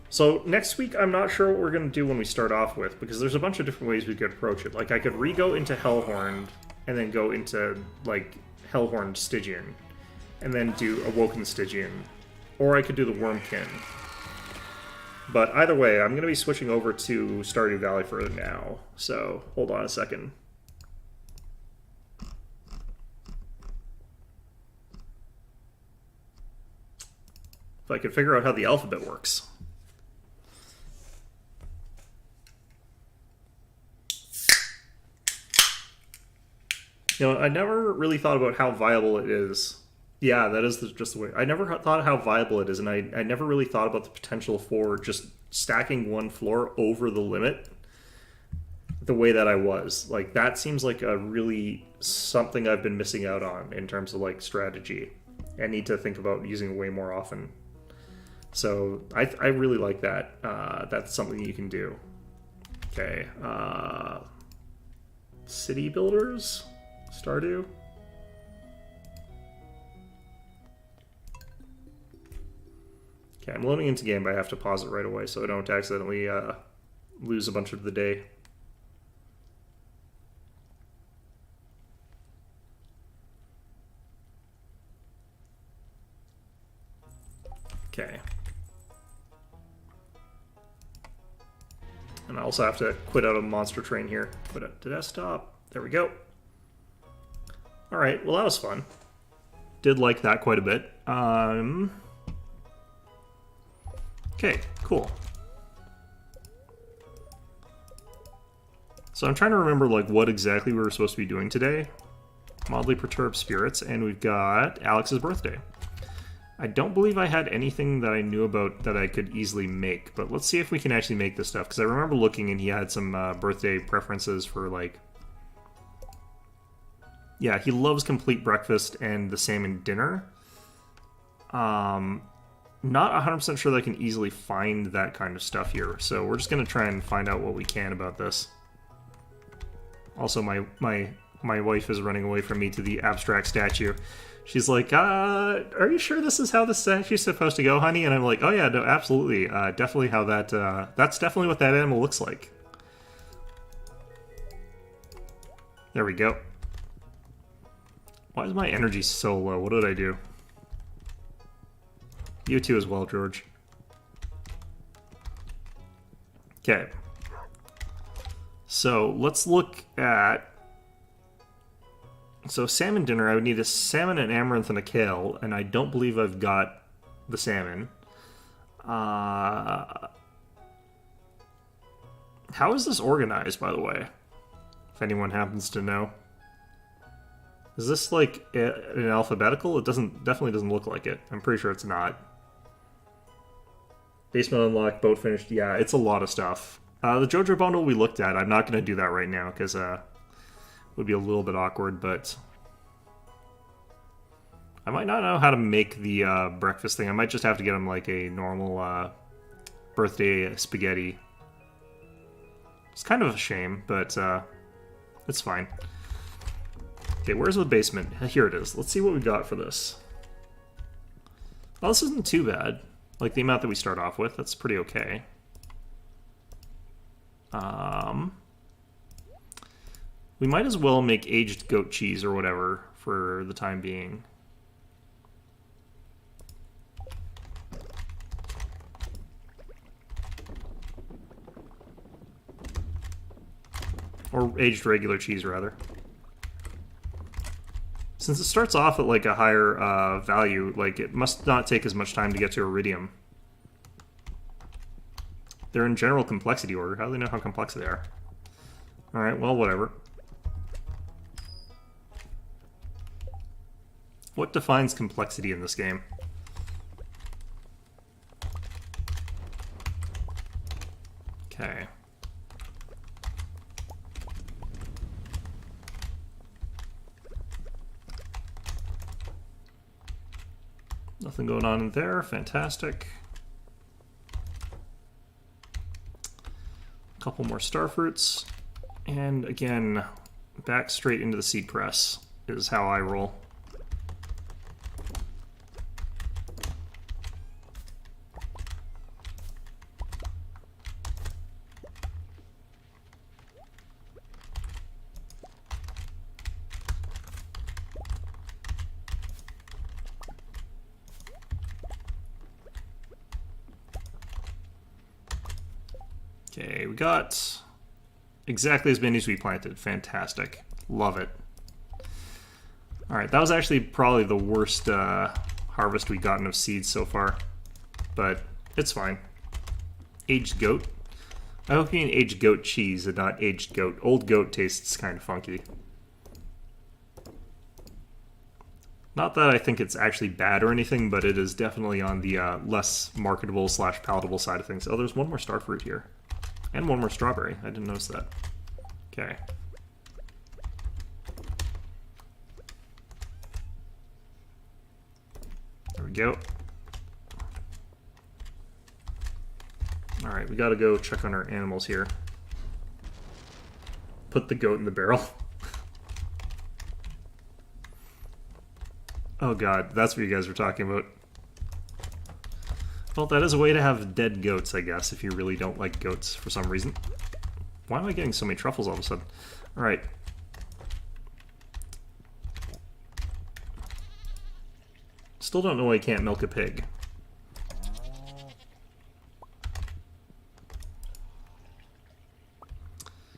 So, next week, I'm not sure what we're going to do when we start off with, because there's a bunch of different ways we could approach it. Like, I could re-go into Hellhorn, and then go into, like, Hellhorn Stygian, and then do Awoken Stygian. Or I could do the Wormkin. But either way, I'm going to be switching over to Stardew Valley for now. So, hold on a second. If I could figure out how the alphabet works. You know, I never really thought about how viable it is. Yeah, that is just the way. I never thought how viable it is, and I never really thought about the potential for just stacking one floor over the limit the way that I was. Like, that seems like a really something I've been missing out on in terms of, like, strategy. I need to think about using it way more often. So, I really like that. That's something you can do. Okay. City Builders? Stardew? Okay, I'm loading into game, but I have to pause it right away so I don't accidentally lose a bunch of the day. Okay. And I also have to quit out of Monster Train here. Quit out to desktop. There we go. Alright, well that was fun. Did like that quite a bit. Okay, cool. So I'm trying to remember like what exactly we were supposed to be doing today. Mildly Perturbed Spirits, and we've got Alex's birthday. I don't believe I had anything that I knew about that I could easily make, but let's see if we can actually make this stuff, because I remember looking and he had some birthday preferences for like... Yeah, he loves complete breakfast and the salmon dinner. Not 100% sure that I can easily find that kind of stuff here, so we're just going to try and find out what we can about this. Also, my wife is running away from me to the abstract statue. She's like, are you sure this is how the statue's supposed to go, honey? And I'm like, oh yeah, no, absolutely. Definitely how that, that's definitely what that animal looks like. There we go. Why is my energy so low? What did I do? You too as well, George. Okay. So, let's look at... So, salmon dinner, I would need a salmon, an amaranth, and a kale, and I don't believe I've got the salmon. How is this organized, by the way? If anyone happens to know. Is this, like, an alphabetical? It definitely doesn't look like it. I'm pretty sure it's not. Basement unlocked, boat finished. Yeah, it's a lot of stuff. The JoJo bundle we looked at, I'm not going to do that right now, because, would be a little bit awkward, but I might not know how to make the breakfast thing. I might just have to get him like a normal birthday spaghetti. It's kind of a shame, but it's fine. Okay, where's the basement? Here it is. Let's see what we got for this. Well, this isn't too bad. Like the amount that we start off with, that's pretty okay. We might as well make aged goat cheese or whatever for the time being. Or aged regular cheese, rather. Since it starts off at like a higher value, like it must not take as much time to get to iridium. They're in general complexity order. How do they know how complex they are? Alright, well, whatever. What defines complexity in this game? Okay. Nothing going on in there. Fantastic. A couple more starfruits. And again, back straight into the seed press is how I roll. Okay, we got exactly as many as we planted. Fantastic. Love it. Alright, that was actually probably the worst harvest we've gotten of seeds so far. But it's fine. Aged goat? I hope you mean aged goat cheese and not aged goat. Old goat tastes kind of funky. Not that I think it's actually bad or anything, but it is definitely on the less marketable / palatable side of things. Oh, there's one more starfruit here. And one more strawberry. I didn't notice that. Okay. There we go. Alright, we gotta go check on our animals here. Put the goat in the barrel. Oh god, that's what you guys were talking about. Well, that is a way to have dead goats, I guess, if you really don't like goats for some reason. Why am I getting so many truffles all of a sudden? Alright. Still don't know why you can't milk a pig.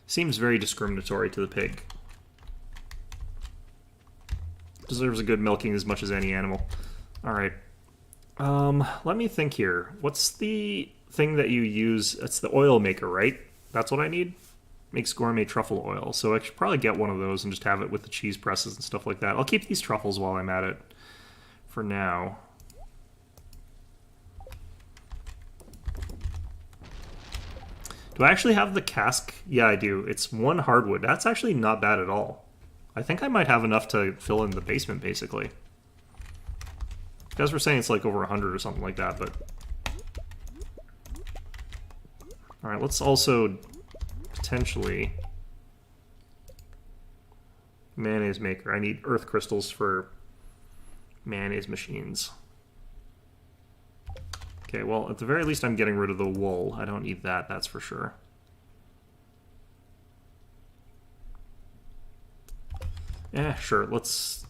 Seems very discriminatory to the pig. Deserves a good milking as much as any animal. Alright. Let me think here. What's the thing that you use? It's the oil maker, right? That's what I need? Makes gourmet truffle oil. So I should probably get one of those and just have it with the cheese presses and stuff like that. I'll keep these truffles while I'm at it for now. Do I actually have the cask? Yeah, I do. It's 1 hardwood. That's actually not bad at all. I think I might have enough to fill in the basement, basically. You guys were saying it's like over 100 or something like that, but... Alright, let's also potentially... Mayonnaise maker. I need earth crystals for mayonnaise machines. Okay, well, at the very least I'm getting rid of the wool. I don't need that, that's for sure. Sure, let's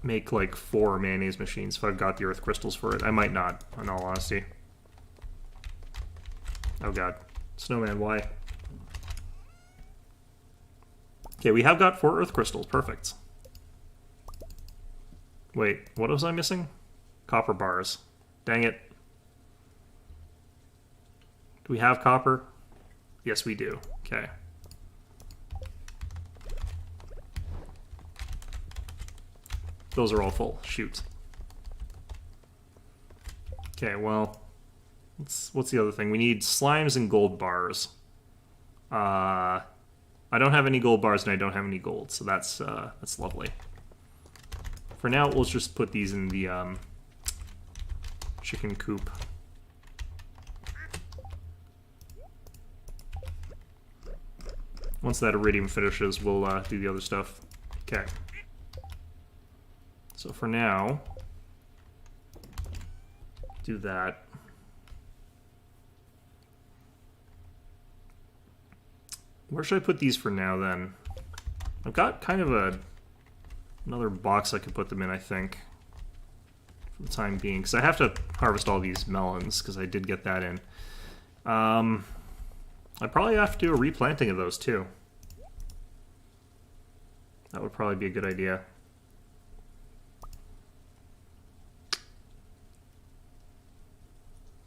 make like 4 mayonnaise machines if I've got the earth crystals for it. I might not, in all honesty. Oh god. Snowman, why? Okay, we have got 4 earth crystals. Perfect. Wait, what was I missing? Copper bars. Dang it. Do we have copper? Yes, we do. Okay. Those are all full. Shoot. Okay, well, what's the other thing? We need slimes and gold bars. I don't have any gold bars and I don't have any gold, so that's lovely. For now, we'll just put these in the chicken coop. Once that iridium finishes, we'll do the other stuff. Okay. So for now, do that. Where should I put these for now, then? I've got kind of another box I could put them in, I think, for the time being, because I have to harvest all these melons, because I did get that in. I probably have to do a replanting of those, too. That would probably be a good idea.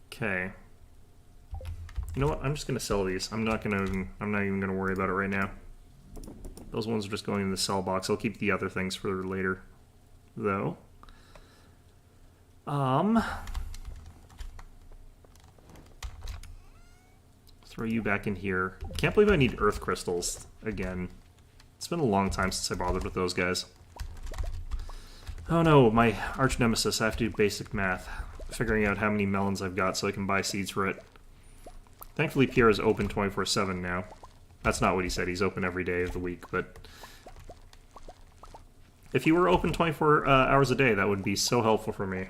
Okay. You know what? I'm just gonna sell these. I'm not even gonna worry about it right now. Those ones are just going in the sell box. I'll keep the other things for later, though. Throw you back in here. Can't believe I need earth crystals again. It's been a long time since I bothered with those guys. Oh no, my arch nemesis. I have to do basic math. Figuring out how many melons I've got so I can buy seeds for it. Thankfully, Pierre is open 24/7 now. That's not what he said. He's open every day of the week, but... if he were open 24 hours a day, that would be so helpful for me.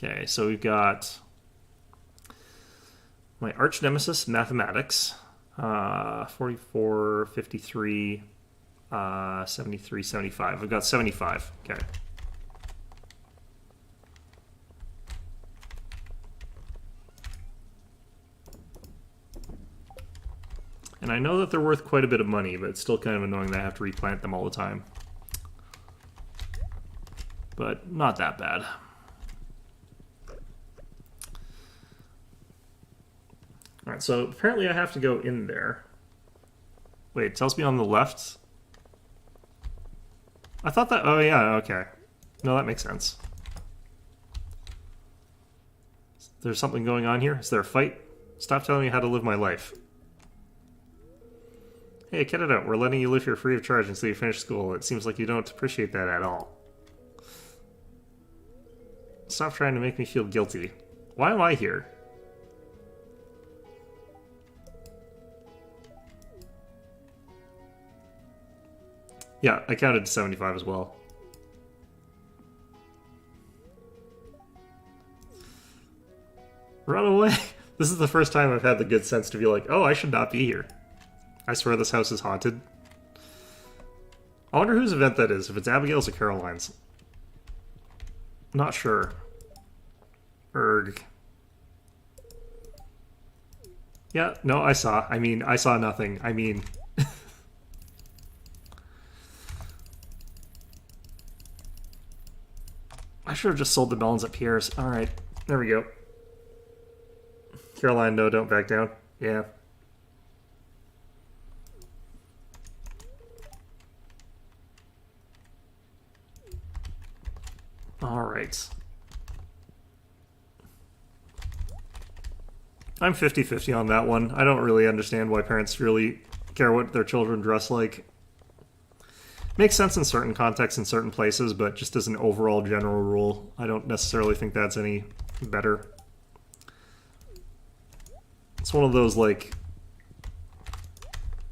Okay, so we've got my arch nemesis, mathematics, 44, 53, 73, 75. I've got 75. Okay. And I know that they're worth quite a bit of money, but it's still kind of annoying that I have to replant them all the time. But not that bad. Alright, so apparently I have to go in there. Wait, it tells me on the left? I thought that... oh yeah, okay. No, that makes sense. There's something going on here? Is there a fight? Stop telling me how to live my life. Hey, cut it out. We're letting you live here free of charge until you finish school. It seems like you don't appreciate that at all. Stop trying to make me feel guilty. Why am I here? Yeah, I counted 75 as well. Run away! This is the first time I've had the good sense to be like, oh, I should not be here. I swear this house is haunted. I wonder whose event that is, if it's Abigail's or Caroline's. Not sure. Erg. Yeah, no, I saw. I mean, I saw nothing. I mean... I should have just sold the melons at Pierre's. Alright, there we go. Caroline, no, don't back down. Yeah. Alright. I'm 50-50 on that one. I don't really understand why parents really care what their children dress like. Makes sense in certain contexts in certain places, but just as an overall general rule, I don't necessarily think that's any better. It's one of those, like...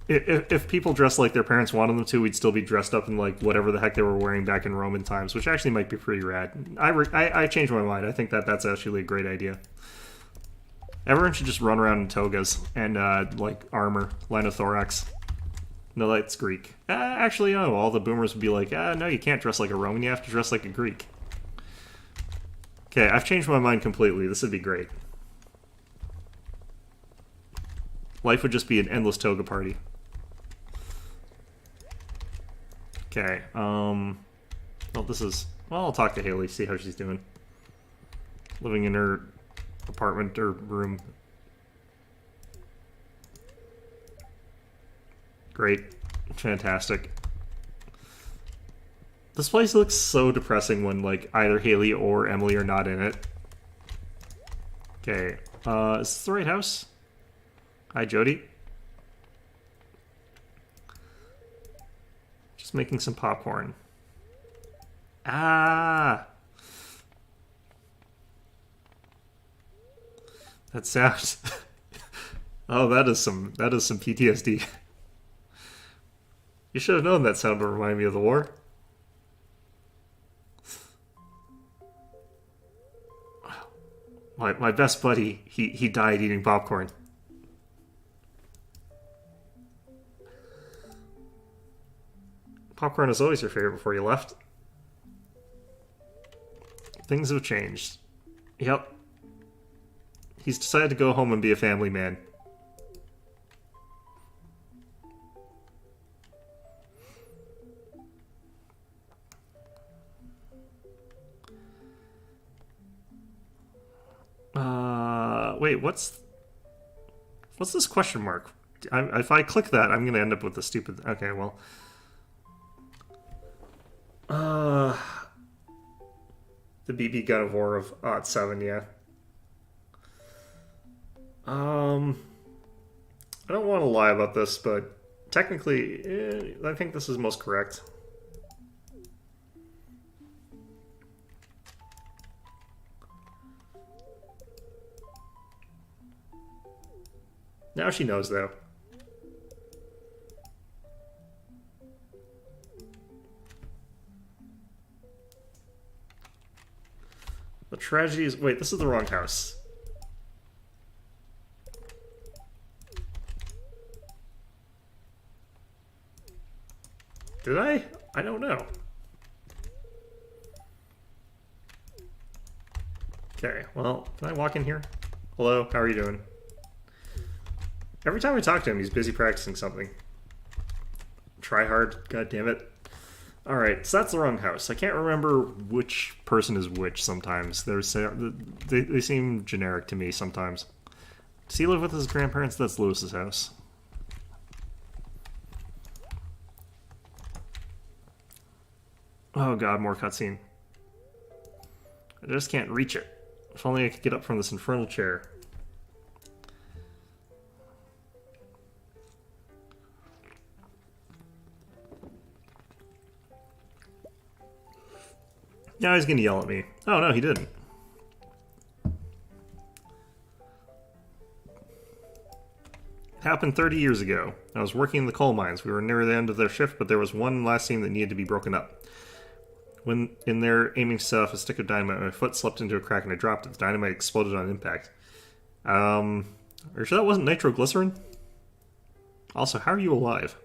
If people dress like their parents wanted them to, we'd still be dressed up in, like, whatever the heck they were wearing back in Roman times, which actually might be pretty rad. I changed my mind. I think that's actually a great idea. Everyone should just run around in togas and, like, armor, linothorax. No, that's Greek. Actually, no. All the boomers would be like, no, you can't dress like a Roman. You have to dress like a Greek. Okay, I've changed my mind completely. This would be great. Life would just be an endless toga party. Okay, well, this is... well, I'll talk to Haley, see how she's doing. Living in her apartment or room. Great. Fantastic. This place looks so depressing when, like, either Haley or Emily are not in it. Okay, is this the right house? Hi, Jody. Just making some popcorn. Ah! That sounds... oh, that is some PTSD. You should have known that sound would remind me of the war. My best buddy, he died eating popcorn. Popcorn is always your favorite before you left. Things have changed. Yep. He's decided to go home and be a family man. Wait, what's this question mark? If I click that, I'm gonna end up with the stupid... Okay, well... The BB gun of war of 7, yeah. I don't want to lie about this, but technically, I think this is most correct. Now she knows, though. The tragedy is... Wait, this is the wrong house. Did I? I don't know. Okay, well, can I walk in here? Hello, how are you doing? Every time I talk to him, he's busy practicing something. Try hard, god damn it. Alright, so that's the wrong house. I can't remember which person is which sometimes. They seem generic to me sometimes. Does he live with his grandparents? That's Lewis's house. Oh god, more cutscene. I just can't reach it. If only I could get up from this infernal chair. Now he's gonna yell at me. Oh no, he didn't. Happened 30 years ago. I was working in the coal mines. We were near the end of their shift, but there was one last team that needed to be broken up. When in there aiming to set off a stick of dynamite, my foot slipped into a crack and I dropped it. The dynamite exploded on impact. Are you sure that wasn't nitroglycerin? Also, how are you alive?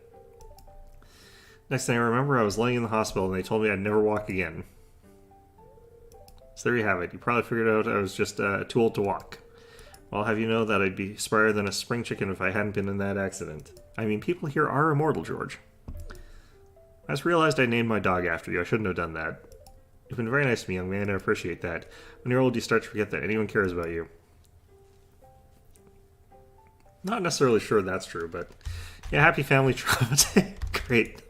Next thing I remember, I was laying in the hospital and they told me I'd never walk again. So there you have it. You probably figured out I was just too old to walk. Well, I'll have you know that I'd be sprier than a spring chicken if I hadn't been in that accident. I mean, people here are immortal, George. I just realized I named my dog after you. I shouldn't have done that. You've been very nice to me, young man. I appreciate that. When you're old, you start to forget that anyone cares about you. Not necessarily sure that's true, but... Yeah, happy family trauma day. Great.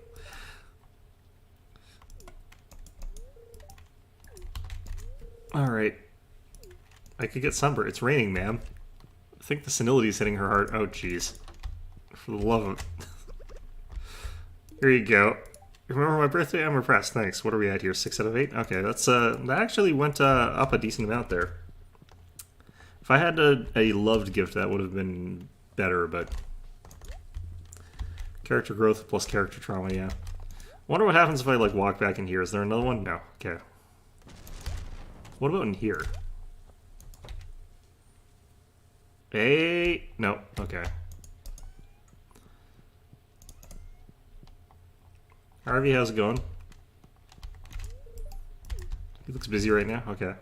Alright. I could get sunburned. It's raining, ma'am. I think the senility is hitting her heart. Oh, jeez. For the love of... Here you go. Remember my birthday? I'm impressed. Thanks. What are we at here? 6 out of 8? Okay, that's that actually went up a decent amount there. If I had a loved gift, that would have been better, but... Character growth plus character trauma, yeah. Wonder what happens if I, like, walk back in here. Is there another one? No. Okay. What about in here? Hey! No. Okay. Harvey, how's it going? He looks busy right now? Okay.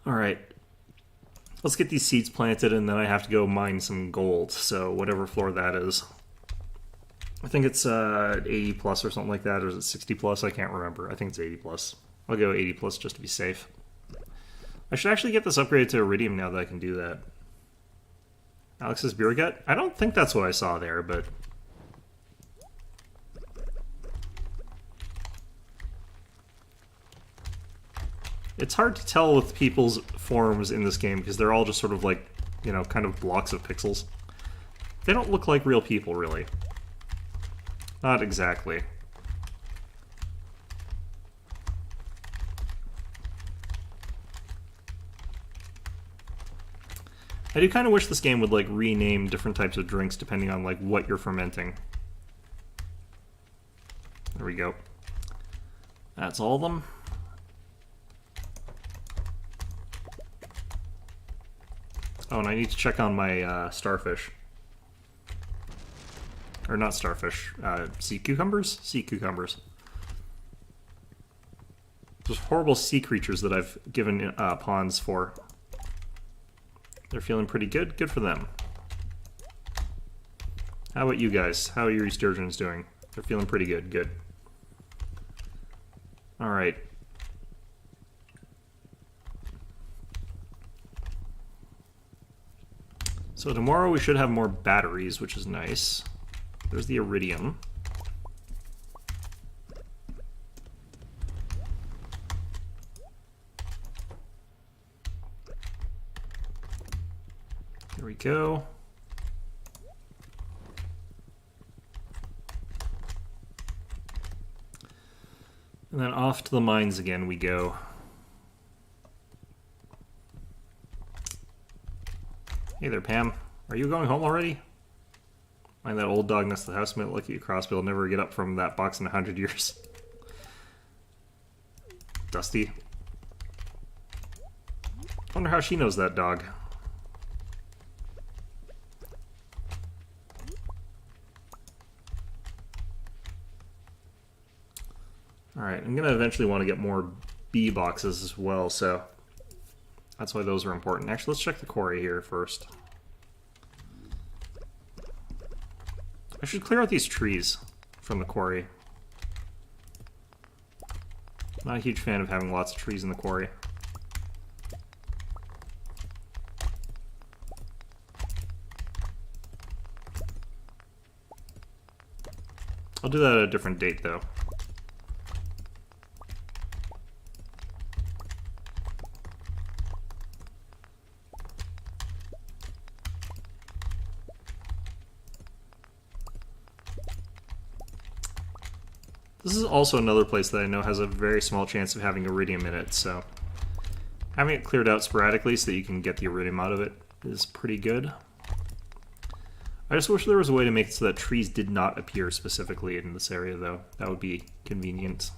Alright. Let's get these seeds planted and then I have to go mine some gold. So whatever floor that is. I think it's 80 plus or something like that, or is it 60 plus? I can't remember. I think it's 80 plus. I'll go 80 plus just to be safe. I should actually get this upgraded to Iridium now that I can do that. Alex's beer gut? I don't think that's what I saw there, but... It's hard to tell with people's forms in this game because they're all just sort of like, you know, kind of blocks of pixels. They don't look like real people, really. Not exactly. I do kind of wish this game would, like, rename different types of drinks depending on, like, what you're fermenting. There we go. That's all of them. Oh, and I need to check on my starfish. Or not starfish, sea cucumbers? Sea cucumbers. Those horrible sea creatures that I've given pawns for. They're feeling pretty good. Good for them. How about you guys? How are your sturgeons doing? They're feeling pretty good. Good. Alright. So tomorrow we should have more batteries, which is nice. There's the iridium. There we go. And then off to the mines again we go. Hey there, Pam. Are you going home already? Mind that old dog next to the house might look at you cross, but he'll never get up from that box in 100 years. Dusty. Wonder how she knows that dog. Alright, I'm going to eventually want to get more bee boxes as well, so that's why those are important. Actually, let's check the quarry here first. I should clear out these trees from the quarry. Not a huge fan of having lots of trees in the quarry. I'll do that at a different date, though. This is also another place that I know has a very small chance of having iridium in it, so having it cleared out sporadically so that you can get the iridium out of it is pretty good. I just wish there was a way to make it so that trees did not appear specifically in this area, though. That would be convenient.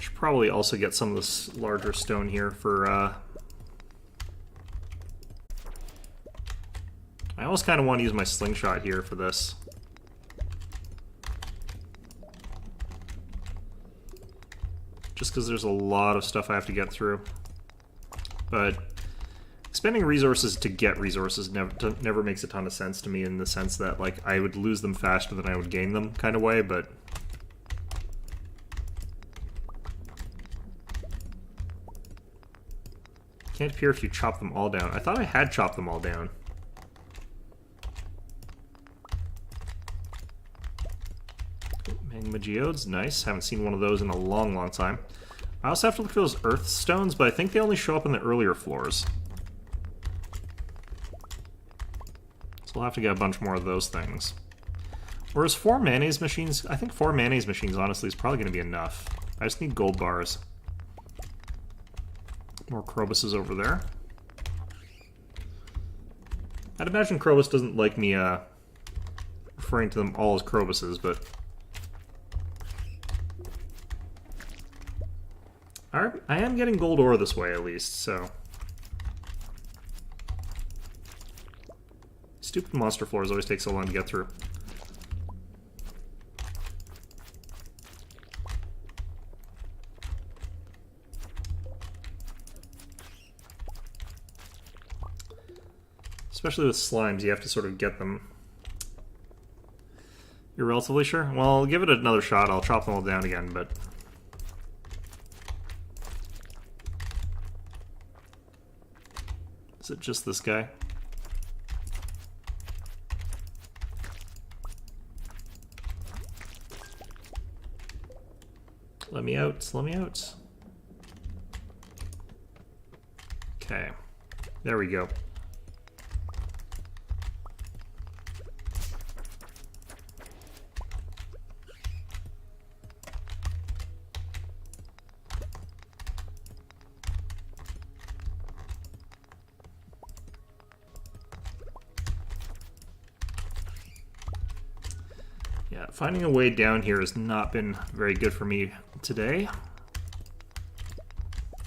Should probably also get some of this larger stone here for I almost kind of want to use my slingshot here for this. Just because there's a lot of stuff I have to get through. But spending resources to get resources never makes a ton of sense to me, in the sense that, like, I would lose them faster than I would gain them kind of way, but can't appear if you chop them all down. I thought I had chopped them all down. Magma geodes, nice. Haven't seen one of those in a long, long time. I also have to look for those earth stones, but I think they only show up in the earlier floors. So we'll have to get a bunch more of those things. Whereas 4 mayonnaise machines, I think 4 mayonnaise machines honestly is probably going to be enough. I just need gold bars. More Crobuses over there. I'd imagine Krobus doesn't like me referring to them all as Crobuses, but I am getting gold ore this way, at least, so stupid monster floors always take so long to get through. Especially with slimes, you have to sort of get them. You're relatively sure? Well, I'll give it another shot. I'll chop them all down again, but is it just this guy? Let me out, let me out. Okay, there we go. Yeah, finding a way down here has not been very good for me today.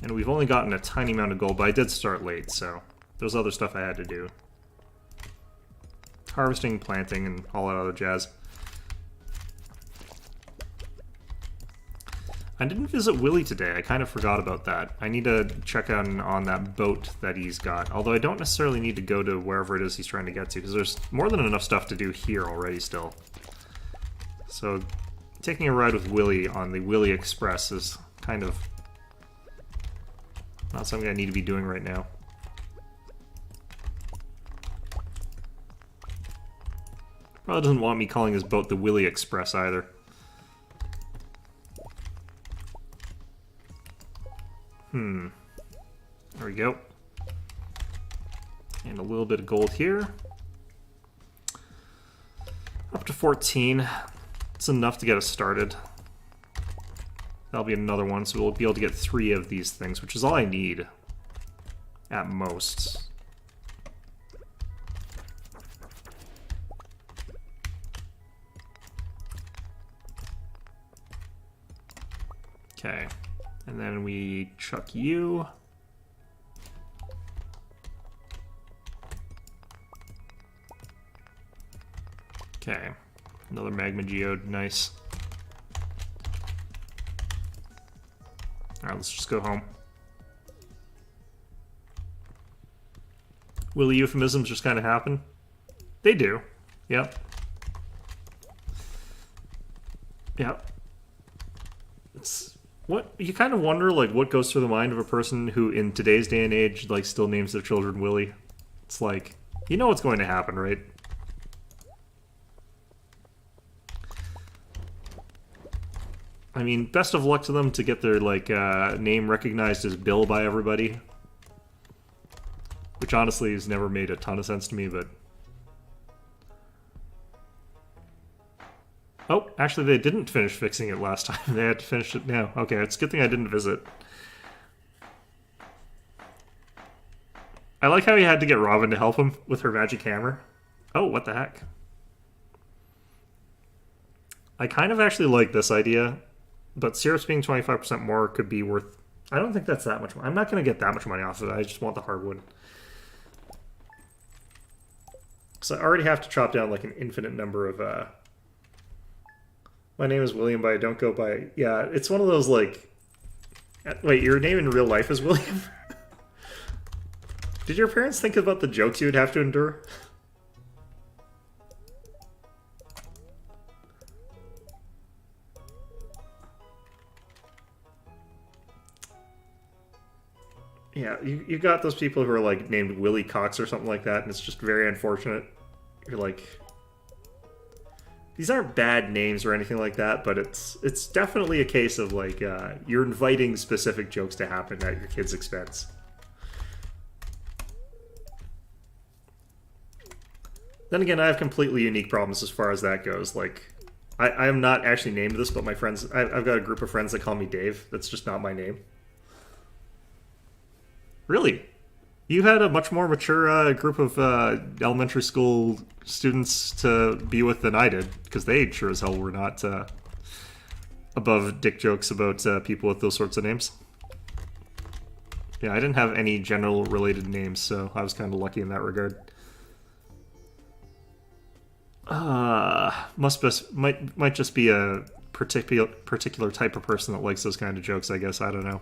And we've only gotten a tiny amount of gold, but I did start late, so there's other stuff I had to do. Harvesting, planting, and all that other jazz. I didn't visit Willie today. I kind of forgot about that. I need to check on that boat that he's got. Although I don't necessarily need to go to wherever it is he's trying to get to, because there's more than enough stuff to do here already still. So taking a ride with Willie on the Willie Express is kind of not something I need to be doing right now. Probably doesn't want me calling his boat the Willie Express either. There we go. And a little bit of gold here. Up to 14. It's enough to get us started. That'll be another one, so we'll be able to get 3 of these things, which is all I need. At most. Okay. And then we chuck you. Okay. Another magma geode. Nice. Alright, let's just go home. Will the euphemisms just kind of happen? They do. Yep. Yep. It's... What you kind of wonder, like, what goes through the mind of a person who, in today's day and age, like, still names their children Willie. It's like, you know what's going to happen, right? I mean, best of luck to them to get their, like, name recognized as Bill by everybody. Which, honestly, has never made a ton of sense to me, but... Oh, actually they didn't finish fixing it last time. They had to finish it now. Okay, it's a good thing I didn't visit. I like how he had to get Robin to help him with her magic hammer. Oh, what the heck? I kind of actually like this idea, but syrups being 25% more could be worth... I don't think that's that much money. I'm not going to get that much money off of it. I just want the hardwood. So I already have to chop down like an infinite number of... My name is William, but I don't go by... Yeah, it's one of those, like... Wait, your name in real life is William? Did your parents think about the jokes you would have to endure? Yeah, you got those people who are, like, named Willie Cox or something like that, and it's just very unfortunate. You're like... These aren't bad names or anything like that, but it's definitely a case of, like, you're inviting specific jokes to happen at your kid's expense. Then again, I have completely unique problems as far as that goes. Like, I am not actually named this, but my friends... I've got a group of friends that call me Dave. That's just not my name. Really? You had a much more mature group of elementary school students to be with than I did, because they sure as hell were not above dick jokes about people with those sorts of names. Yeah, I didn't have any general related names, so I was kind of lucky in that regard. Might just be a particular type of person that likes those kind of jokes, I guess. I don't know.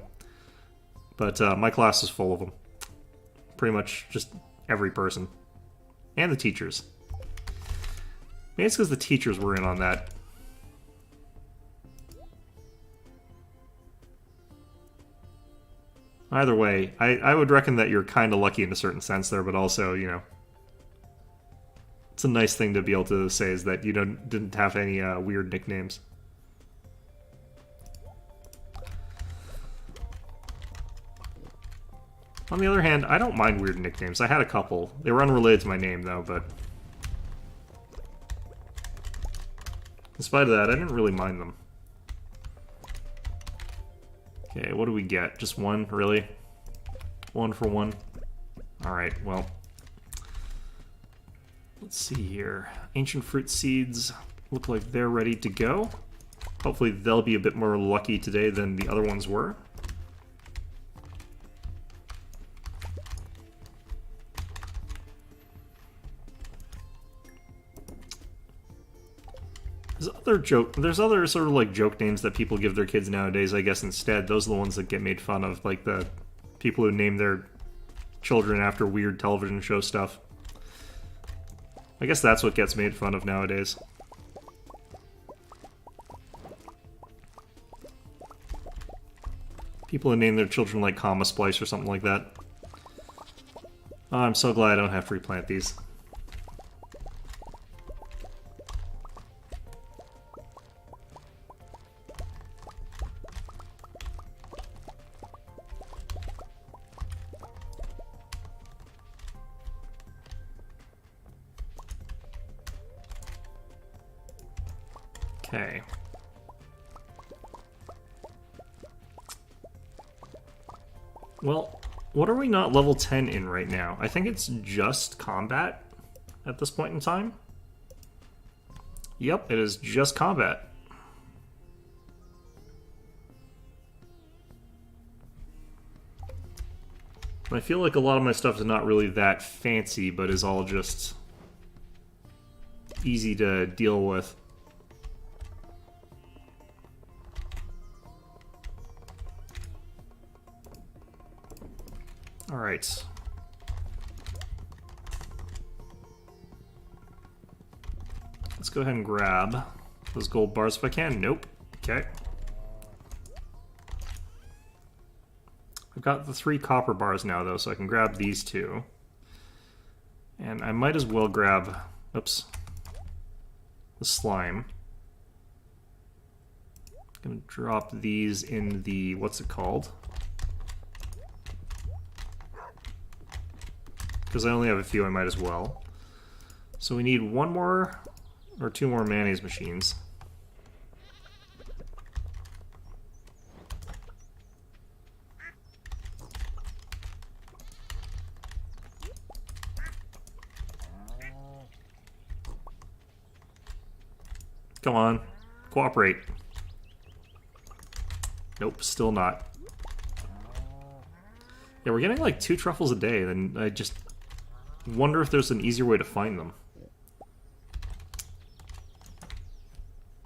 But my class is full of them. Pretty much just every person. And the teachers. Maybe it's because the teachers were in on that. Either way, I would reckon that you're kind of lucky in a certain sense there, but also, you know... It's a nice thing to be able to say is that you didn't have any weird nicknames. On the other hand, I don't mind weird nicknames. I had a couple. They were unrelated to my name, though, but... In spite of that, I didn't really mind them. Okay, what do we get? Just one, really? 1 for 1? Alright, well... Let's see here. Ancient fruit seeds. look like they're ready to go. Hopefully they'll be a bit more lucky today than the other ones were. There's other sort of like joke names that people give their kids nowadays, I guess, instead. Those are the ones that get made fun of, like the people who name their children after weird television show stuff. I guess that's what gets made fun of nowadays. People who name their children like Comma Splice or something like that. Oh, I'm so glad I don't have to replant these. Okay. Well, what are we not level 10 in right now? I think it's just combat at this point in time. Yep, it is just combat. I feel like a lot of my stuff is not really that fancy, but is all just easy to deal with. Alright. Let's go ahead and grab those gold bars if I can. Nope. Okay. I've got the 3 copper bars now, though, so I can grab these 2. And I might as well grab, oops, the slime. I'm going to drop these in the, what's it called? Because I only have a few, I might as well. So we need 1 more or 2 more mayonnaise machines. Come on, cooperate. Nope, still not. Yeah, we're getting like 2 truffles a day, and I just wonder if there's an easier way to find them.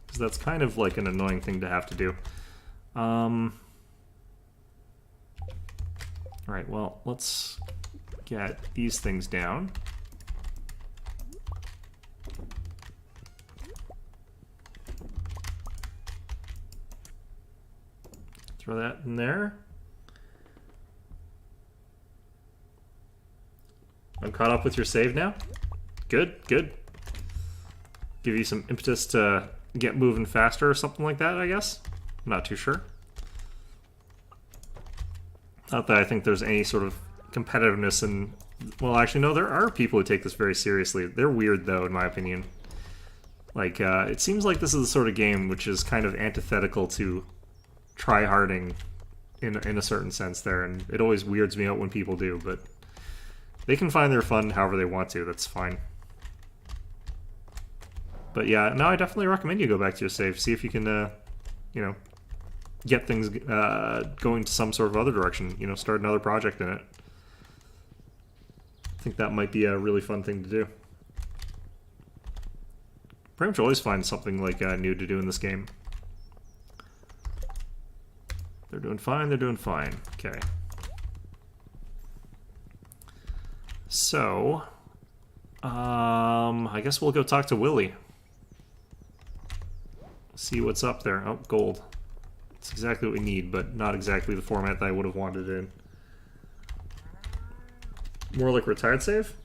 Because that's kind of like an annoying thing to have to do. Alright, well, let's get these things down. Throw that in there. I'm caught up with your save now. Good, good. Give you some impetus to get moving faster or something like that, I guess. I'm not too sure. Not that I think there's any sort of competitiveness in... Well, actually, no, there are people who take this very seriously. They're weird, though, in my opinion. Like, it seems like this is the sort of game which is kind of antithetical to try-harding in a certain sense there, and it always weirds me out when people do, but they can find their fun however they want to, that's fine. But yeah, no, I definitely recommend you go back to your save, see if you can, you know, get things going to some sort of other direction, you know, start another project in it. I think that might be a really fun thing to do. Pretty much always find something like new to do in this game. They're doing fine, they're doing fine. Okay. So, I guess we'll go talk to Willy. See what's up there. Oh, gold. It's exactly what we need, but not exactly the format that I would have wanted it in. More like retired save?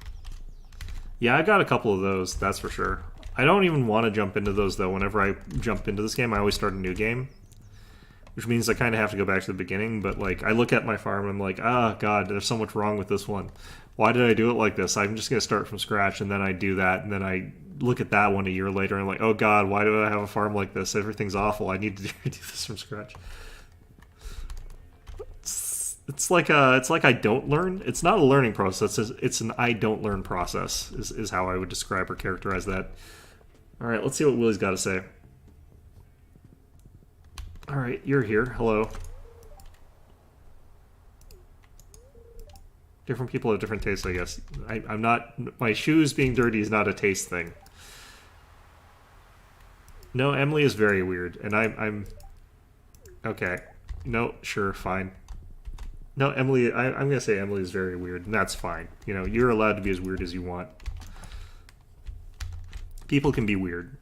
Yeah, I got a couple of those, that's for sure. I don't even want to jump into those, though. Whenever I jump into this game, I always start a new game. Which means I kind of have to go back to the beginning, but like I look at my farm and I'm like, ah, God, there's so much wrong with this one. Why did I do it like this? I'm just going to start from scratch, and then I do that, and then I look at that one a year later and I'm like, oh God, why do I have a farm like this? Everything's awful. I need to do this from scratch. It's like I don't learn. It's not a learning process. It's an I don't learn process is how I would describe or characterize that. Alright, let's see what Willie's got to say. Alright, you're here. Hello. Different people have different tastes, I guess. I'm not... My shoes being dirty is not a taste thing. No, Emily is very weird, and I'm... Okay. No, sure, fine. No, Emily... I'm gonna say Emily is very weird, and that's fine. You know, you're allowed to be as weird as you want. People can be weird.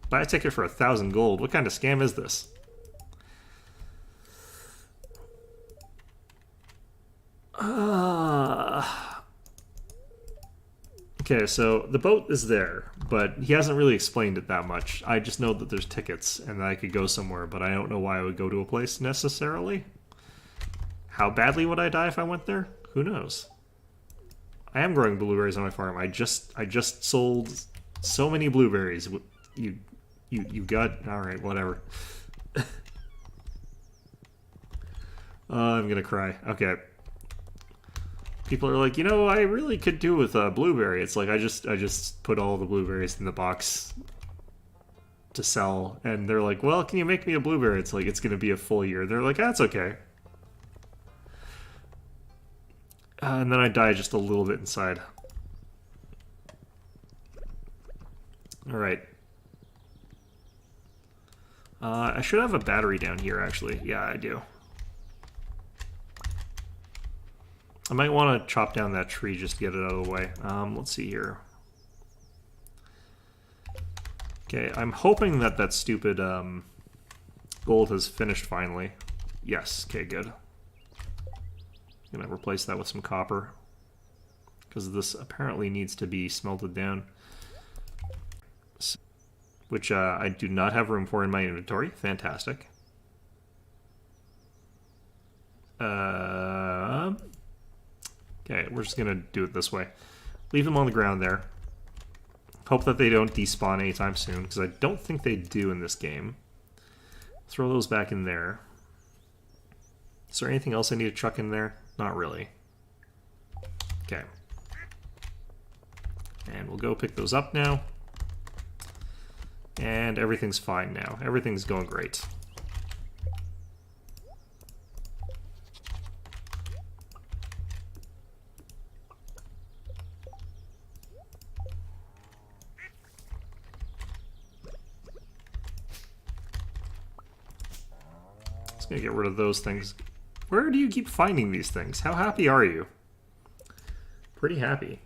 Buy a ticket for 1,000 gold. What kind of scam is this? Okay, so the boat is there, but he hasn't really explained it that much. I just know that there's tickets and that I could go somewhere, but I don't know why I would go to a place necessarily. How badly would I die if I went there? Who knows? I am growing blueberries on my farm. I just sold so many blueberries. You got... Alright, whatever. I'm gonna cry. Okay. People are like, you know, I really could do with a blueberry. It's like, I just put all the blueberries in the box to sell. And they're like, well, can you make me a blueberry? It's like, it's gonna be a full year. They're like, that's okay. And then I die just a little bit inside. Alright. I should have a battery down here, actually. Yeah, I do. I might want to chop down that tree just to get it out of the way. Let's see here. Okay, I'm hoping that that stupid gold has finished finally. Yes, okay, good. I'm gonna replace that with some copper, because this apparently needs to be smelted down. Which I do not have room for in my inventory. Fantastic. Okay, we're just gonna do it this way. Leave them on the ground there. Hope that they don't despawn anytime soon, because I don't think they do in this game. Throw those back in there. Is there anything else I need to chuck in there? Not really. Okay. And we'll go pick those up now. And everything's fine now. Everything's going great. Just gonna get rid of those things. Where do you keep finding these things? How happy are you? Pretty happy.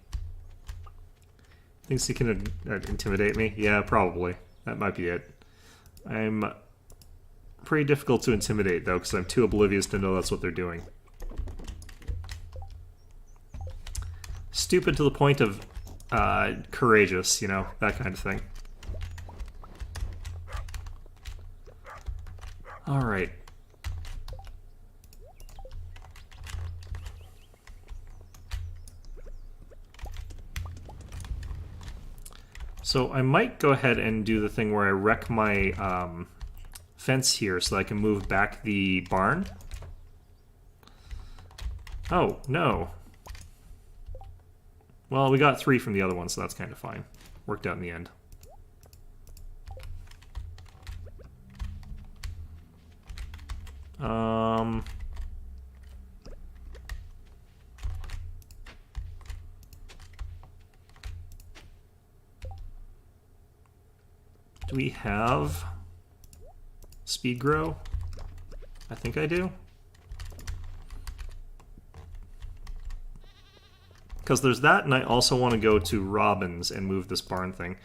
Thinks he can intimidate me? Yeah, probably. That might be it. I'm pretty difficult to intimidate, though, because I'm too oblivious to know that's what they're doing. Stupid to the point of courageous, you know, that kind of thing. Alright. So I might go ahead and do the thing where I wreck my fence here so that I can move back the barn. Oh, no. Well, we got 3 from the other one, so that's kind of fine. Worked out in the end. Do we have speed grow? I think I do. Because there's that, and I also want to go to Robin's and move this barn thing.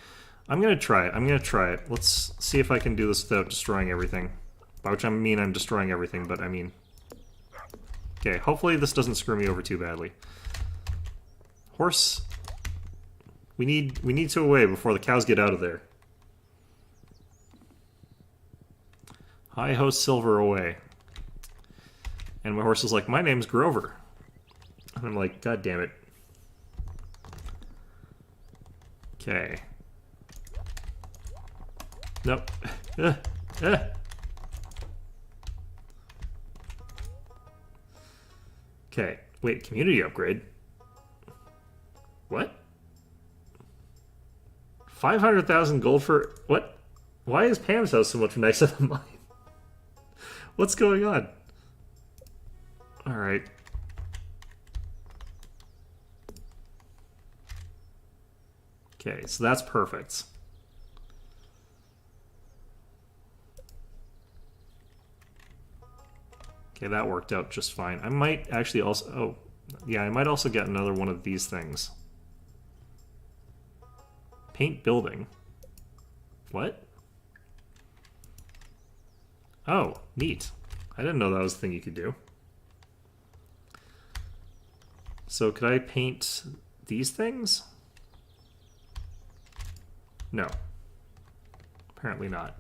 I'm going to try it. I'm going to try it. Let's see if I can do this without destroying everything. By which I mean I'm destroying everything, but I mean... Okay, hopefully this doesn't screw me over too badly. Horse... We need to away before the cows get out of there. Hi-ho, Silver, away. And my horse is like, my name's Grover. And I'm like, God damn it. Okay. Nope. Okay. Wait, community upgrade? What? 500,000 gold for... What? Why is Pam's house so much nicer than mine? What's going on? Alright. Okay, so that's perfect. Okay, that worked out just fine. I might actually also... Oh, yeah, I might also get another one of these things. Paint building. What? Oh, neat. I didn't know that was a thing you could do. So could I paint these things? No. Apparently not.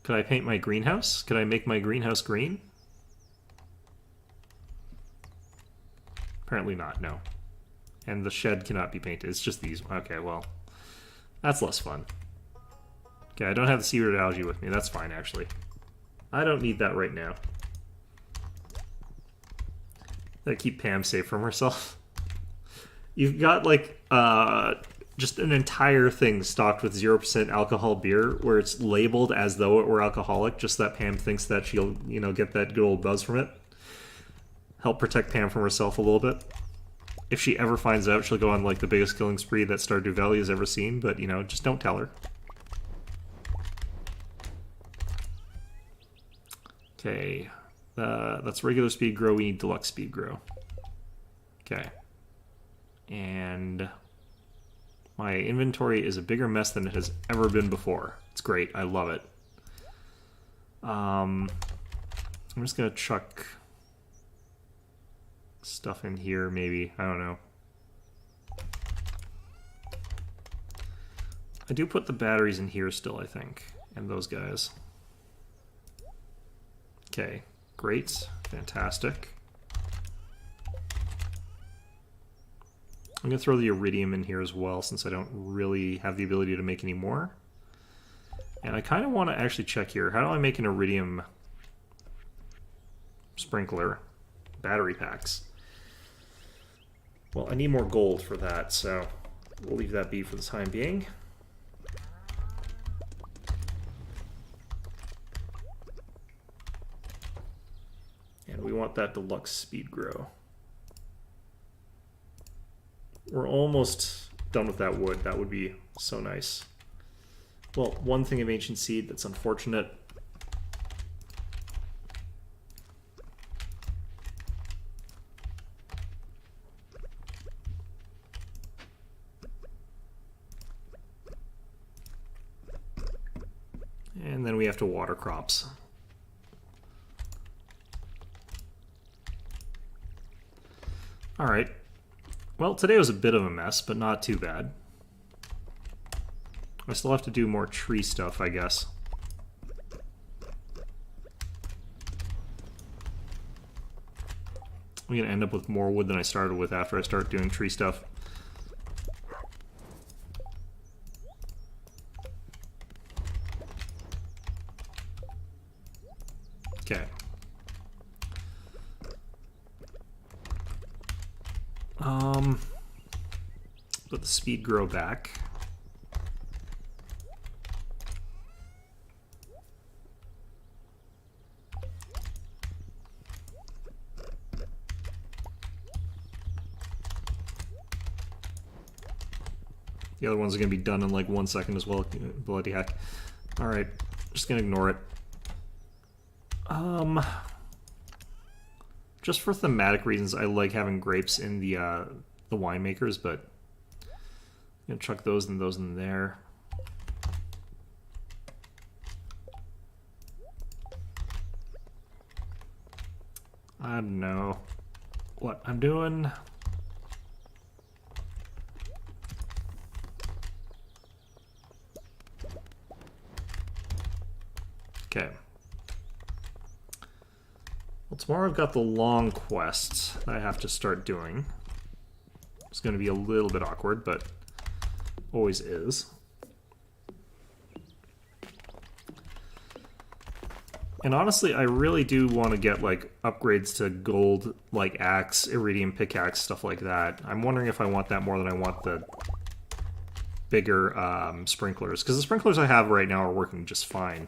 Could I paint my greenhouse? Could I make my greenhouse green? Apparently not, no. And the shed cannot be painted. It's just these. Okay, well, that's less fun. Okay, I don't have the seaweed algae with me. That's fine, actually. I don't need that right now. Gotta keep Pam safe from herself. You've got, like, just an entire thing stocked with 0% alcohol beer where it's labeled as though it were alcoholic, just that Pam thinks that she'll, you know, get that good old buzz from it. Help protect Pam from herself a little bit. If she ever finds out, she'll go on, like, the biggest killing spree that Stardew Valley has ever seen, but, you know, just don't tell her. Okay, that's regular speed grow. We need deluxe speed grow. Okay. And my inventory is a bigger mess than it has ever been before. It's great. I love it. I'm just going to chuck stuff in here, maybe. I don't know. I do put the batteries in here still, I think. And those guys. Okay, great, fantastic. I'm going to throw the iridium in here as well, since I don't really have the ability to make any more. And I kind of want to actually check here. How do I make an iridium sprinkler? Battery packs. Well, I need more gold for that, so we'll leave that be for the time being. And we want that deluxe speed grow. We're almost done with that wood. That would be so nice. Well, one thing of ancient seed that's unfortunate. And then we have to water crops. All right. Well, today was a bit of a mess, but not too bad. I still have to do more tree stuff, I guess. I'm gonna end up with more wood than I started with after I start doing tree stuff. Okay. Let the speed grow back. The other ones are going to be done in like 1 second as well. Bloody heck. Alright, just going to ignore it. Just for thematic reasons, I like having grapes in the winemakers, but I'm going to chuck those in there. I don't know what I'm doing. Okay. Well, tomorrow I've got the long quest that I have to start doing. It's going to be a little bit awkward, but always is. And honestly, I really do want to get, like, upgrades to gold, like, axe, iridium pickaxe, stuff like that. I'm wondering if I want that more than I want the bigger sprinklers. Because the sprinklers I have right now are working just fine.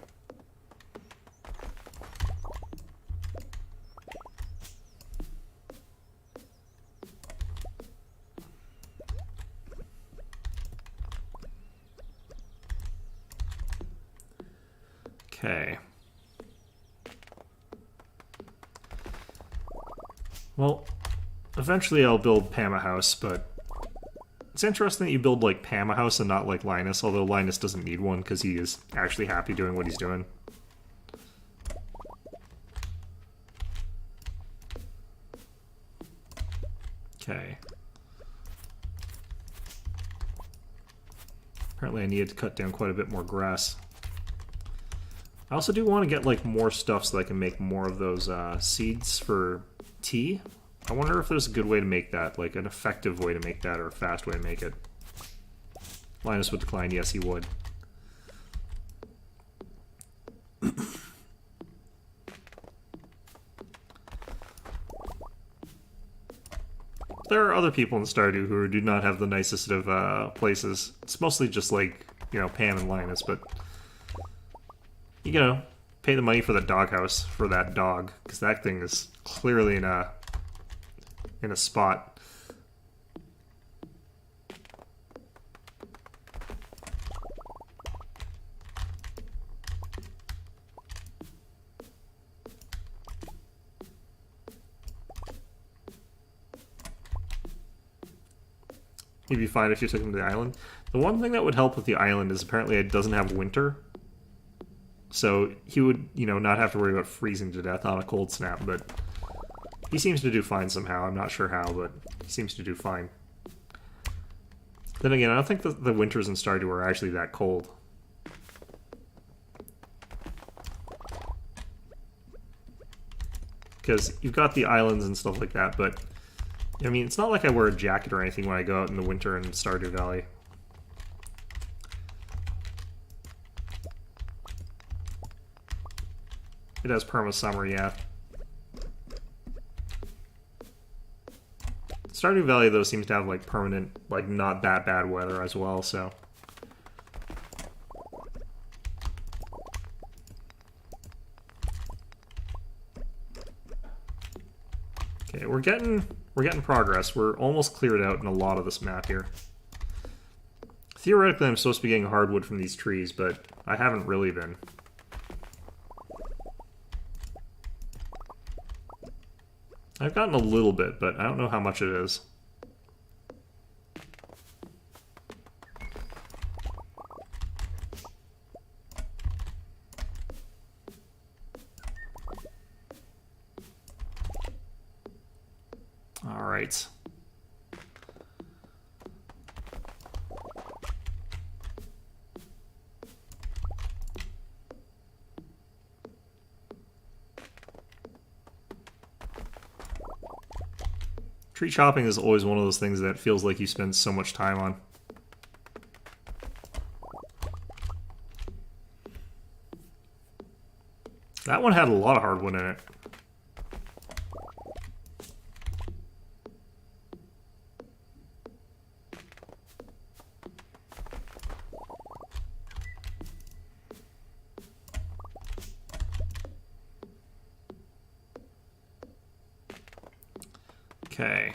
Okay. Well, eventually I'll build Pam a house, but it's interesting that you build, like, Pam a house and not, like, Linus, although Linus doesn't need one because he is actually happy doing what he's doing. Okay. Apparently I needed to cut down quite a bit more grass. I also do want to get, like, more stuff so that I can make more of those seeds for tea. I wonder if there's a good way to make that, like an effective way to make that or a fast way to make it. Linus would decline, yes he would. There are other people in Stardew who do not have the nicest of places. It's mostly just like, you know, Pam and Linus, but you know, pay the money for the doghouse for that dog, because that thing is clearly in a spot. He'd be fine if you took him to the island. The one thing that would help with the island is apparently it doesn't have winter. So he would, you know, not have to worry about freezing to death on a cold snap, but he seems to do fine somehow. I'm not sure how, but he seems to do fine. Then again, I don't think the winters in Stardew are actually that cold. Because you've got the islands and stuff like that, but I mean, it's not like I wear a jacket or anything when I go out in the winter in Stardew Valley. It has perma summer, yeah. Stardew Valley, though, seems to have, like, permanent, like, not that bad weather as well, so. Okay, we're getting progress. We're almost cleared out in a lot of this map here. Theoretically, I'm supposed to be getting hardwood from these trees, but I haven't really been. I've gotten a little bit, but I don't know how much it is. All right. Tree chopping is always one of those things that feels like you spend so much time on. That one had a lot of hardwood in it. Okay.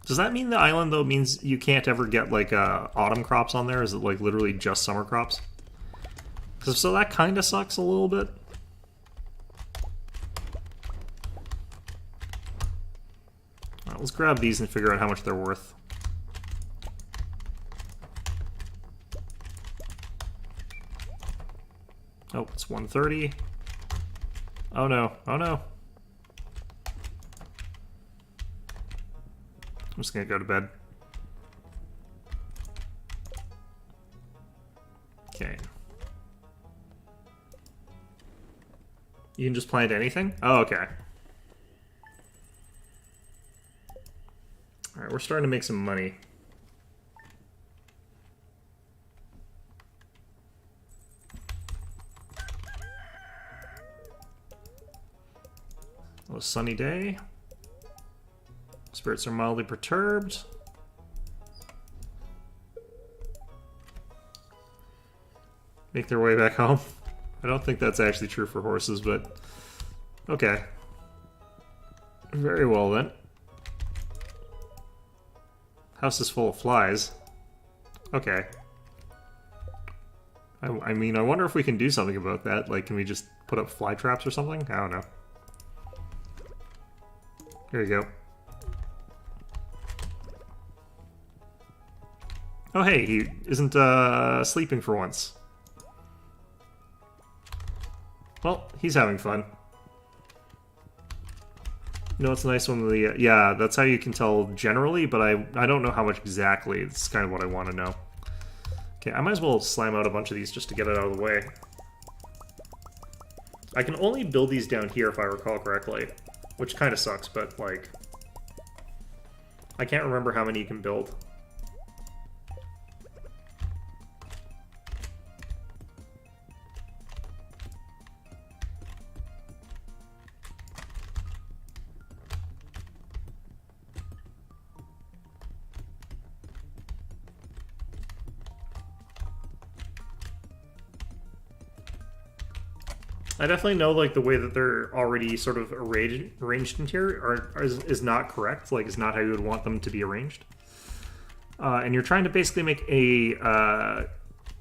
Does that mean the island, though, means you can't ever get, like, autumn crops on there? Is it, like, literally just summer crops? Because so that kind of sucks a little bit. Alright, let's grab these and figure out how much they're worth. Oh, it's 130. Oh no, oh no. I'm just gonna go to bed. Okay. You can just plant anything? Oh, okay. Alright, we're starting to make some money. a sunny day. Spirits are mildly perturbed. Make their way back home. I don't think that's actually true for horses, but okay. Very well then. House is full of flies. Okay. I mean, I wonder if we can do something about that. Like, can we just put up fly traps or something? I don't know. Here you go. Oh hey, he isn't sleeping for once. Well, he's having fun. You know, it's nice when the... yeah, that's how you can tell generally, but I don't know how much exactly. It's kind of what I want to know. Okay, I might as well slam out a bunch of these just to get it out of the way. I can only build these down here if I recall correctly, which kind of sucks, but, like... I can't remember how many you can build. I definitely know, like, the way that they're already sort of arranged in here is not correct. Like, is not how you would want them to be arranged. And you're trying to basically make a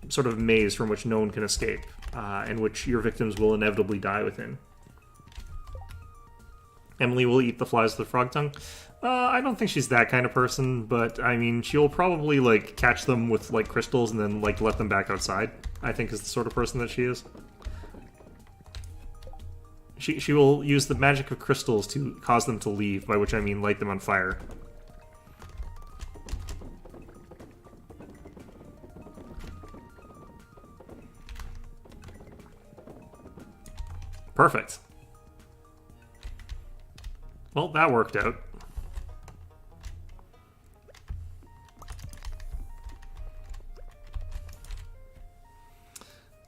sort of maze from which no one can escape, and which your victims will inevitably die within. Emily will eat the flies with the frog tongue. I don't think she's that kind of person, but, I mean, she'll probably, like, catch them with, like, crystals and then, like, let them back outside, I think is the sort of person that she is. She will use the magic of crystals to cause them to leave, by which I mean light them on fire. Perfect. Well, that worked out.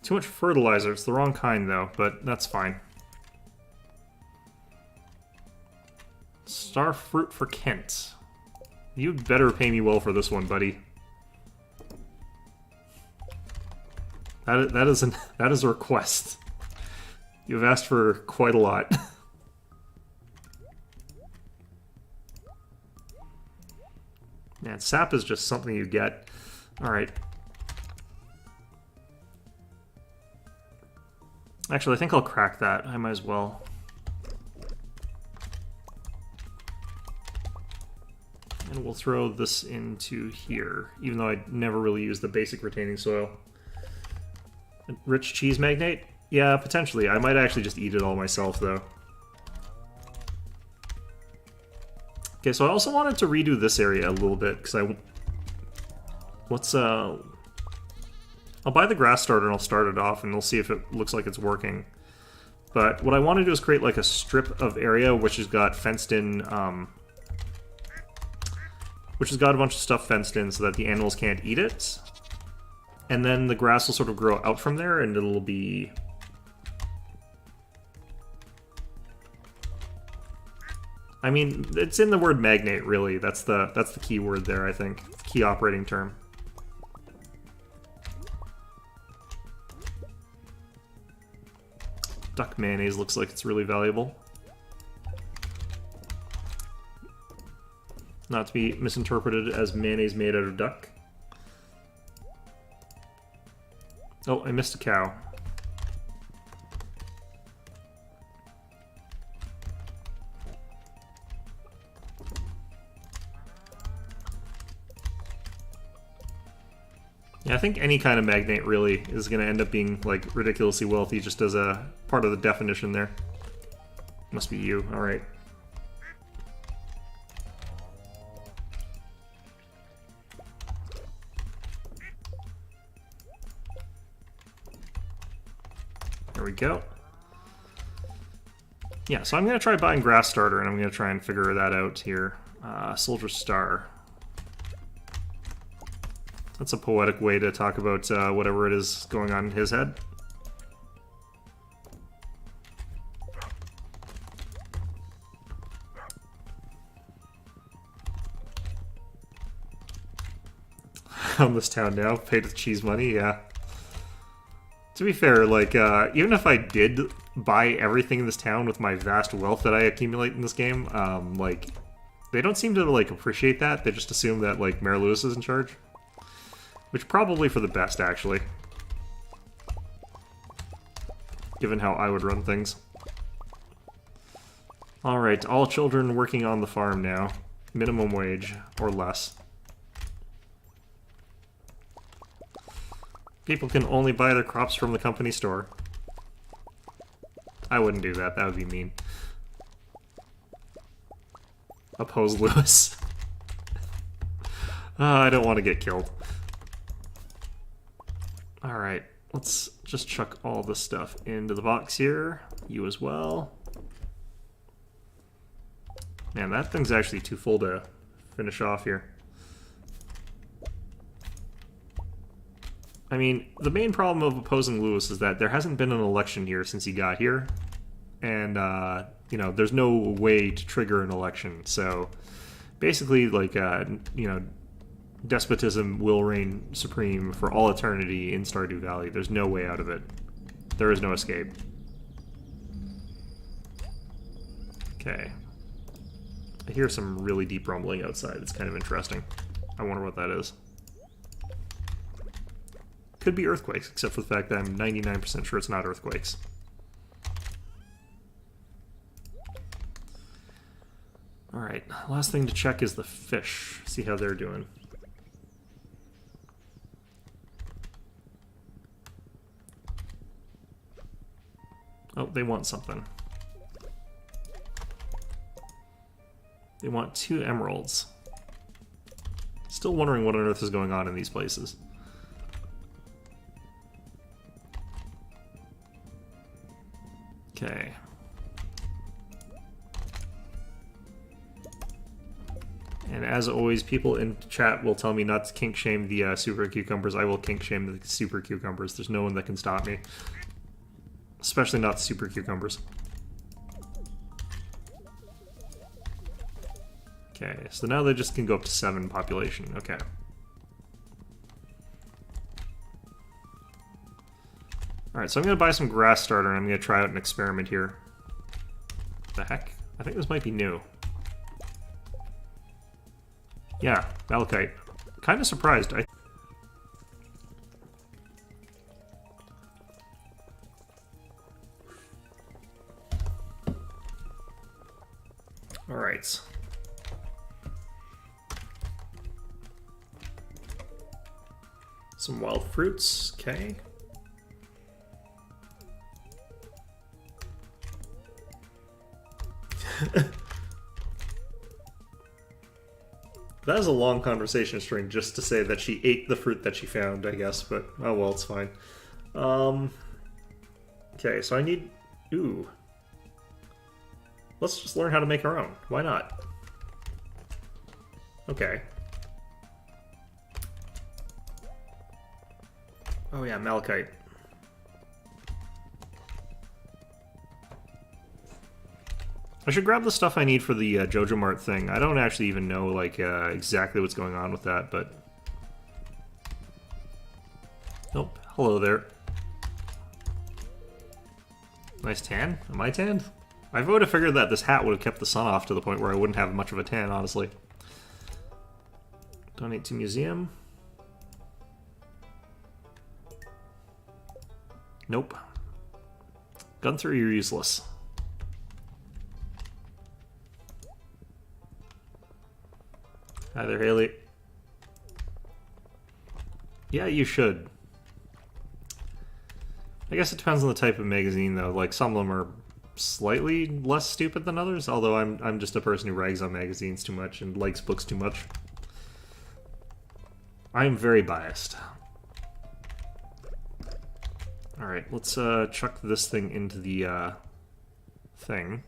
Too much fertilizer. It's the wrong kind, though, but that's fine. Star fruit for Kent. You'd better pay me well for this one, buddy. That is a request. You've asked for quite a lot. Man, sap is just something you get. Alright. Actually, I think I'll crack that. I might as well. And we'll throw this into here, even though I never really use the basic retaining soil. A rich cheese magnate? Yeah, potentially. I might actually just eat it all myself, though. Okay, so I also wanted to redo this area a little bit, because I'll buy the grass starter and I'll start it off, and we'll see if it looks like it's working. But what I want to do is create, like, a strip of area which has got fenced-in, which has got a bunch of stuff fenced in so that the animals can't eat it. And then the grass will sort of grow out from there, and it'll be... I mean, it's in the word magnate, really. That's the key word there, I think. It's the key operating term. Duck mayonnaise looks like it's really valuable. Not to be misinterpreted as mayonnaise made out of duck. Oh, I missed a cow. Yeah, I think any kind of magnate really is going to end up being, like, ridiculously wealthy just as a part of the definition there. Must be you, alright. There we go. Yeah, so I'm going to try buying grass starter, and I'm going to try and figure that out here. Soldier Star. That's a poetic way to talk about whatever it is going on in his head. own this town now. Paid with cheese money, yeah. To be fair, like, even if I did buy everything in this town with my vast wealth that I accumulate in this game, like, they don't seem to, like, appreciate that. They just assume that, like, Mayor Lewis is in charge. Which probably for the best, actually. Given how I would run things. Alright, all children working on the farm now. Minimum wage, or less. People can only buy their crops from the company store. I wouldn't do that, that would be mean. Oppose Lewis. I don't want to get killed. Alright, let's just chuck all this stuff into the box here. You as well. Man, that thing's actually too full to finish off here. I mean, the main problem of opposing Lewis is that there hasn't been an election here since he got here. And, you know, there's no way to trigger an election. So, basically, like, you know, despotism will reign supreme for all eternity in Stardew Valley. There's no way out of it. There is no escape. Okay. I hear some really deep rumbling outside. It's kind of interesting. I wonder what that is. Could be earthquakes, except for the fact that I'm 99% sure it's not earthquakes. Alright, last thing to check is the fish. See how they're doing. Oh, they want something. They want 2 emeralds. Still wondering what on earth is going on in these places. Okay. And as always, people in chat will tell me not to kink shame the super cucumbers. I will kink shame the super cucumbers. There's no one that can stop me. Especially not the super cucumbers. Okay, so now they just can go up to 7 population. Okay. Alright, so I'm going to buy some grass starter and I'm going to try out an experiment here. What the heck? I think this might be new. Yeah, malachite. Kind of surprised. Alright. Some wild fruits, okay. That is a long conversation string just to say that she ate the fruit that she found, I guess, but oh well, it's fine. Okay, so I need... Ooh. Let's just learn how to make our own. Why not? Okay. Oh yeah, malachite. I should grab the stuff I need for the Jojo Mart thing. I don't actually even know like exactly what's going on with that, but... Nope. Hello there. Nice tan. Am I tanned? I would have figured that this hat would have kept the sun off to the point where I wouldn't have much of a tan, honestly. Donate to museum. Nope. Gunther, you're useless. Hi there, Haley. Yeah, you should. I guess it depends on the type of magazine, though. Like, some of them are slightly less stupid than others, although I'm just a person who rags on magazines too much and likes books too much. I'm very biased. Alright, let's chuck this thing into the thing.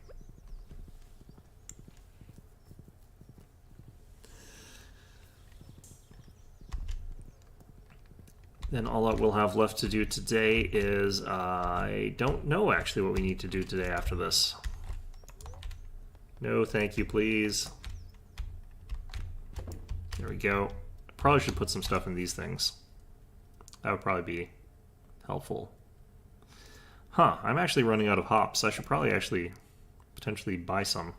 Then all that we'll have left to do today is, I don't know actually what we need to do today after this. No, thank you, please. There we go. probably should put some stuff in these things. That would probably be helpful. Huh, I'm actually running out of hops. I should probably actually potentially buy some.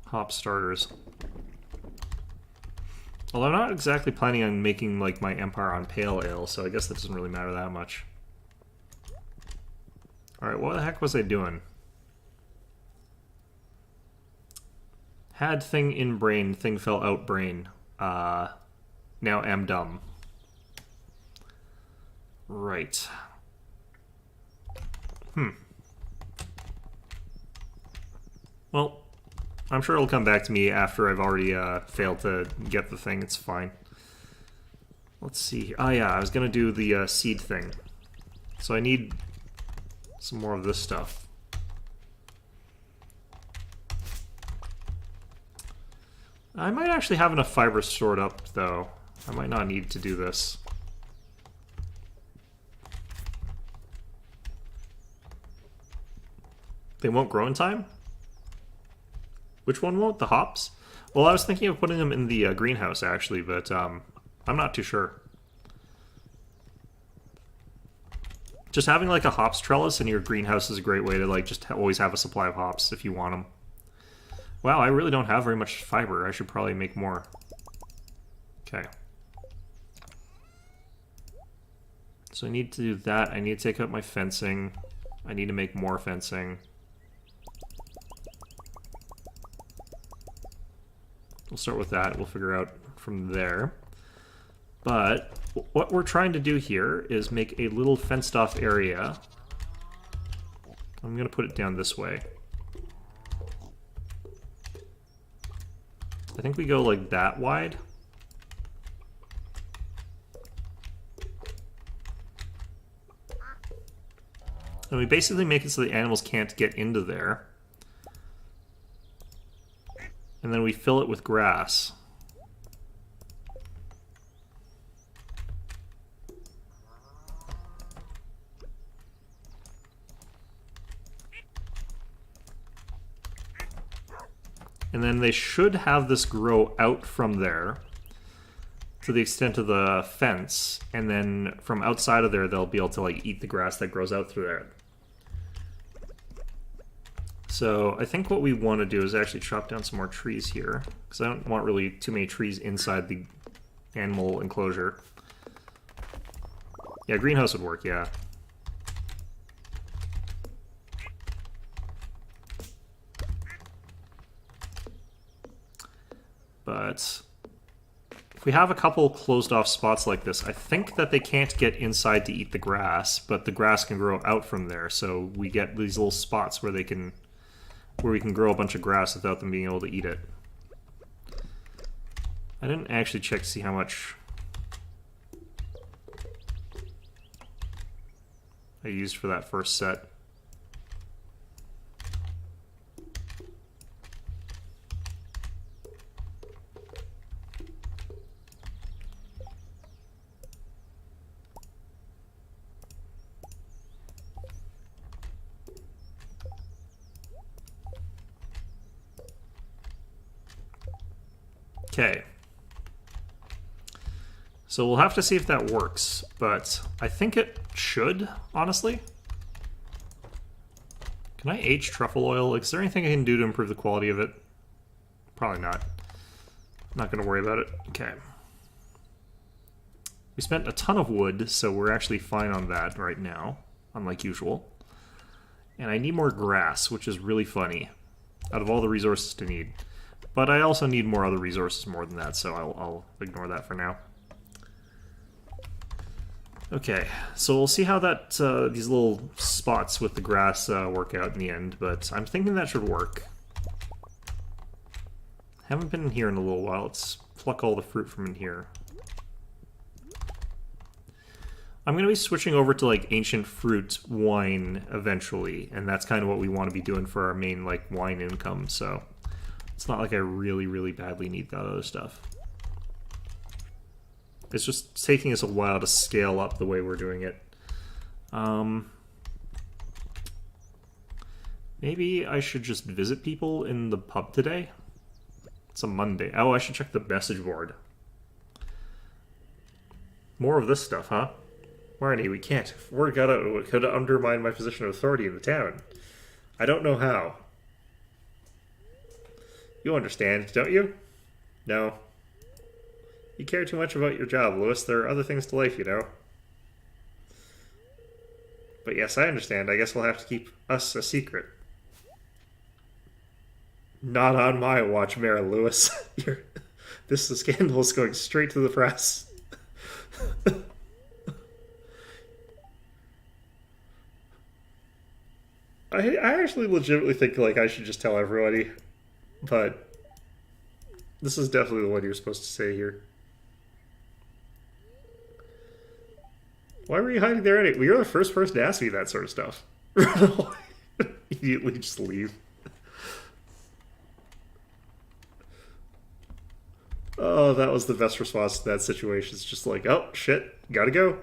Hop starters. Although I'm not exactly planning on making like my empire on pale ale, so I guess that doesn't really matter that much. Alright, what the heck was I doing? Had thing in brain, thing fell out brain. Now am dumb. Right. Well, I'm sure it'll come back to me after I've already failed to get the thing. It's fine. Let's see here. Oh yeah, I was gonna do the seed thing. So I need some more of this stuff. I might actually have enough fiber stored up, though. I might not need to do this. They won't grow in time? Which one won't? The hops? Well, I was thinking of putting them in the greenhouse, actually, but I'm not too sure. Just having like a hops trellis in your greenhouse is a great way to like just always have a supply of hops if you want them. Wow, I really don't have very much fiber. I should probably make more. Okay. So I need to do that. I need to take out my fencing. I need to make more fencing. We'll start with that. We'll figure out from there. But what we're trying to do here is make a little fenced off area. I'm going to put it down this way. I think we go like that wide. And we basically make it so the animals can't get into there. And then we fill it with grass. And then they should have this grow out from there to the extent of the fence, and then from outside of there they'll be able to like eat the grass that grows out through there. So I think what we want to do is actually chop down some more trees here, because I don't want really too many trees inside the animal enclosure. Yeah, greenhouse would work, yeah. But if we have a couple closed off spots like this, I think that they can't get inside to eat the grass, but the grass can grow out from there. So we get these little spots where we can grow a bunch of grass without them being able to eat it. I didn't actually check to see how much I used for that first set. Okay. So we'll have to see if that works, but I think it should, honestly. Can I age truffle oil? Is there anything I can do to improve the quality of it? Probably not. Not going to worry about it. Okay. We spent a ton of wood, so we're actually fine on that right now, unlike usual. And I need more grass, which is really funny, out of all the resources to need. But I also need more other resources more than that, so I'll ignore that for now. Okay, so we'll see how that these little spots with the grass work out in the end, but I'm thinking that should work. Haven't been in here in a little while. Let's pluck all the fruit from in here. I'm going to be switching over to like ancient fruit wine eventually, and that's kind of what we want to be doing for our main like wine income, so it's not like I really, really badly need that other stuff. It's just taking us a while to scale up the way we're doing it. Maybe I should just visit people in the pub today. It's a Monday. Oh, I should check the message board. More of this stuff, huh? Marnie, we can't. If word got out, it could undermine my position of authority in the town. I don't know how. You understand, don't you? No. You care too much about your job, Lewis. There are other things to life, you know. But yes, I understand. I guess we'll have to keep us a secret. Not on my watch, Mayor Lewis. This scandal is going straight to the press. I actually legitimately think like I should just tell everybody, but this is definitely the one you're supposed to say here. Why were you hiding there anyway? Well, you're the first person to ask me that sort of stuff. Immediately just leave. Oh, that was the best response to that situation. It's just like, oh, shit, gotta go.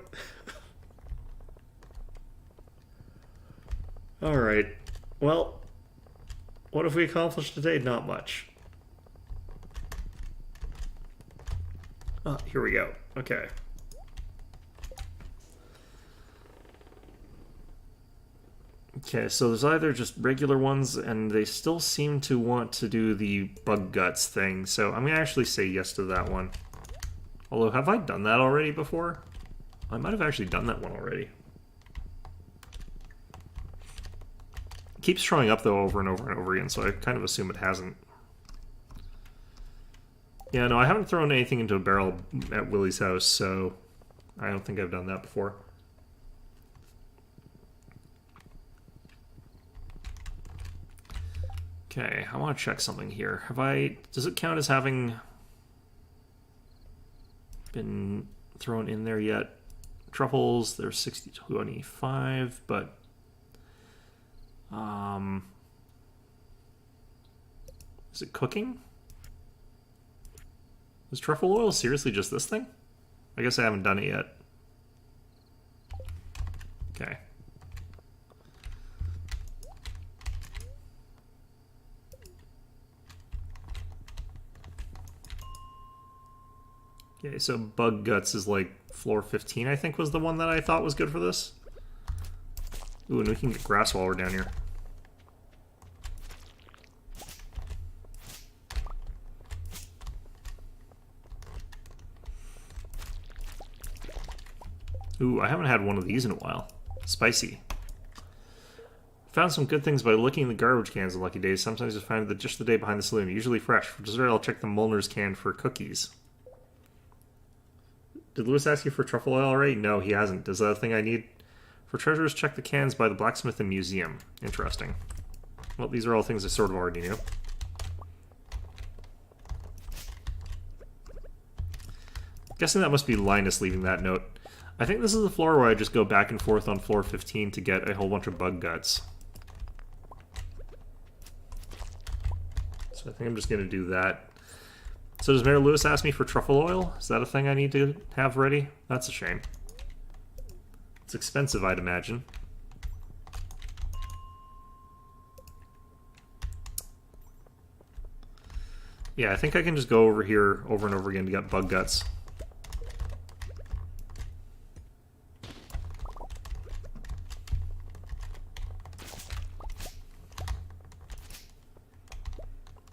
Alright. Well, what have we accomplished today? Not much. Oh, here we go. Okay. Okay, so there's either just regular ones, and they still seem to want to do the bug guts thing, so I'm going to actually say yes to that one. Although, have I done that already before? I might have actually done that one already. It keeps showing up, though, over and over and over again, so I kind of assume it hasn't. Yeah, no, I haven't thrown anything into a barrel at Willie's house, so I don't think I've done that before. Okay, I want to check something here. Does it count as having been thrown in there yet? Truffles, there's 60-25, but is it cooking? Is truffle oil seriously just this thing? I guess I haven't done it yet. Okay. Okay, so bug guts is like floor 15, I think was the one that I thought was good for this. Ooh, and we can get grass while we're down here. Ooh, I haven't had one of these in a while. Spicy. Found some good things by looking in the garbage cans on lucky days. Sometimes I find that just the day behind the saloon, usually fresh. For dessert, I'll check the Molnar's can for cookies. Did Lewis ask you for truffle oil already? No, he hasn't. Is that a thing I need? For treasures, check the cans by the blacksmith and museum. Interesting. Well, these are all things I sort of already knew. Guessing that must be Linus leaving that note. I think this is the floor where I just go back and forth on floor 15 to get a whole bunch of bug guts. So I think I'm just going to do that. So does Mayor Lewis ask me for truffle oil? Is that a thing I need to have ready? That's a shame. It's expensive, I'd imagine. Yeah, I think I can just go over here over and over again to get bug guts.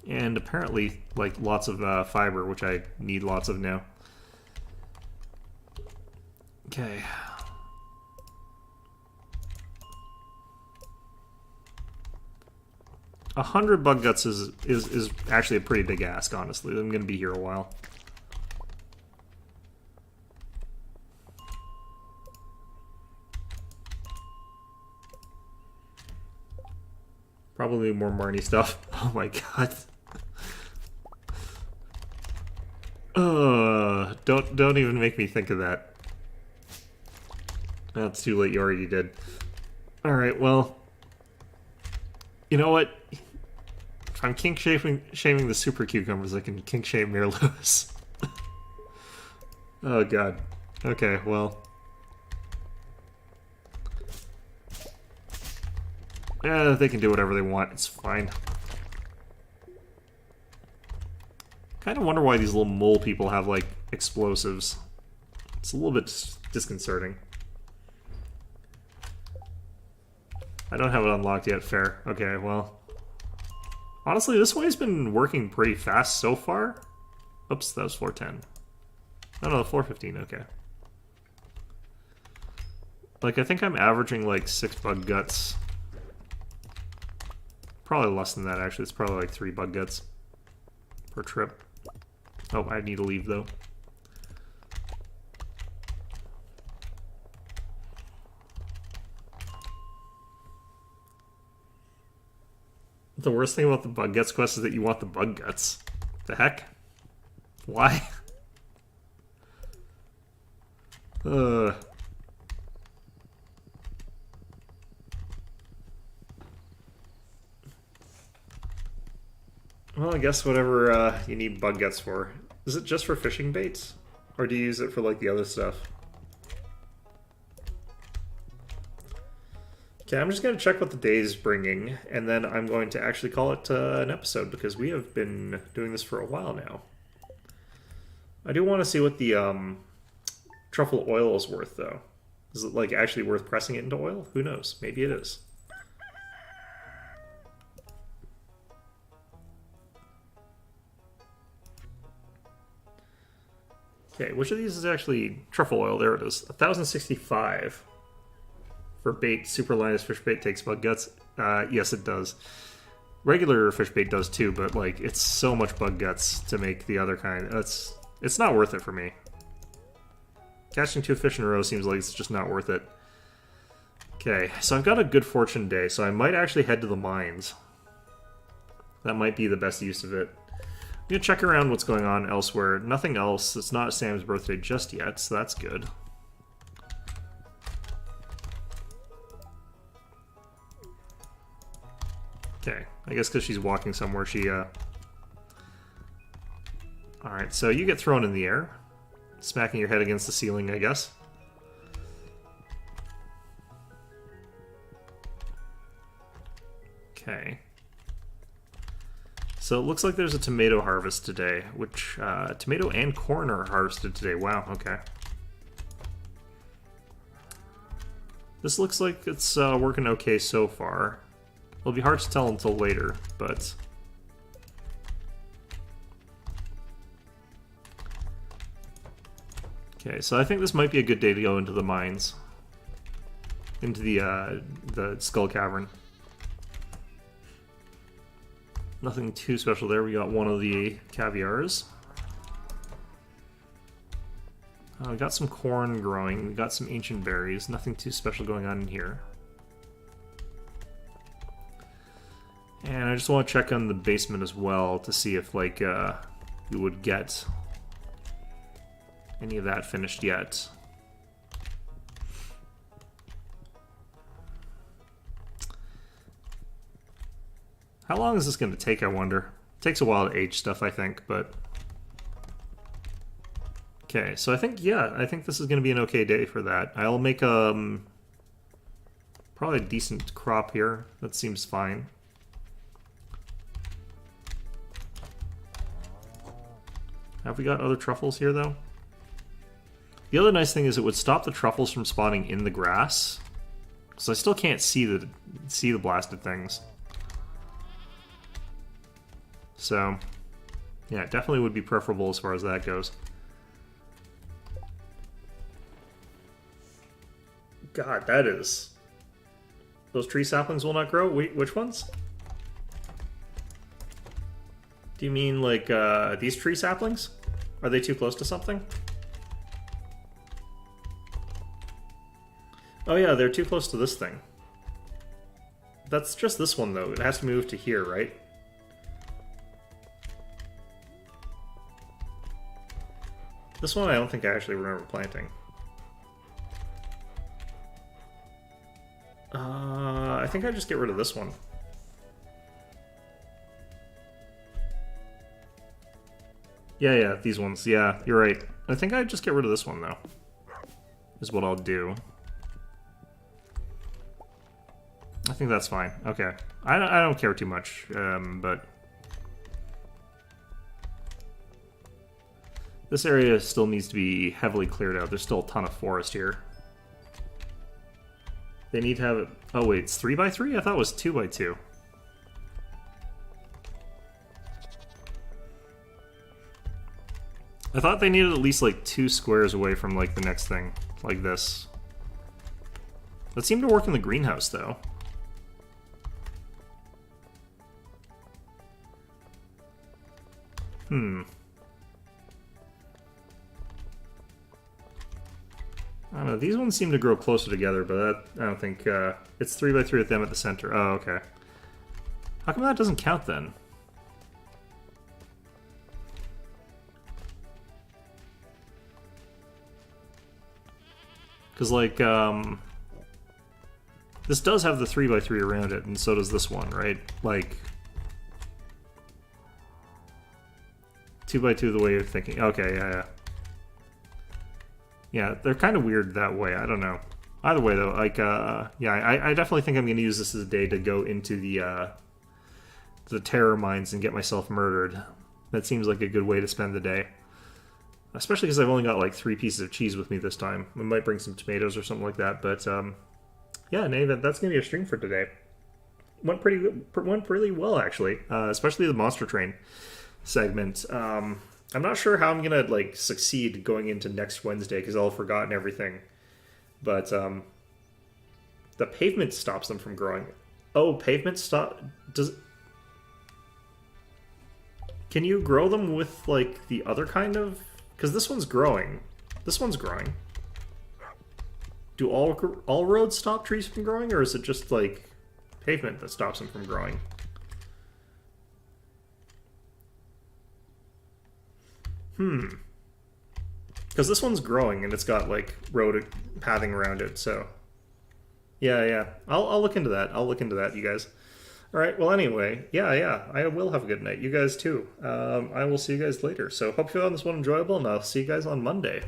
And apparently, like, lots of fiber, which I need lots of now. Okay. A 100 bug guts is actually a pretty big ask, honestly. I'm going to be here a while. Probably more Marnie stuff. Oh my god. Don't even make me think of that. That's too late, you already did. Alright, well. You know what? If I'm kink shaming the super cucumbers, I can kink shame Mayor Lewis. Oh god. Okay, well. Yeah, they can do whatever they want, it's fine. Kind of wonder why these little mole people have, like, explosives. It's a little bit disconcerting. I don't have it unlocked yet, fair. Okay, well. Honestly, this way's been working pretty fast so far. Oops, that was floor 10. No, floor 15, okay. Like, I think I'm averaging, like, 6 bug guts. Probably less than that, actually. It's probably, like, 3 bug guts per trip. Oh, I need to leave, though. The worst thing about the bug guts quest is that you want the bug guts. The heck? Why? Well, I guess whatever you need bug guts for. Is it just for fishing baits? Or do you use it for, like, the other stuff? Okay, I'm just going to check what the day is bringing, and then I'm going to actually call it an episode, because we have been doing this for a while now. I do want to see what the truffle oil is worth, though. Is it, like, actually worth pressing it into oil? Who knows? Maybe it is. Okay, which of these is actually truffle oil? There it is. 1,065 for bait. Super Linus fish bait takes bug guts. Yes, it does. Regular fish bait does too, but like it's so much bug guts to make the other kind. It's not worth it for me. Catching 2 fish in a row seems like it's just not worth it. Okay, so I've got a good fortune day, so I might actually head to the mines. That might be the best use of it. I'm gonna check around what's going on elsewhere. Nothing else. It's not Sam's birthday just yet, so that's good. Okay, I guess because she's walking somewhere, she, Alright, so you get thrown in the air. Smacking your head against the ceiling, I guess. Okay. So it looks like there's a tomato harvest today, which, tomato and corn are harvested today. Wow, okay. This looks like it's working okay so far. It'll be hard to tell until later, but... Okay, so I think this might be a good day to go into the mines. Into the Skull Cavern. Nothing too special there. We got one of the caviars. We got some corn growing. We got some ancient berries. Nothing too special going on in here. And I just want to check on the basement as well to see if, like, we would get any of that finished yet. How long is this going to take, I wonder? It takes a while to age stuff, I think, but... Okay, so I think, yeah, I think this is going to be an okay day for that. I'll make, probably a decent crop here. That seems fine. Have we got other truffles here, though? The other nice thing is it would stop the truffles from spawning in the grass. Because I still can't see the blasted things. So, yeah, it definitely would be preferable as far as that goes. God, that is... Those tree saplings will not grow? Wait, which ones? Do you mean, like, these tree saplings? Are they too close to something? Oh yeah, they're too close to this thing. That's just this one, though. It has to move to here, right? This one I don't think I actually remember planting. I think I just get rid of this one. Yeah, these ones. Yeah, you're right. I think I'd just get rid of this one, though. Is what I'll do. I think that's fine. Okay. I don't care too much, but... This area still needs to be heavily cleared out. There's still a ton of forest here. They need to have it... Oh wait, it's 3x3? I thought it was 2x2. I thought they needed at least like 2 squares away from like the next thing, like this. That seemed to work in the greenhouse though. I don't know, these ones seem to grow closer together, but that, I don't think, it's 3x3 with them at the center. Oh, okay. How come that doesn't count then? Because, like, this does have the 3x3 around it, and so does this one, right? Like, 2x2 the way you're thinking. Okay, yeah. Yeah, they're kind of weird that way. I don't know. Either way, though, like, yeah, I definitely think I'm going to use this as a day to go into the terror mines and get myself murdered. That seems like a good way to spend the day. Especially because I've only got, like, 3 pieces of cheese with me this time. I might bring some tomatoes or something like that, but, yeah, Nate, that's going to be our stream for today. Went really well, actually, especially the Monster Train segment. I'm not sure how I'm gonna like succeed going into next Wednesday because I'll have forgotten everything. But the pavement stops them from growing. Oh, pavement stop does. Can you grow them with like the other kind of? Because this one's growing. This one's growing. Do all roads stop trees from growing, or is it just like pavement that stops them from growing? Because this one's growing and it's got like road pathing around it, so yeah. I'll look into that. You guys. All right. Well, anyway, yeah. I will have a good night. You guys too. I will see you guys later. So hope you found this one enjoyable, and I'll see you guys on Monday.